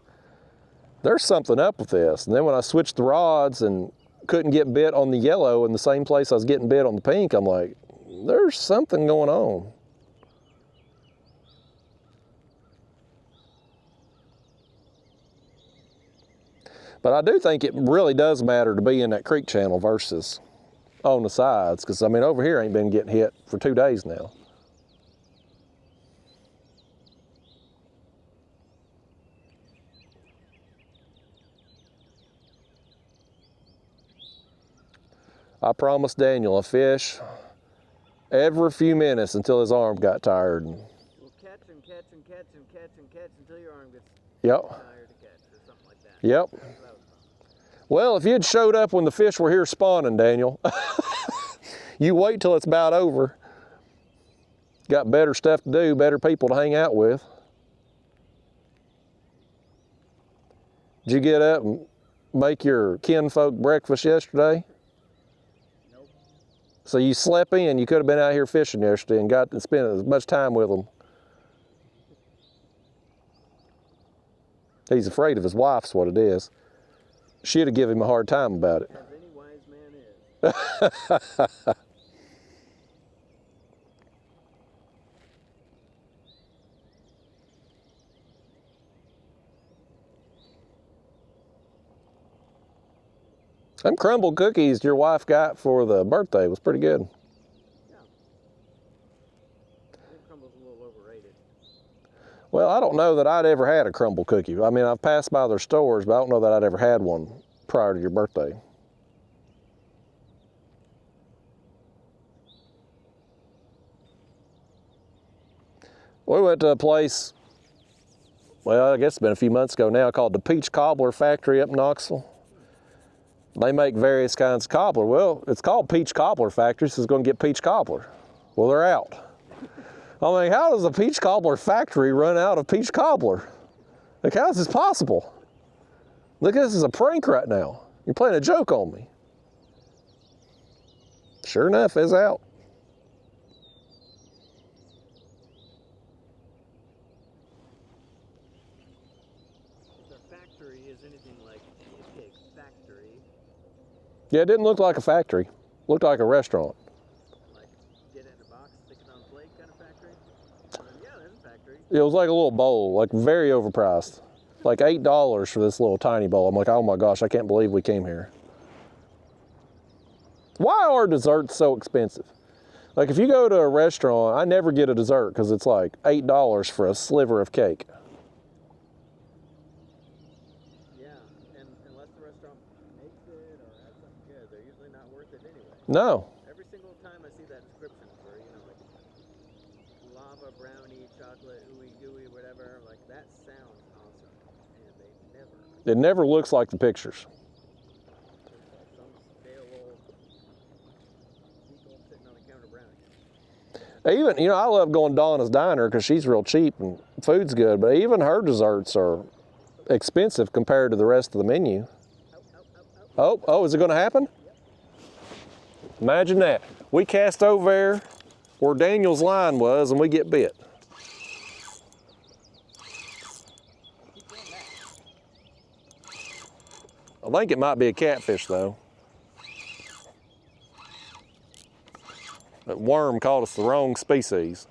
there's something up with this. And then when I switched the rods and couldn't get bit on the yellow in the same place I was getting bit on the pink, I'm like, there's something going on. But I do think it really does matter to be in that creek channel versus on the sides, because I mean over here I ain't been getting hit for 2 days now. I promised Daniel a fish every few minutes until his arm got tired. We'll catch and catch and catch and catch and catch until your arm gets Yep. tired to catch or something like that. Yep. Well, if you'd showed up when the fish were here spawning, Daniel, you wait till it's about over. Got better stuff to do, better people to hang out with. Did you get up and make your kinfolk breakfast yesterday? Nope. So you slept in. You could have been out here fishing yesterday and got to spend as much time with them. He's afraid of his wife's what it is. She'd have given him a hard time about it. As any wise man is. Them crumble cookies your wife got for the birthday was pretty good. Yeah. I think crumble's a little overrated. Well, I don't know that I'd ever had a crumble cookie. I mean, I've passed by their stores, but I don't know that I'd ever had one prior to your birthday. We went to a place, well, I guess it's been a few months ago now, called the Peach Cobbler Factory up in Knoxville. They make various kinds of cobbler. Well, it's called Peach Cobbler Factory, so it's going to get peach cobbler. Well, they're out. I mean, how does a peach cobbler factory run out of peach cobbler? Like, how is this possible? Look, this is a prank right now. You're playing a joke on me. Sure enough, it's out. If their factory is anything like Cheesecake Factory, Yeah, it didn't look like a factory. It looked like a restaurant. like get it in a box, stick it on a plate kind of factory, then yeah, there's a factory. It was like a little bowl, like very overpriced. Like $8 for this little tiny bowl. I'm like, oh my gosh, I can't believe we came here. Why are desserts so expensive? Like if you go to a restaurant, I never get a dessert because it's like $8 for a sliver of cake. Yeah, and unless the restaurant makes it or has something good, they're usually not worth it anyway. No. Every single time I see that description for, you know, like lava, brownie, chocolate, ooey gooey, whatever, like that sounds awesome. And they never. It never looks like the pictures. There's some stale old people sitting on the counter brownie. Even, you know, I love going to Donna's Diner because she's real cheap and food's good, but even her desserts are expensive compared to the rest of the menu. Oh, is it going to happen? Imagine that. We cast over there where Daniel's line was and we get bit. I think it might be a catfish though. That worm caught us the wrong species.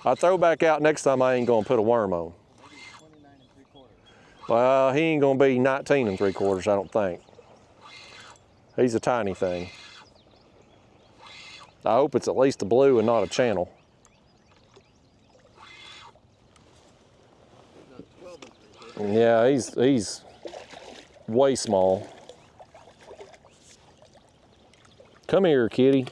I throw back out next time, I ain't gonna put a worm on. Maybe 29 3/4. Well, he ain't gonna be 19 3/4, I don't think. He's a tiny thing. I hope it's at least a blue and not a channel. No, 12 3/4. Yeah, he's way small. Come here, kitty.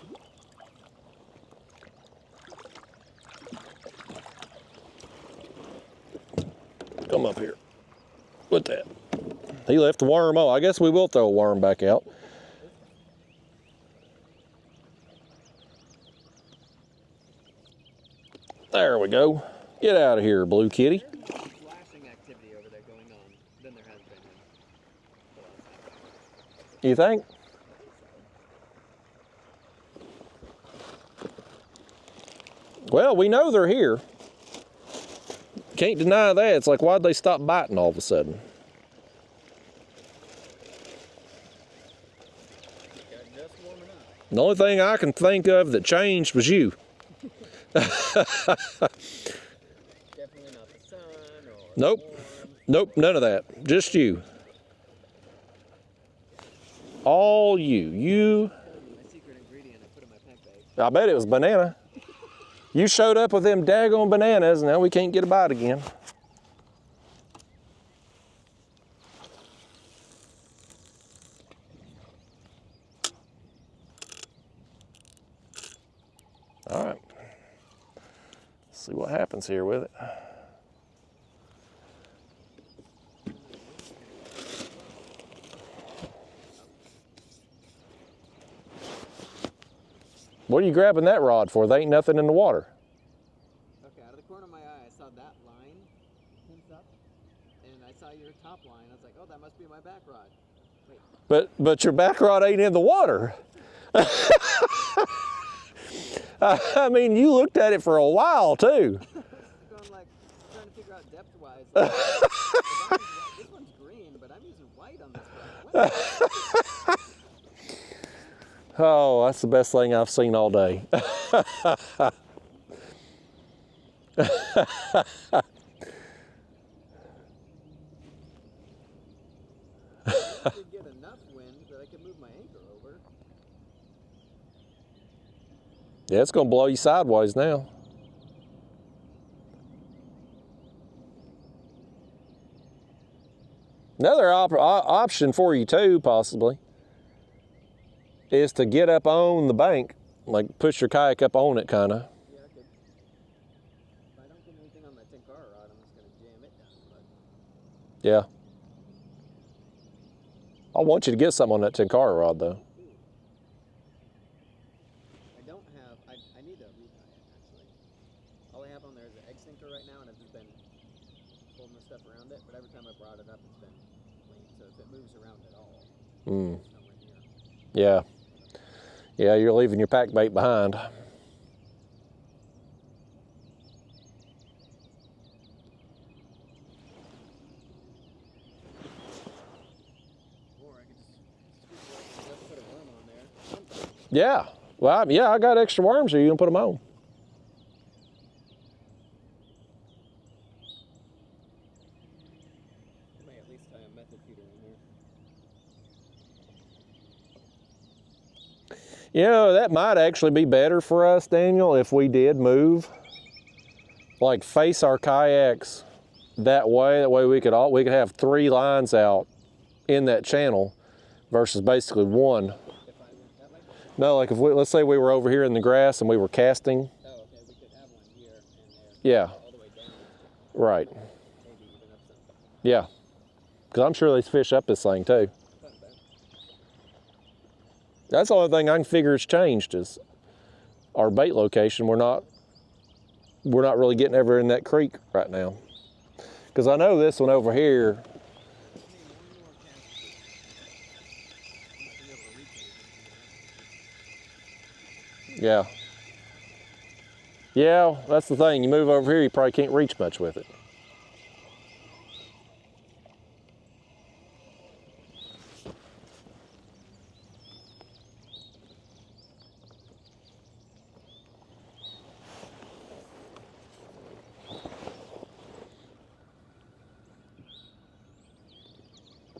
Come up here. With that. He left the worm on. I guess we will throw a worm back out. There we go. Get out of here, blue kitty. There's more flashing activity over there going on than there has been in the last half hour. You think? Well, we know they're here. Can't deny that. It's like, why'd they stop biting all of a sudden? Just warming up. The only thing I can think of that changed was you. Definitely not the sun or Nope. warm. Nope, none of that. Just you. All you. You. My secret ingredient I put in my pack bag. I bet it was banana. You showed up with them daggone bananas, and now we can't get a bite again. All right. Let's see what happens here with it. What are you grabbing that rod for? There ain't nothing in the water. Okay, out of the corner of my eye, I saw that line tense up, and I saw your top line. I was like, oh, that must be my back rod. Wait. But your back rod ain't in the water. I mean, you looked at it for a while too. Going like trying to figure out depth-wise. Like, this one's green, but I'm using white on this one. What? Oh, that's the best thing I've seen all day. I could get enough wind that I could move my anchor over. Yeah, it's gonna blow you sideways now. Another option for you too, possibly, is to get up on the bank, like push your kayak up on it, kind of. Yeah, I could. If I don't get anything on that 10-car rod, I'm just going to jam it down. But Yeah. I want you to get something on that 10-car rod, though. I don't have, I need to retie it, actually. All I have on there is an egg sinker right now, and I've just been pulling the stuff around it, but every time I brought it up, it's been clean. So if it moves around at all, it's nowhere near. Yeah. Yeah, you're leaving your pack bait behind. Or I could just put a worm on there. Something. Yeah. Well, yeah, I got extra worms here. You can put them on. I may at least tie a method feeder in there. You know, that might actually be better for us, Daniel, if we did move, like face our kayaks that way. That way we could have 3 lines out in that channel versus basically one. If I went that way? No, like if let's say we were over here in the grass and we were casting. Oh, okay. We could have one here and there. Yeah. All the way down. Right. Maybe even up some. Yeah. Because I'm sure they fish up this thing too. That's the only thing I can figure has changed is our bait location. We're not really getting ever in that creek right now. Because I know this one over here. Yeah. Yeah, that's the thing. You move over here, you probably can't reach much with it.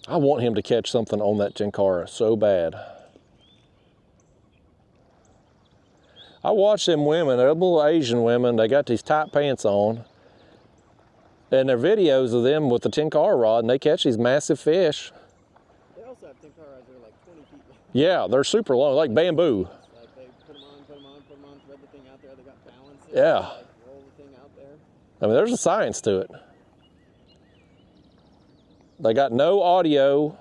I want him to catch something on that Tenkara so bad. I watch them women, they're little Asian women, they got these tight pants on, and their videos of them with the Tenkara rod, and they catch these massive fish. They also have 10-car rods that are like 20 feet long. Yeah, they're super long, like bamboo. Like they put them on, thread the thing out there, they got balance. Yeah. Like roll the thing out there. I mean, there's a science to it. They got no audio.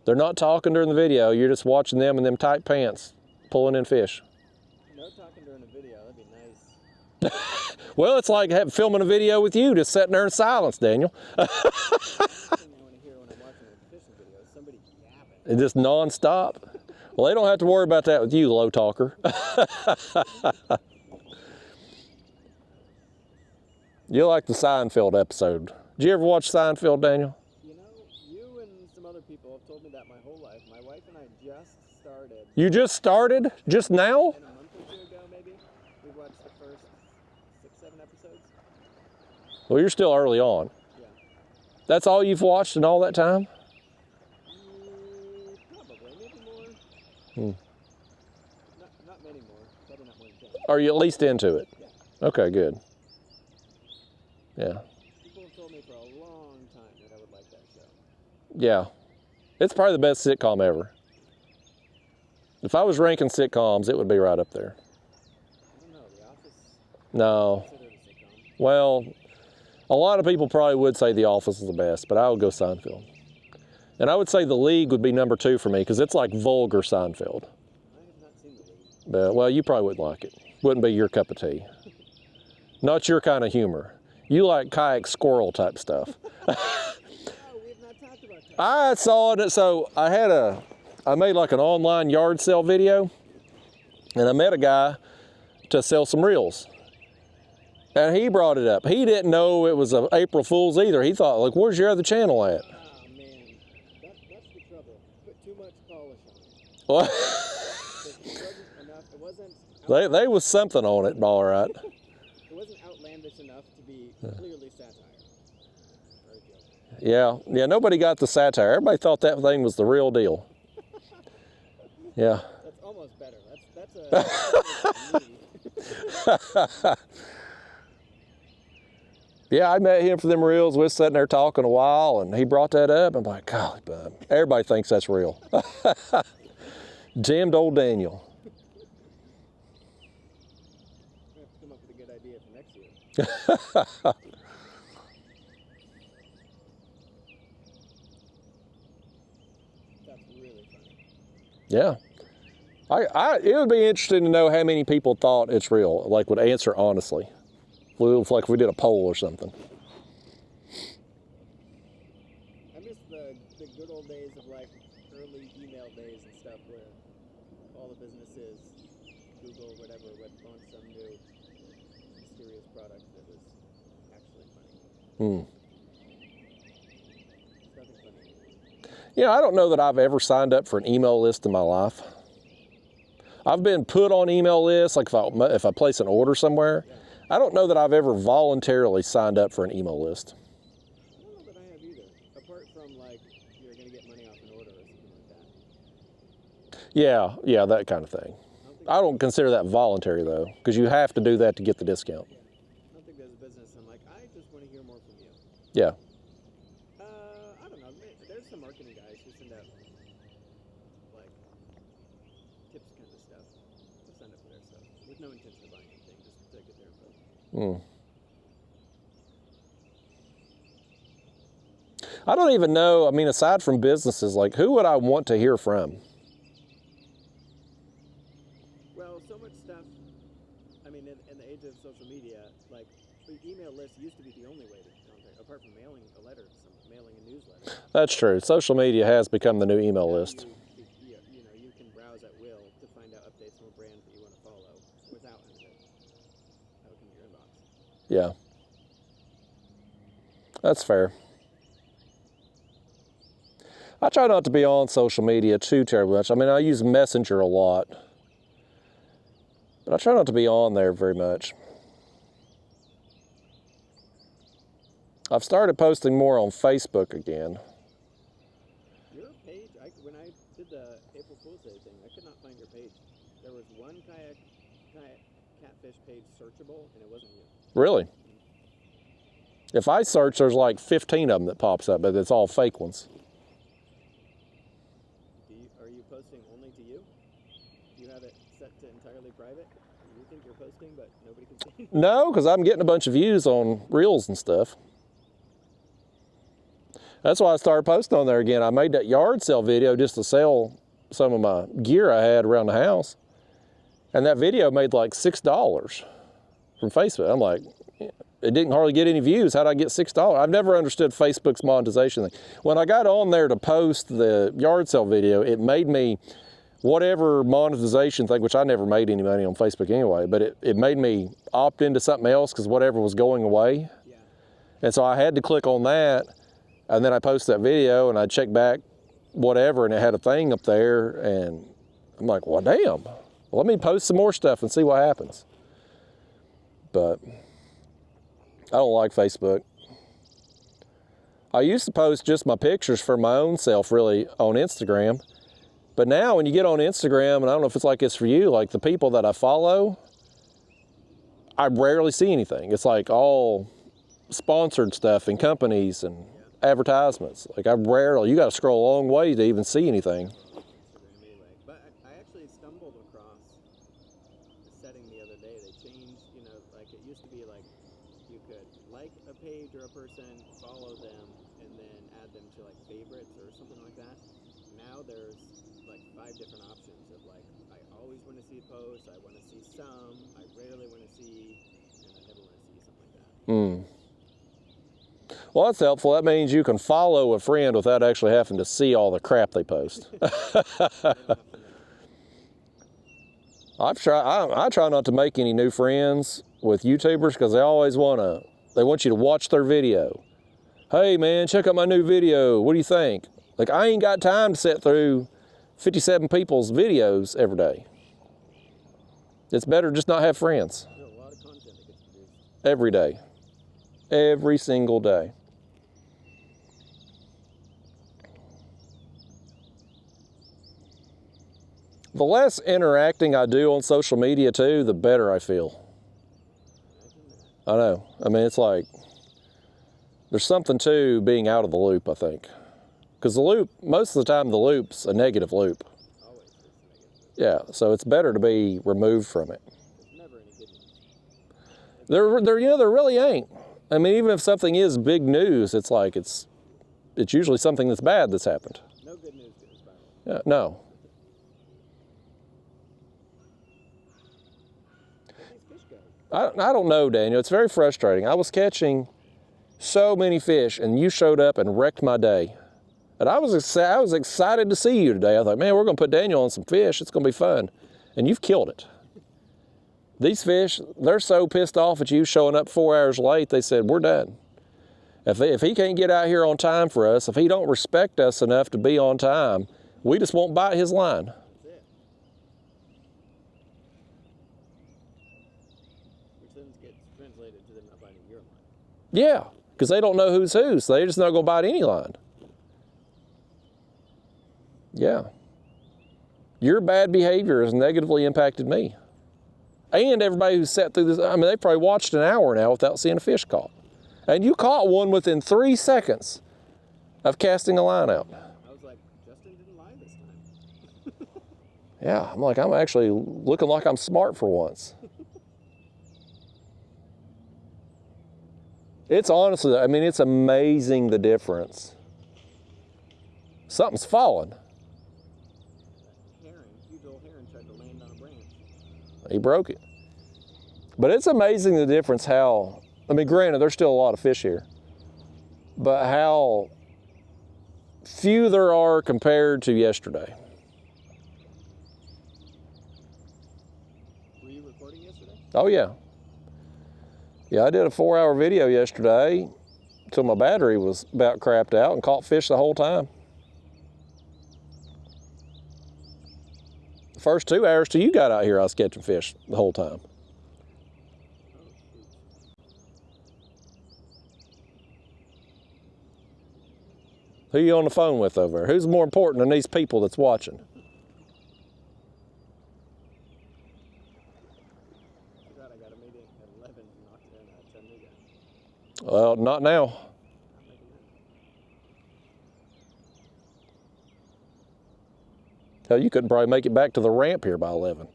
They're not talking during the video. You're just watching them in them tight pants pulling in fish. No talking during the video, that'd be nice. Well, it's like filming a video with you, just sitting there in silence, Daniel. The thing I want to hear when I'm watching a fishing video is somebody yapping. And just nonstop. Well, they don't have to worry about that with you, low talker. You like the Seinfeld episode. Did you ever watch Seinfeld, Daniel? You know, you and some other people have told me that my whole life. My wife and I just started. You just started? Just now? In a month or two ago, maybe. We watched the first 6, 7 episodes. Well, you're still early on. Yeah. That's all you've watched in all that time? Probably, maybe more. Hmm. Not many more. Probably not more than 10. Are you at least into it? Yeah. Okay, good. Yeah. People have told me for a long time that I would like that show. Yeah. It's probably the best sitcom ever. If I was ranking sitcoms, it would be right up there. I don't know, The Office. No. Considered a sitcom. Well, a lot of people probably would say The Office is the best, but I would go Seinfeld. And I would say The League would be number 2 for me, because it's like vulgar Seinfeld. I have not seen The League. But, well, you probably wouldn't like it. Wouldn't be your cup of tea. Not your kind of humor. You like kayak squirrel type stuff. No, we have not talked about that. I saw it, so I made like an online yard sale video, and I met a guy to sell some reels. And he brought it up. He didn't know it was an April Fool's either. He thought, like, where's your other channel at? Oh, man. That's the trouble. Put too much polish on it. Well, It wasn't enough. It wasn't... they was something on it, all right. It wasn't outlandish enough to be clearly satire. Or a joke. Yeah, nobody got the satire. Everybody thought that thing was the real deal. Yeah. That's almost better. That's a... Yeah, I met him for them reels. We was sitting there talking a while, and he brought that up. I'm like, golly, bud. Everybody thinks that's real. Damned old Daniel. I have to come up with a good idea for next year. That's really funny. Yeah. It would be interesting to know how many people thought it's real, like would answer honestly. Like if we did a poll or something. I miss the good old days of like early email days and stuff where all the businesses, Google, whatever, would launch some new mysterious product that was actually funny. There's nothing funny. Yeah, I don't know that I've ever signed up for an email list in my life. I've been put on email lists, like if I place an order somewhere. Yeah. I don't know that I've ever voluntarily signed up for an email list. I don't know that I have either, apart from like you're going to get money off an order or something like that. Yeah, that kind of thing. I don't consider that voluntary though, because you have to do that to get the discount. Yeah. I don't think there's a business I'm like, I just want to hear more from you. Yeah. I don't know. There's some marketing guys who send out like tips kind of stuff. I'll sign up for their stuff with no intention of buying anything, just to get their info. I don't even know, I mean, aside from businesses, like who would I want to hear from? Well, so much stuff, I mean, in the age of social media, like the email list used to be the only way to contact, apart from mailing a letter, mailing a newsletter. That's true. Social media has become the new email list. You can browse at will to find out updates from a brand that you want to follow without having to open your inbox. Yeah. That's fair. I try not to be on social media too terribly much. I mean, I use Messenger a lot, but I try not to be on there very much. I've started posting more on Facebook again. Your page, when I did the April Fool's Day thing, I could not find your page. There was one kayak catfish page searchable, and it wasn't you. Really? If I search, there's like 15 of them that pops up, but it's all fake ones. Are you posting only to you? Do you have it set to entirely private? You think you're posting, but nobody can see? No, because I'm getting a bunch of views on reels and stuff. That's why I started posting on there again. I made that yard sale video just to sell some of my gear I had around the house. And that video made like $6 from Facebook. I'm like, it didn't hardly get any views. How'd I get $6? I've never understood Facebook's monetization thing. When I got on there to post the yard sale video, it made me, whatever monetization thing, which I never made any money on Facebook anyway, but it made me opt into something else because whatever was going away. Yeah. And so I had to click on that, and then I posted that video, and I checked back whatever, and it had a thing up there, and I'm like, well, damn. Well, let me post some more stuff and see what happens. But I don't like Facebook. I used to post just my pictures for my own self, really, on Instagram. But now when you get on Instagram, and I don't know if it's like this for you, like the people that I follow, I rarely see anything. It's like all sponsored stuff and companies and advertisements. Like you got to scroll a long way to even see anything. But I actually stumbled across a setting the other day. They changed, like it used to be like you could like a page or a person, follow them, and then add them to like favorites or something like that. Now there's like 5 different options of like, I always want to see a post, I want to see some, I rarely want to see, and I never want to see, something like that. Well, that's helpful. That means you can follow a friend without actually having to see all the crap they post. I try not to make any new friends with YouTubers because they always they want you to watch their video. Hey man, check out my new video. What do you think? Like, I ain't got time to sit through 57 people's videos every day. It's better just not have friends. There's a lot of content that gets produced. Every day. Every single day. The less interacting I do on social media too, the better I feel. I know. I mean, it's like, there's something to being out of the loop, I think. Because the loop, most of the time the loop's a negative loop. Always is a negative loop. Yeah, so it's better to be removed from it. There's never any good news. There really ain't. I mean, even if something is big news, it's like, it's usually something that's bad that's happened. No good news goes viral. Yeah, no. Where do these fish go? I don't know, Daniel. It's very frustrating. I was catching so many fish, and you showed up and wrecked my day. And I was excited to see you today. I thought, man, we're going to put Daniel on some fish. It's going to be fun. And you've killed it. These fish, they're so pissed off at you showing up 4 hours late, they said, we're done. If he can't get out here on time for us, if he don't respect us enough to be on time, we just won't bite his line. That's it. Which then gets translated to them not biting your line. Yeah, because they don't know who's who, so they're just not going to bite any line. Yeah. Your bad behavior has negatively impacted me. And everybody who's sat through this, I mean, they probably watched an hour now without seeing a fish caught. And you caught one within 3 seconds of casting a line out. I was like, Justin didn't lie this time. Yeah, I'm like, I'm actually looking like I'm smart for once. It's honestly, I mean, it's amazing the difference. Something's fallen. Huge old heron tried to land on a branch. He broke it. But it's amazing the difference how, I mean, granted, there's still a lot of fish here, but how few there are compared to yesterday. Were you recording yesterday? Oh, yeah. Yeah, I did a 4-hour video yesterday until my battery was about crapped out and caught fish the whole time. The first 2 hours till you got out here, I was catching fish the whole time. Who you on the phone with over there? Who's more important than these people that's watching? I forgot I got a meeting at 11 to knock down Chattanooga. Well, not now. Hell, you couldn't probably make it back to the ramp here by 11.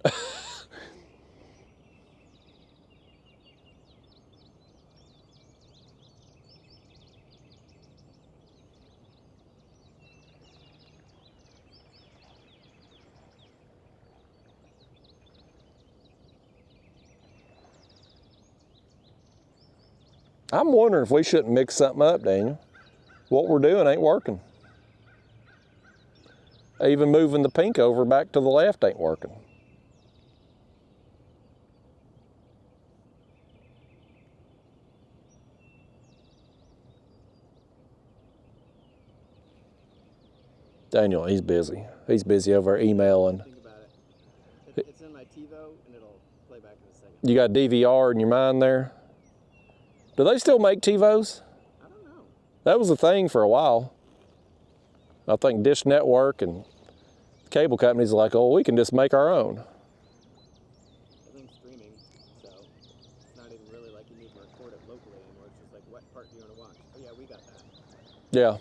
I'm wondering if we shouldn't mix something up, Daniel. What we're doing ain't working. Even moving the pink over back to the left ain't working. Daniel, he's busy. He's busy over emailing. Think about it. It's in my TiVo, and it'll play back in a second. You got DVR in your mind there? Do they still make TiVos? I don't know. That was a thing for a while. I think Dish Network and cable companies are like, oh, we can just make our own. Everything's streaming, so it's not even really like you need to record it locally anymore. It's just like, what part do you want to watch? Oh yeah, we got that. Yeah.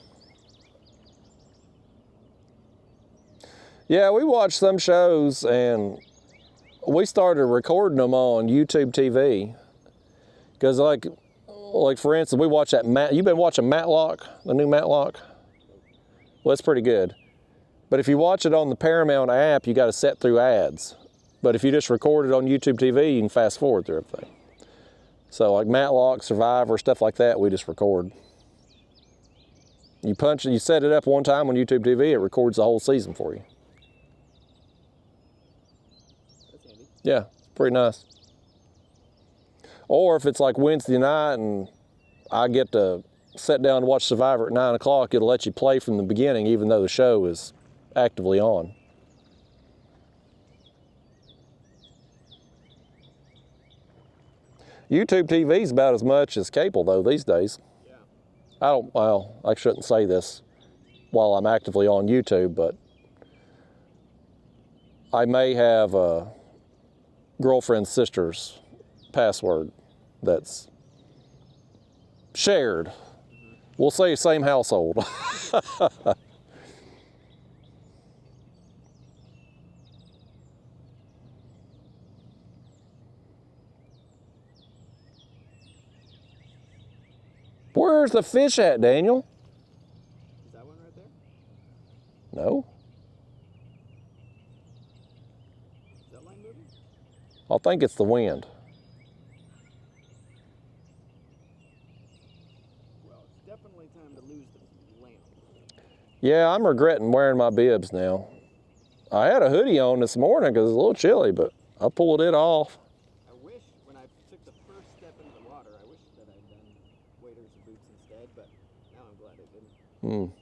Yeah, we watched some shows and we started recording them on YouTube TV. Because like for instance, we watch that you've been watching Matlock, the new Matlock? Well, it's pretty good. But if you watch it on the Paramount app, you got to set through ads. But if you just record it on YouTube TV, you can fast forward through everything. So like Matlock, Survivor, stuff like that, we just record. You punch it, you set it up one time on YouTube TV, it records the whole season for you. That's handy. Yeah, it's pretty nice. Or if it's like Wednesday night and I get to sit down and watch Survivor at 9 o'clock, it'll let you play from the beginning even though the show is actively on. YouTube TV is about as much as cable though these days. Yeah. I shouldn't say this while I'm actively on YouTube, but I may have a girlfriend's sister's password that's shared. We'll say same household. Where's the fish at, Daniel? Is that one right there? No. Is that line moving? I think it's the wind. Well, it's definitely time to lose the lamp. Yeah, I'm regretting wearing my bibs now. I had a hoodie on this morning because it's a little chilly, but I pulled it off. I wish when I took the first step into the water, I wish that I'd done waders and boots instead, but now I'm glad I didn't.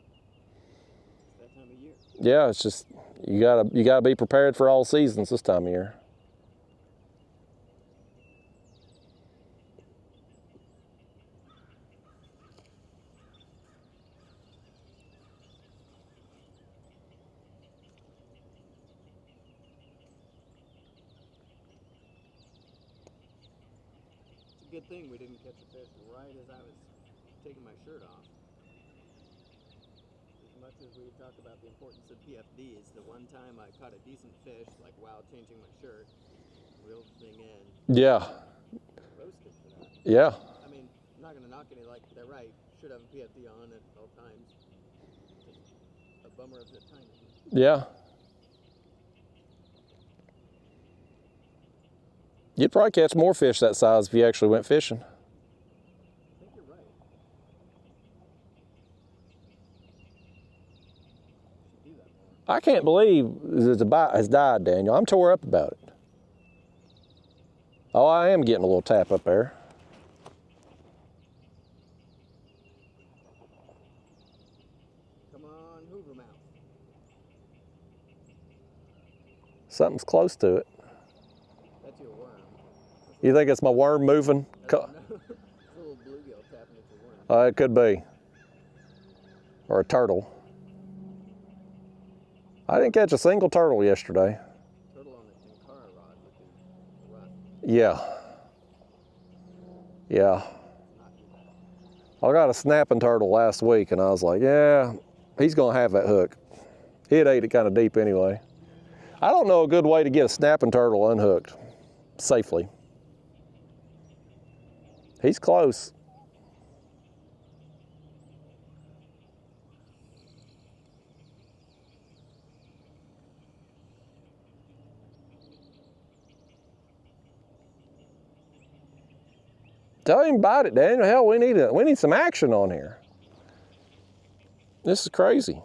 It's that time of year. Yeah, it's just you gotta be prepared for all seasons this time of year. It's a good thing we didn't catch a fish right as I was taking my shirt off. As much as we talk about the importance of PFDs, the one time I caught a decent fish, like while changing my shirt, reeled the thing in, Yeah. roasted for that. Yeah. I mean, I'm not gonna knock any, like, they're right, should have a PFD on at all times. Just a bummer of the timing. Yeah. You'd probably catch more fish that size if you actually went fishing. I think you're right. Should do that more. I can't believe the bite has died, Daniel. I'm tore up about it. Oh, I am getting a little tap up there. Come on, Hoover mouth. Something's close to it. That's your worm. You think it's my worm moving? It's a little bluegill tapping at your worm. It could be. Or a turtle. I didn't catch a single turtle yesterday. Turtle on the Tinkara rod would be rough. Yeah. Yeah. Not too bad. I got a snapping turtle last week and I was like, yeah, he's gonna have that hook. He'd ate it kind of deep anyway. I don't know a good way to get a snapping turtle unhooked safely. He's close. Tell him bite it, Daniel. Hell, we need some action on here. This is crazy.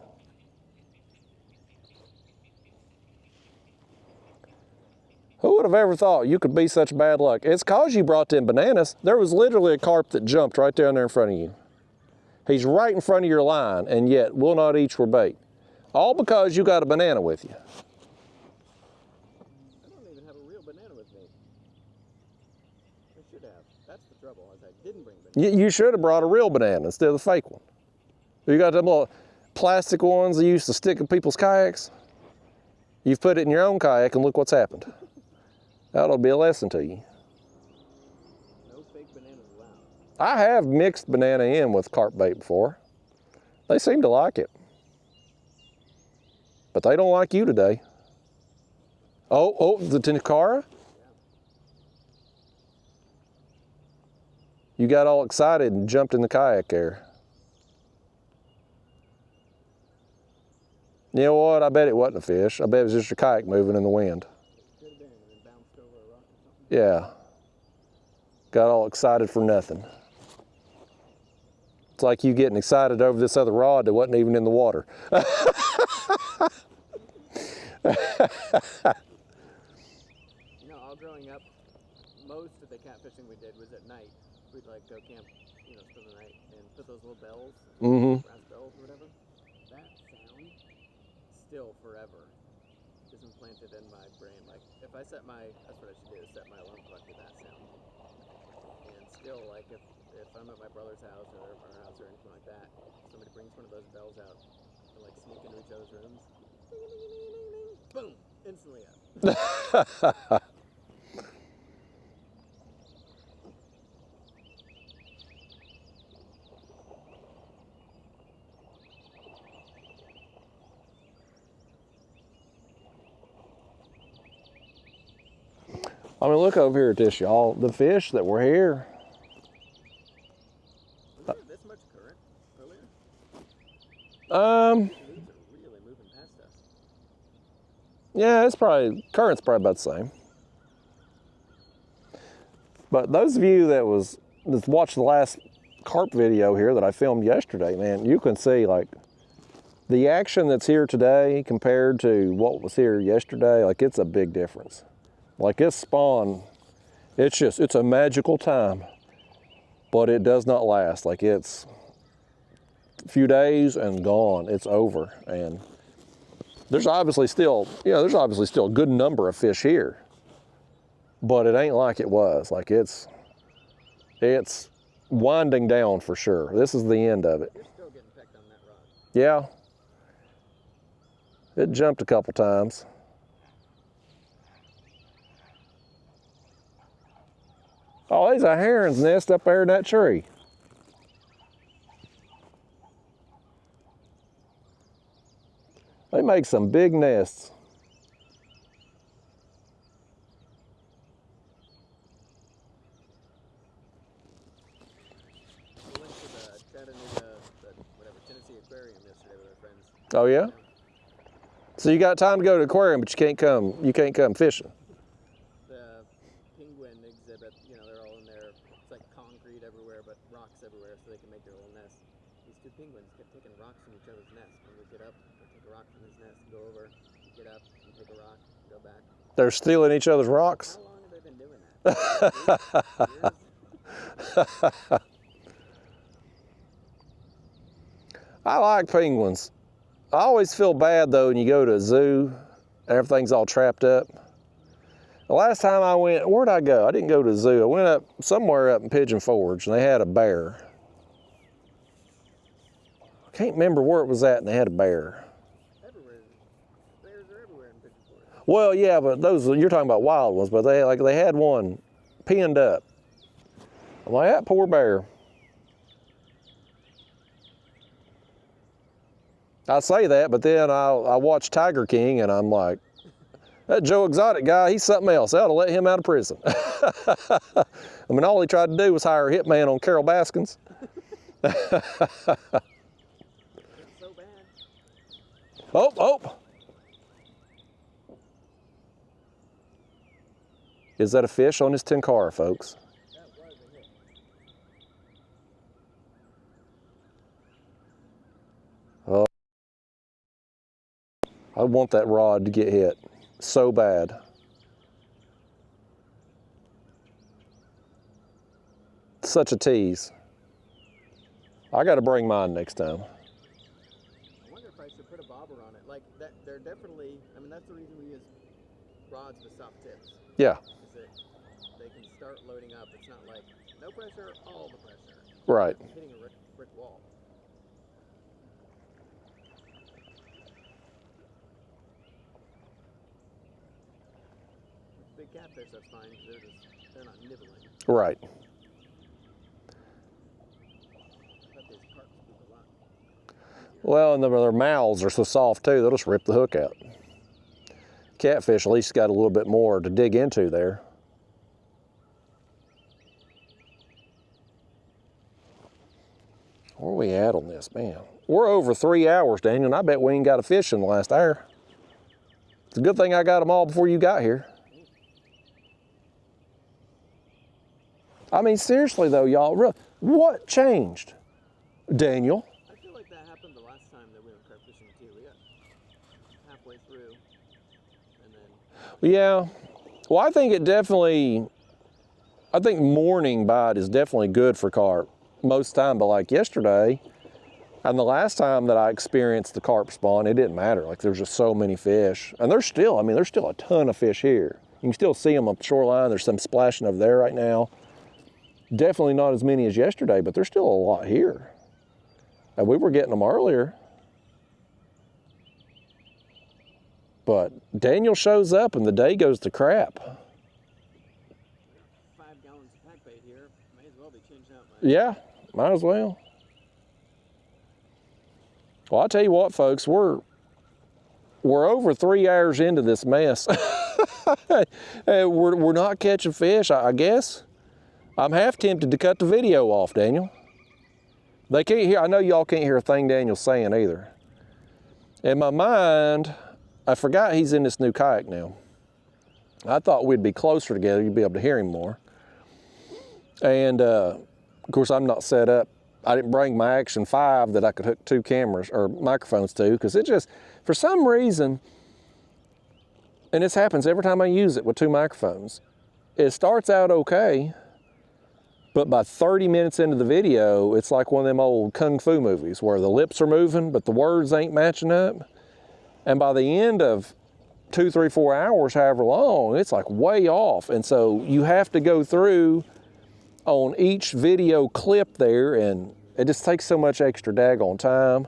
Who would have ever thought you could be such bad luck? It's cause you brought them bananas. There was literally a carp that jumped right down there in front of you. He's right in front of your line, and yet will not eat your bait. All because you got a banana with you. I don't even have a real banana with me. I should have. That's the trouble, is I didn't bring banana. You should have brought a real banana instead of the fake one. You got them little plastic ones that you used to stick in people's kayaks. You've put it in your own kayak, and look what's happened. That'll be a lesson to you. No fake bananas allowed. I have mixed banana in with carp bait before. They seem to like it. But they don't like you today. Oh, the Tenkara? You got all excited and jumped in the kayak there. You know what? I bet it wasn't a fish. I bet it was just your kayak moving in the wind. Could have been, and then bounced over a rock or something. Yeah. Got all excited for nothing. It's like you getting excited over this other rod that wasn't even in the water. You know, all growing up, most of the catfishing we did was at night. We'd like go camp, you know, spend the night and put those little bells, brass bells or whatever. That sound, still forever, is implanted in my brain. Like, if I set my, that's what I should do, is set my alarm clock to that sound. And still, like, if I'm at my brother's house or our house or anything like that, somebody brings one of those bells out and like sneak into each other's rooms, ding, ding, ding, ding, ding, ding, boom, instantly up. I mean, look over here at this, y'all. The fish that were here. Was there this much current earlier? Um, The leaves are really moving past us. yeah, it's probably, current's probably about the same. But those of you that watched the last carp video here that I filmed yesterday, man, you can see like the action that's here today compared to what was here yesterday, like it's a big difference. Like this spawn, it's a magical time, but it does not last. Like it's a few days and gone, it's over. And there's obviously still, there's obviously still a good number of fish here, but it ain't like it was. Like it's winding down for sure. This is the end of it. You're still getting pecked on that rod. Yeah. It jumped a couple times. Oh, there's a heron's nest up there in that tree. They make some big nests. We went to the Chattanooga, Tennessee Aquarium yesterday with our friends. Oh yeah? So you got time to go to the aquarium, but you can't come fishing. The penguin exhibit, they're all in there. It's like concrete everywhere, but rocks everywhere, so they can make their little nest. These two penguins kept taking rocks from each other's nest. When we get up, they take a rock from his nest, go over, get up, and take a rock, go back. They're stealing each other's rocks? How long have they been doing that? Years? I like penguins. I always feel bad though when you go to a zoo, everything's all trapped up. The last time I went, where'd I go? I didn't go to the zoo. I went up somewhere up in Pigeon Forge and they had a bear. I can't remember where it was at and they had a bear. Everywhere. Bears are everywhere in Pigeon Forge. Well, yeah, but those, you're talking about wild ones, but they had one pinned up. I'm like, that poor bear. I say that, but then I watch Tiger King and I'm like, that Joe Exotic guy, he's something else. I ought to let him out of prison. I mean, all he tried to do was hire a hitman on Carol Baskins. It's so bad. Oh. Is that a fish on his Tenkara, folks? That was a hit. I want that rod to get hit so bad. Such a tease. I got to bring mine next time. I wonder if I should put a bobber on it. Like that, they're definitely. I mean, that's the reason we use rods with soft tips. Yeah. Is that they can start loading up. It's not like no pressure, all the pressure. Right. It's hitting a brick wall. With big catfish, that's fine. They're not nibbling. Right. Well, and their mouths are so soft too, they'll just rip the hook out. Catfish at least got a little bit more to dig into there. Where are we at on this, man? We're over 3 hours, Daniel, and I bet we ain't got a fish in the last hour. It's a good thing I got them all before you got here. I mean, seriously though, y'all, what changed? Daniel? I feel like that happened the last time that we went carp fishing too. We got halfway through, and then... Yeah. Well, I think morning bite is definitely good for carp most time, but like yesterday, and the last time that I experienced the carp spawn, it didn't matter. Like there's just so many fish. And there's still a ton of fish here. You can still see them up the shoreline. There's some splashing over there right now. Definitely not as many as yesterday, but there's still a lot here. And we were getting them earlier. But Daniel shows up and the day goes to crap. 5 gallons of pack bait here. May as well be changing out my... Yeah, might as well. Well, I'll tell you what, folks, we're over 3 hours into this mess. we're not catching fish, I guess. I'm half tempted to cut the video off, Daniel. They can't hear, I know y'all can't hear a thing Daniel's saying either. In my mind, I forgot he's in this new kayak now. I thought we'd be closer together, you'd be able to hear him more. And of course, I'm not set up. I didn't bring my Action 5 that I could hook 2 cameras or microphones to, because it just, for some reason, and this happens every time I use it with 2 microphones, it starts out okay, but by 30 minutes into the video, it's like one of them old kung fu movies where the lips are moving, but the words ain't matching up. And by the end of 2, 3, 4 hours, however long, it's like way off. And so you have to go through on each video clip there, and it just takes so much extra daggone time.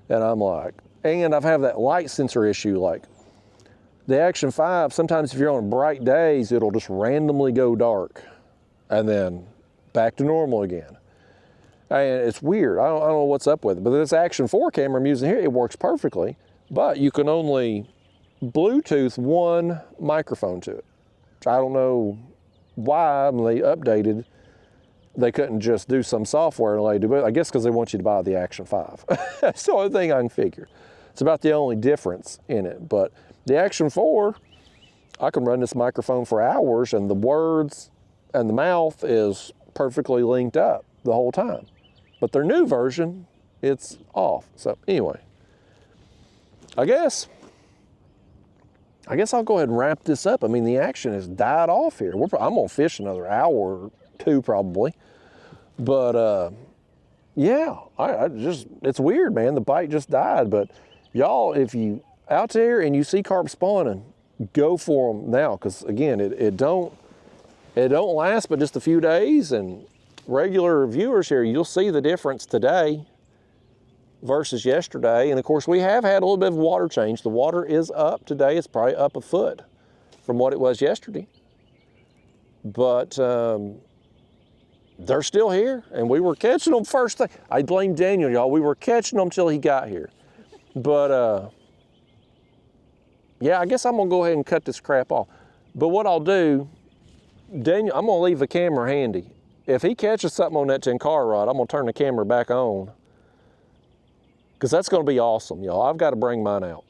And I'm like, and I've had that light sensor issue, like the Action 5, sometimes if you're on bright days, it'll just randomly go dark and then back to normal again. And it's weird, I don't know what's up with it, but this Action 4 camera I'm using here, it works perfectly, but you can only Bluetooth 1 microphone to it. I don't know why when they updated, they couldn't just do some software and they do it. I guess because they want you to buy the Action 5. That's the only thing I can figure. It's about the only difference in it. But the Action 4, I can run this microphone for hours and the words and the mouth is perfectly linked up the whole time. But their new version, it's off. So anyway, I guess I'll go ahead and wrap this up. I mean, the action has died off here. I'm gonna fish another hour or 2 probably. But yeah, it's weird, man. The bite just died. But y'all, if you out there and you see carp spawning, go for them now. Because again, it don't last but just a few days. And regular viewers here, you'll see the difference today versus yesterday. And of course, we have had a little bit of water change. The water is up today. It's probably up a foot from what it was yesterday. But they're still here, and we were catching them first thing. I blame Daniel, y'all. We were catching them till he got here. But yeah, I guess I'm gonna go ahead and cut this crap off. But what I'll do, Daniel, I'm gonna leave the camera handy. If he catches something on that 10-car rod, I'm gonna turn the camera back on, because that's gonna be awesome, y'all. I've got to bring mine out.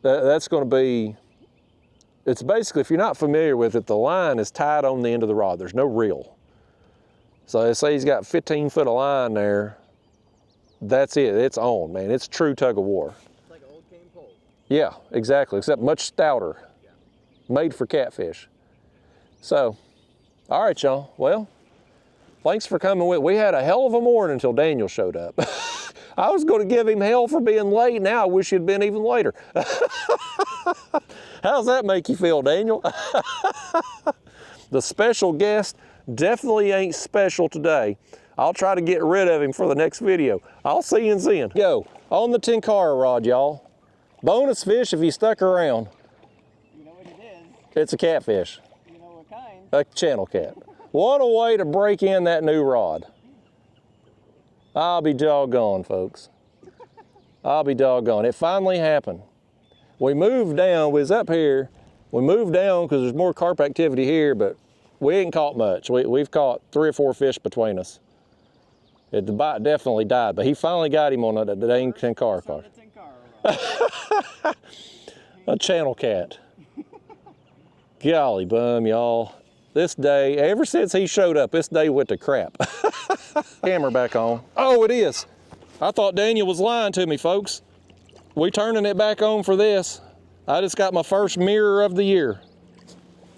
That's gonna be, it's basically, if you're not familiar with it, the line is tied on the end of the rod. There's no reel. So they say he's got 15 foot of line there. That's it, it's on, man. It's true tug of war. It's like an old cane pole. Yeah, exactly, except much stouter. Yeah. Made for catfish. So, all right, y'all. Well, thanks for coming with. We had a hell of a morning until Daniel showed up. I was going to give him hell for being late. Now I wish he'd been even later. How's that make you feel, Daniel? The special guest definitely ain't special today. I'll try to get rid of him for the next video. I'll see you in Zen. Go, on the Tenkara rod, y'all. Bonus fish if you stuck around. You know what it is? It's a catfish. You know what kind? A channel cat. What a way to break in that new rod. I'll be doggone, folks. I'll be doggone. It finally happened. We moved down, we was up here. We moved down because there's more carp activity here, but we ain't caught much. We've caught 3 or 4 fish between us. The bite definitely died, but he finally got him on the dang Tenkara car. A channel cat. Golly bum, y'all. This day, ever since he showed up, this day went to crap. Camera back on. Oh, it is. I thought Daniel was lying to me, folks. We turning it back on for this. I just got my first mirror of the year.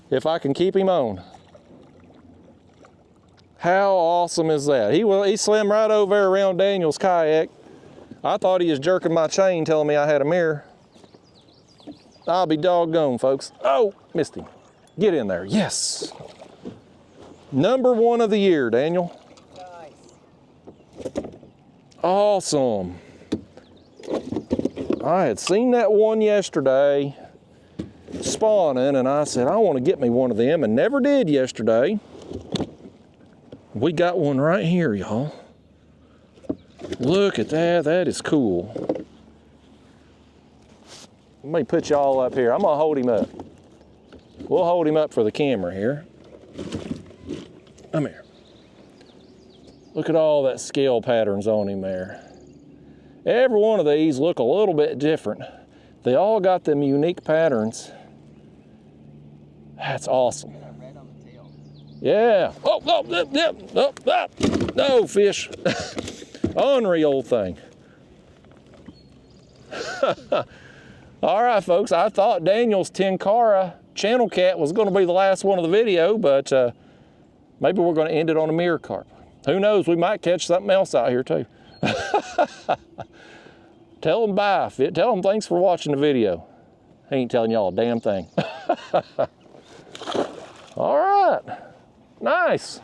If I can keep him on. How awesome is that? He slammed right over there around Daniel's kayak. I thought he was jerking my chain telling me I had a mirror. I'll be doggone, folks. Oh, missed him. Get in there, yes. Number 1 of the year, Daniel. Nice. Awesome. I had seen that one yesterday spawning, and I said, I want to get me one of them, and never did yesterday. We got one right here, y'all. Look at that, that is cool. Let me put y'all up here. I'm gonna hold him up. We'll hold him up for the camera here. Come here. Look at all that scale patterns on him there. Every one of these look a little bit different. They all got them unique patterns. That's awesome. Red on the tail. Yeah. No fish. Unreal thing. All right, folks. I thought Daniel's Tenkara channel cat was going to be the last one of the video, but maybe we're going to end it on a mirror carp. Who knows? We might catch something else out here too. Tell them bye. Tell them thanks for watching the video. I ain't telling y'all a damn thing. All right. Nice.